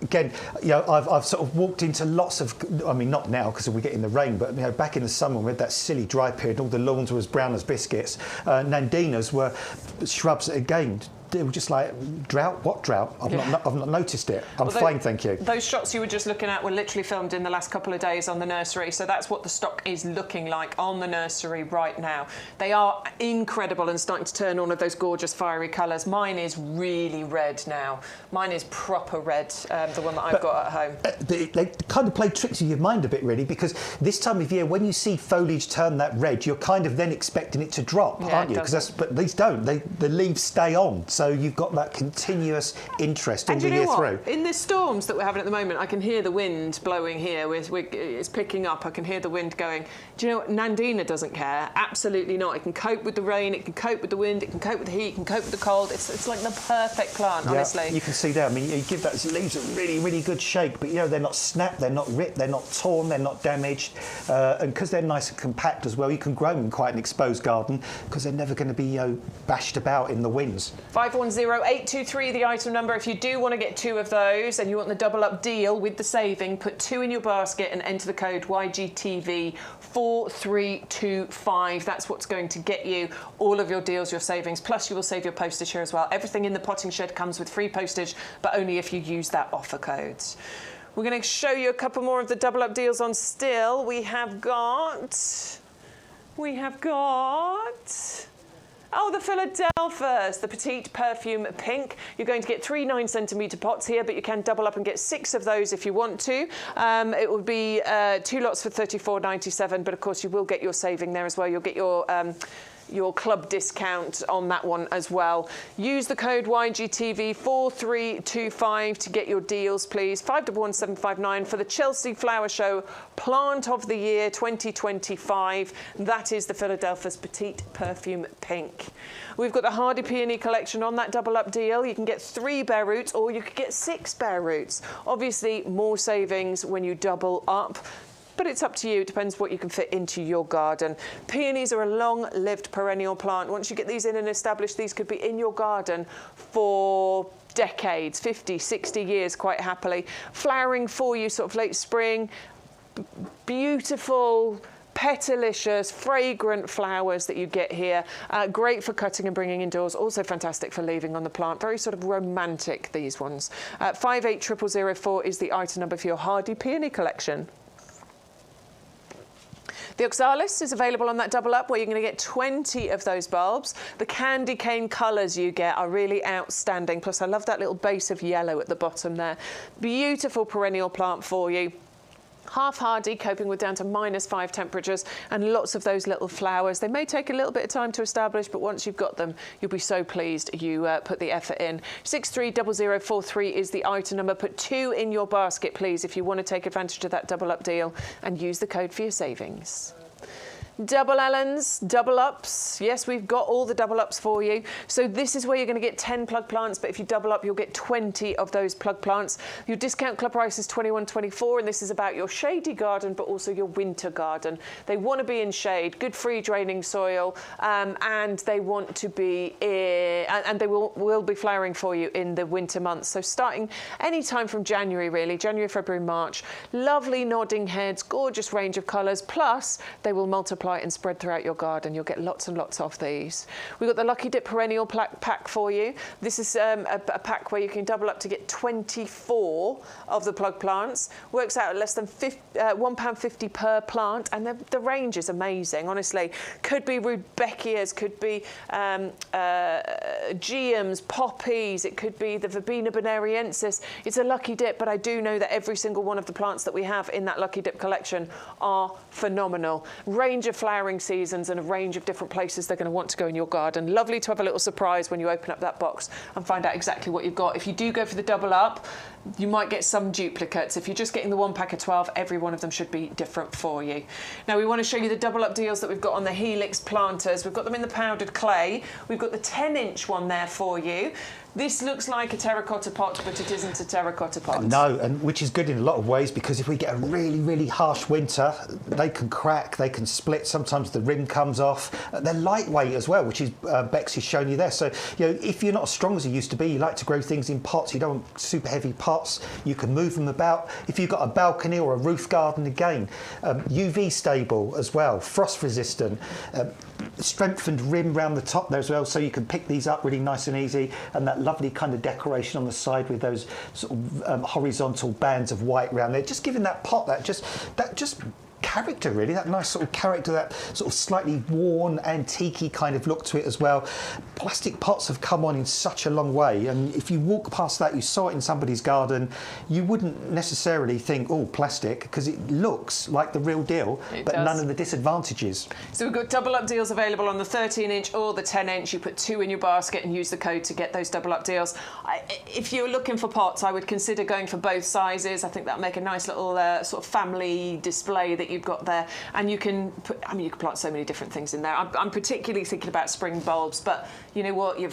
Again, you know, I've sort of walked into lots of, I mean, not now because we get in the rain, but you know, back in the summer we had that silly dry period, all the lawns were as brown as biscuits. Nandinas were shrubs that, again, they were just like, drought? What drought? I've not noticed it. I'm fine, thank you. Those shots you were just looking at were literally filmed in the last couple of days on the nursery, so that's what the stock is looking like on the nursery right now. They are incredible and starting to turn all of those gorgeous fiery colours. Mine is really red now. Mine is proper red, the one that I've got at home. They kind of play tricks with your mind a bit, really, because this time of year, when you see foliage turn that red, you're kind of then expecting it to drop, aren't you? But these don't. The leaves stay on. So you've got that continuous interest all the year through. In the storms that we're having at the moment, I can hear the wind blowing here. It's picking up. I can hear the wind going. Do you know what? Nandina doesn't care. Absolutely not. It can cope with the rain. It can cope with the wind. It can cope with the heat. It can cope with the cold. It's like the perfect plant, honestly. You can see there. I mean, you give those leaves a really, really good shake, but you know they're not snapped, they're not ripped, they're not torn, they're not damaged, and because they're nice and compact as well, you can grow them in quite an exposed garden because they're never going to be bashed about in the winds. 510823, the item number. If you do want to get two of those and you want the double up deal with the saving, put two in your basket and enter the code YGTV 4325. That's what's going to get you all of your deals, your savings, plus you will save your postage here as well. Everything in the potting shed comes with free postage, but only if you use that offer code. We're going to show you a couple more of the double up deals on still. We have got oh, the Philadelphus, the Petite Perfume Pink. You're going to get 3 9-centimetre pots here, but you can double up and get 6 of those if you want to. It will be 2 lots for $34.97, but of course you will get your saving there as well. You'll get your your club discount on that one as well. Use the code YGTV 4325 to get your deals, please. 511759 for the Chelsea Flower Show Plant of the Year 2025. That is the Philadelphia's Petite Perfume Pink. We've got the Hardy Peony collection on that double up deal. You can get 3 bare roots or you could get 6 bare roots. Obviously, more savings when you double up. But it's up to you. It depends what you can fit into your garden. Peonies are a long-lived perennial plant. Once you get these in and established, these could be in your garden for decades, 50, 60 years, quite happily. Flowering for you sort of late spring. Beautiful, petalicious, fragrant flowers that you get here. Great for cutting and bringing indoors. Also fantastic for leaving on the plant. Very sort of romantic, these ones. 580004 is the item number for your Hardy Peony collection. The Oxalis is available on that double up where you're going to get 20 of those bulbs. The candy cane colours you get are really outstanding. Plus, I love that little base of yellow at the bottom there. Beautiful perennial plant for you. Half hardy, coping with down to -5 temperatures, and lots of those little flowers. They may take a little bit of time to establish, but once you've got them, you'll be so pleased you put the effort in. 630043 is the item number. Put 2 in your basket, please, if you want to take advantage of that double up deal, and use the code for your savings. Double Ellens, double ups. Yes, we've got all the double ups for you. So this is where you're going to get 10 plug plants, but if you double up, you'll get 20 of those plug plants. Your discount club price is $21.24, and this is about your shady garden, but also your winter garden. They want to be in shade, good free draining soil, and they want to be, and they will be flowering for you in the winter months. So starting any time from January, really, January, February, March. Lovely nodding heads, gorgeous range of colours, plus they will multiply and spread throughout your garden. You'll get lots and lots of these. We've got the Lucky Dip Perennial pack for you. This is a pack where you can double up to get 24 of the plug plants. Works out at less than £1.50 per plant, and the range is amazing, honestly. Could be Rudbeckias, could be Geums, poppies, it could be the Verbena bonariensis. It's a Lucky Dip, but I do know that every single one of the plants that we have in that Lucky Dip collection are phenomenal. Range of flowering seasons and a range of different places they're going to want to go in your garden. Lovely to have a little surprise when you open up that box and find out exactly what you've got. If you do go for the double up, you might get some duplicates. If you're just getting the 1 pack of 12, every one of them should be different for you. Now we want to show you the double up deals that we've got on the Helix planters. We've got them in the powdered clay. We've got the 10-inch one there for you. This looks like a terracotta pot, but it isn't a terracotta pot. No, and which is good in a lot of ways, because if we get a really, really harsh winter, they can crack, they can split. Sometimes the rim comes off. They're lightweight as well, which is Bex has shown you there. So, you know, if you're not as strong as you used to be, you like to grow things in pots, you don't want super heavy pots, you can move them about. If you've got a balcony or a roof garden, again, UV stable as well, frost resistant, strengthened rim round the top there as well, so you can pick these up really nice and easy, and that lovely kind of decoration on the side with those sort of horizontal bands of white around there, just giving that pot that just character, really, that nice sort of character, that sort of slightly worn, antique-y kind of look to it as well. Plastic pots have come on in such a long way, and if you walk past that, you saw it in somebody's garden, you wouldn't necessarily think, oh, plastic, because it looks like the real deal, but none of the disadvantages. So we've got double up deals available on the 13-inch or the 10-inch. You put 2 in your basket and use the code to get those double up deals. If you're looking for pots, I would consider going for both sizes. I think that'll make a nice little sort of family display that you've got there, and you can put, I mean, you can plant so many different things in there. I'm particularly thinking about spring bulbs, but you know what, your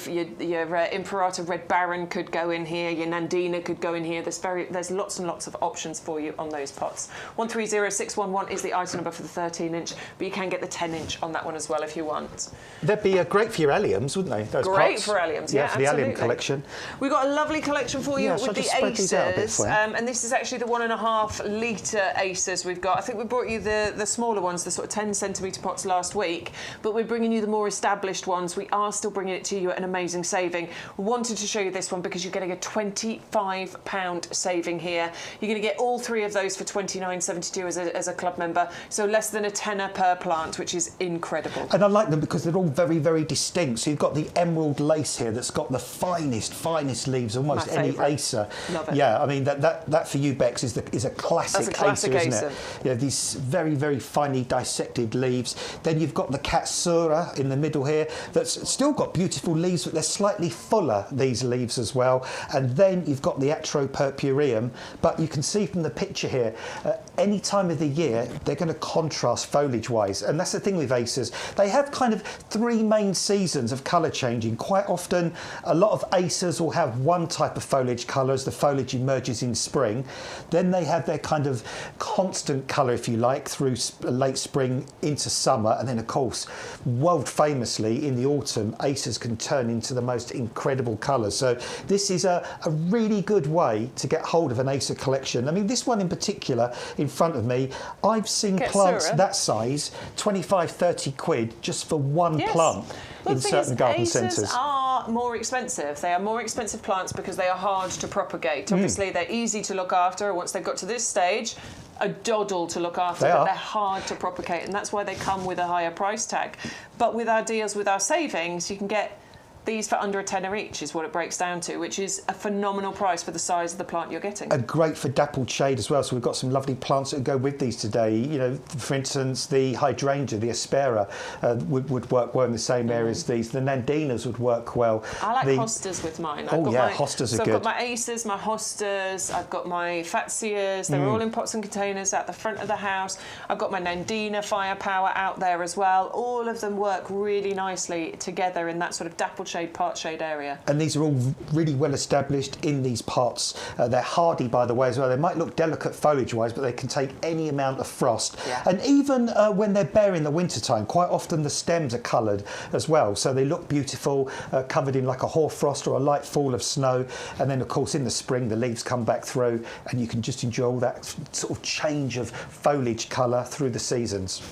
Imperator Red Baron could go in here, your Nandina could go in here. There's lots and lots of options for you on those pots. 130611 is the item number for the 13-inch, but you can get the 10-inch on that one as well if you want. They'd be great for your alliums, wouldn't they? Those great pots? For alliums, yeah, for the allium collection. We've got a lovely collection for you with the Acers, and this is actually the 1.5 litre Acers we've got. I think we brought you the smaller ones, the sort of 10 centimetre pots last week, but we're bringing you the more established ones. We are still bringing it to you at an amazing saving. We wanted to show you this one because you're getting a £25 saving here. You're going to get all 3 of those for £29.72 as a club member, so less than a tenner per plant, which is incredible. And I like them because they're all very, very distinct. So you've got the emerald lace here that's got the finest leaves, almost any Acer. Love it. Yeah, I mean, that for you, Bex, is a classic Acer, isn't it? Yeah, these nice, very, very finely dissected leaves. Then you've got the Katsura in the middle here that's still got beautiful leaves, but they're slightly fuller, these leaves as well. And then you've got the Atropurpureum, but you can see from the picture here, any time of the year, they're going to contrast foliage-wise. And that's the thing with acers. They have kind of three main seasons of colour changing. Quite often, a lot of acers will have one type of foliage colour as the foliage emerges in spring. Then they have their kind of constant colour, if you like, through late spring into summer. And then, of course, world famously, in the autumn, acers can turn into the most incredible colours. So this is a really good way to get hold of an acer collection. I mean, this one in particular in front of me, I've seen plants that size, 25, 30 quid just for one plant in certain garden centres. Acers are more expensive. They are more expensive plants because they are hard to propagate. Obviously, they're easy to look after. Once they've got to this stage, a doddle to look after, but they're hard to propagate, and that's why they come with a higher price tag. But with our deals, with our savings, you can get these for under a tenner each is what it breaks down to, which is a phenomenal price for the size of the plant you're getting. And great for dappled shade as well. So we've got some lovely plants that go with these today. You know, for instance, the hydrangea, the aspera, would work well in the same area as these. The nandinas would work well. I like hostas with mine. Hostas are good. I've got my acers, my hostas, I've got my fatsias. They're all in pots and containers at the front of the house. I've got my nandina firepower out there as well. All of them work really nicely together in that sort of dappled shade, part shade area. And these are all really well established in these pots. They're hardy, by the way, as well. They might look delicate foliage-wise, but they can take any amount of frost. And even when they're bare in the wintertime, quite often the stems are coloured as well. So they look beautiful, covered in like a hoarfrost or a light fall of snow. And then, of course, in the spring, the leaves come back through and you can just enjoy all that sort of change of foliage colour through the seasons.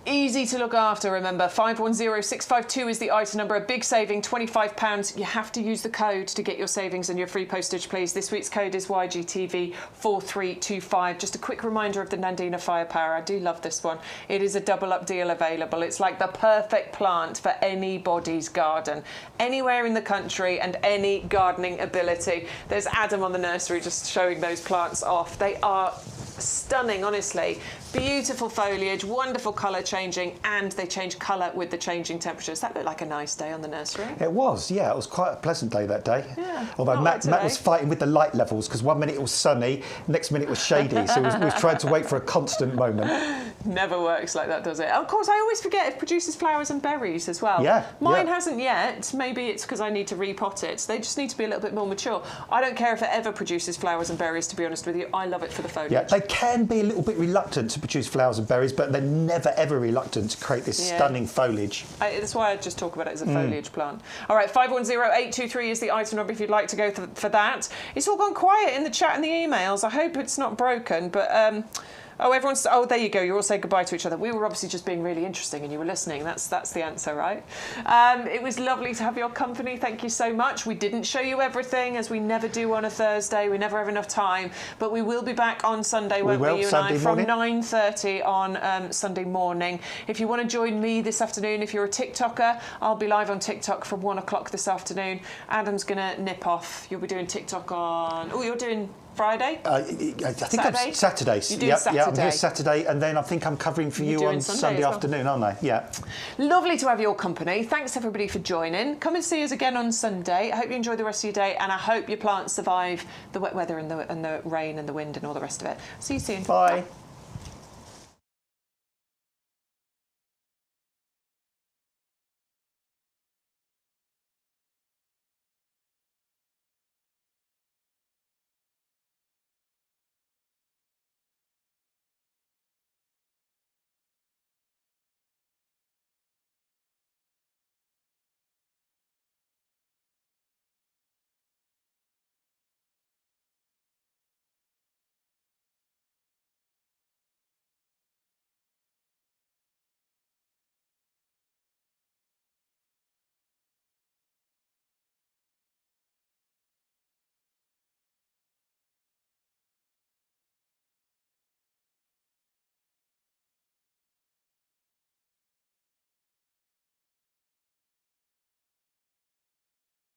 Easy to look after, remember. 510652 is the item number. A big saving, £25. You have to use the code to get your savings and your free postage, please. This week's code is YGTV 4325. Just a quick reminder of the Nandina Firepower. I do love this one. It is a double-up deal available. It's like the perfect plant for anybody's garden, anywhere in the country and any gardening ability. There's Adam on the nursery just showing those plants off. They are stunning, honestly. Beautiful foliage, wonderful colour changing, and they change colour with the changing temperatures. That looked like a nice day on the nursery. It was, yeah. It was quite a pleasant day that day. Yeah, although Matt was fighting with the light levels because one minute it was sunny, next minute it was shady. So we was trying to wait for a constant moment. Never works like that, does it? Of course, I always forget it produces flowers and berries as well. Yeah. Mine hasn't yet. Maybe it's because I need to repot it. They just need to be a little bit more mature. I don't care if it ever produces flowers and berries, to be honest with you. I love it for the foliage. Yeah, they can be a little bit reluctant to produce flowers and berries, but they're never, ever reluctant to create this stunning foliage. That's why I just talk about it as a foliage plant. All right, 510823 is the item number if you'd like to go for that. It's all gone quiet in the chat and the emails. I hope it's not broken, but... Oh, there you go. You're all saying goodbye to each other. We were obviously just being really interesting and you were listening. That's the answer, right? It was lovely to have your company. Thank you so much. We didn't show you everything, as we never do on a Thursday. We never have enough time. But we will be back on Sunday, won't we, you and I, from 9:30 on Sunday morning. If you want to join me this afternoon, if you're a TikToker, I'll be live on TikTok from 1 o'clock this afternoon. Adam's going to nip off. You'll be doing TikTok on... Oh, you're doing... Friday? I think I'm Saturdays. You do Saturday. Yeah, I'm here Saturday, and then I think I'm covering for you on Sunday afternoon, aren't I? Yeah. Lovely to have your company. Thanks everybody for joining. Come and see us again on Sunday. I hope you enjoy the rest of your day, and I hope your plants survive the wet weather and the rain and the wind and all the rest of it. See you soon. Bye.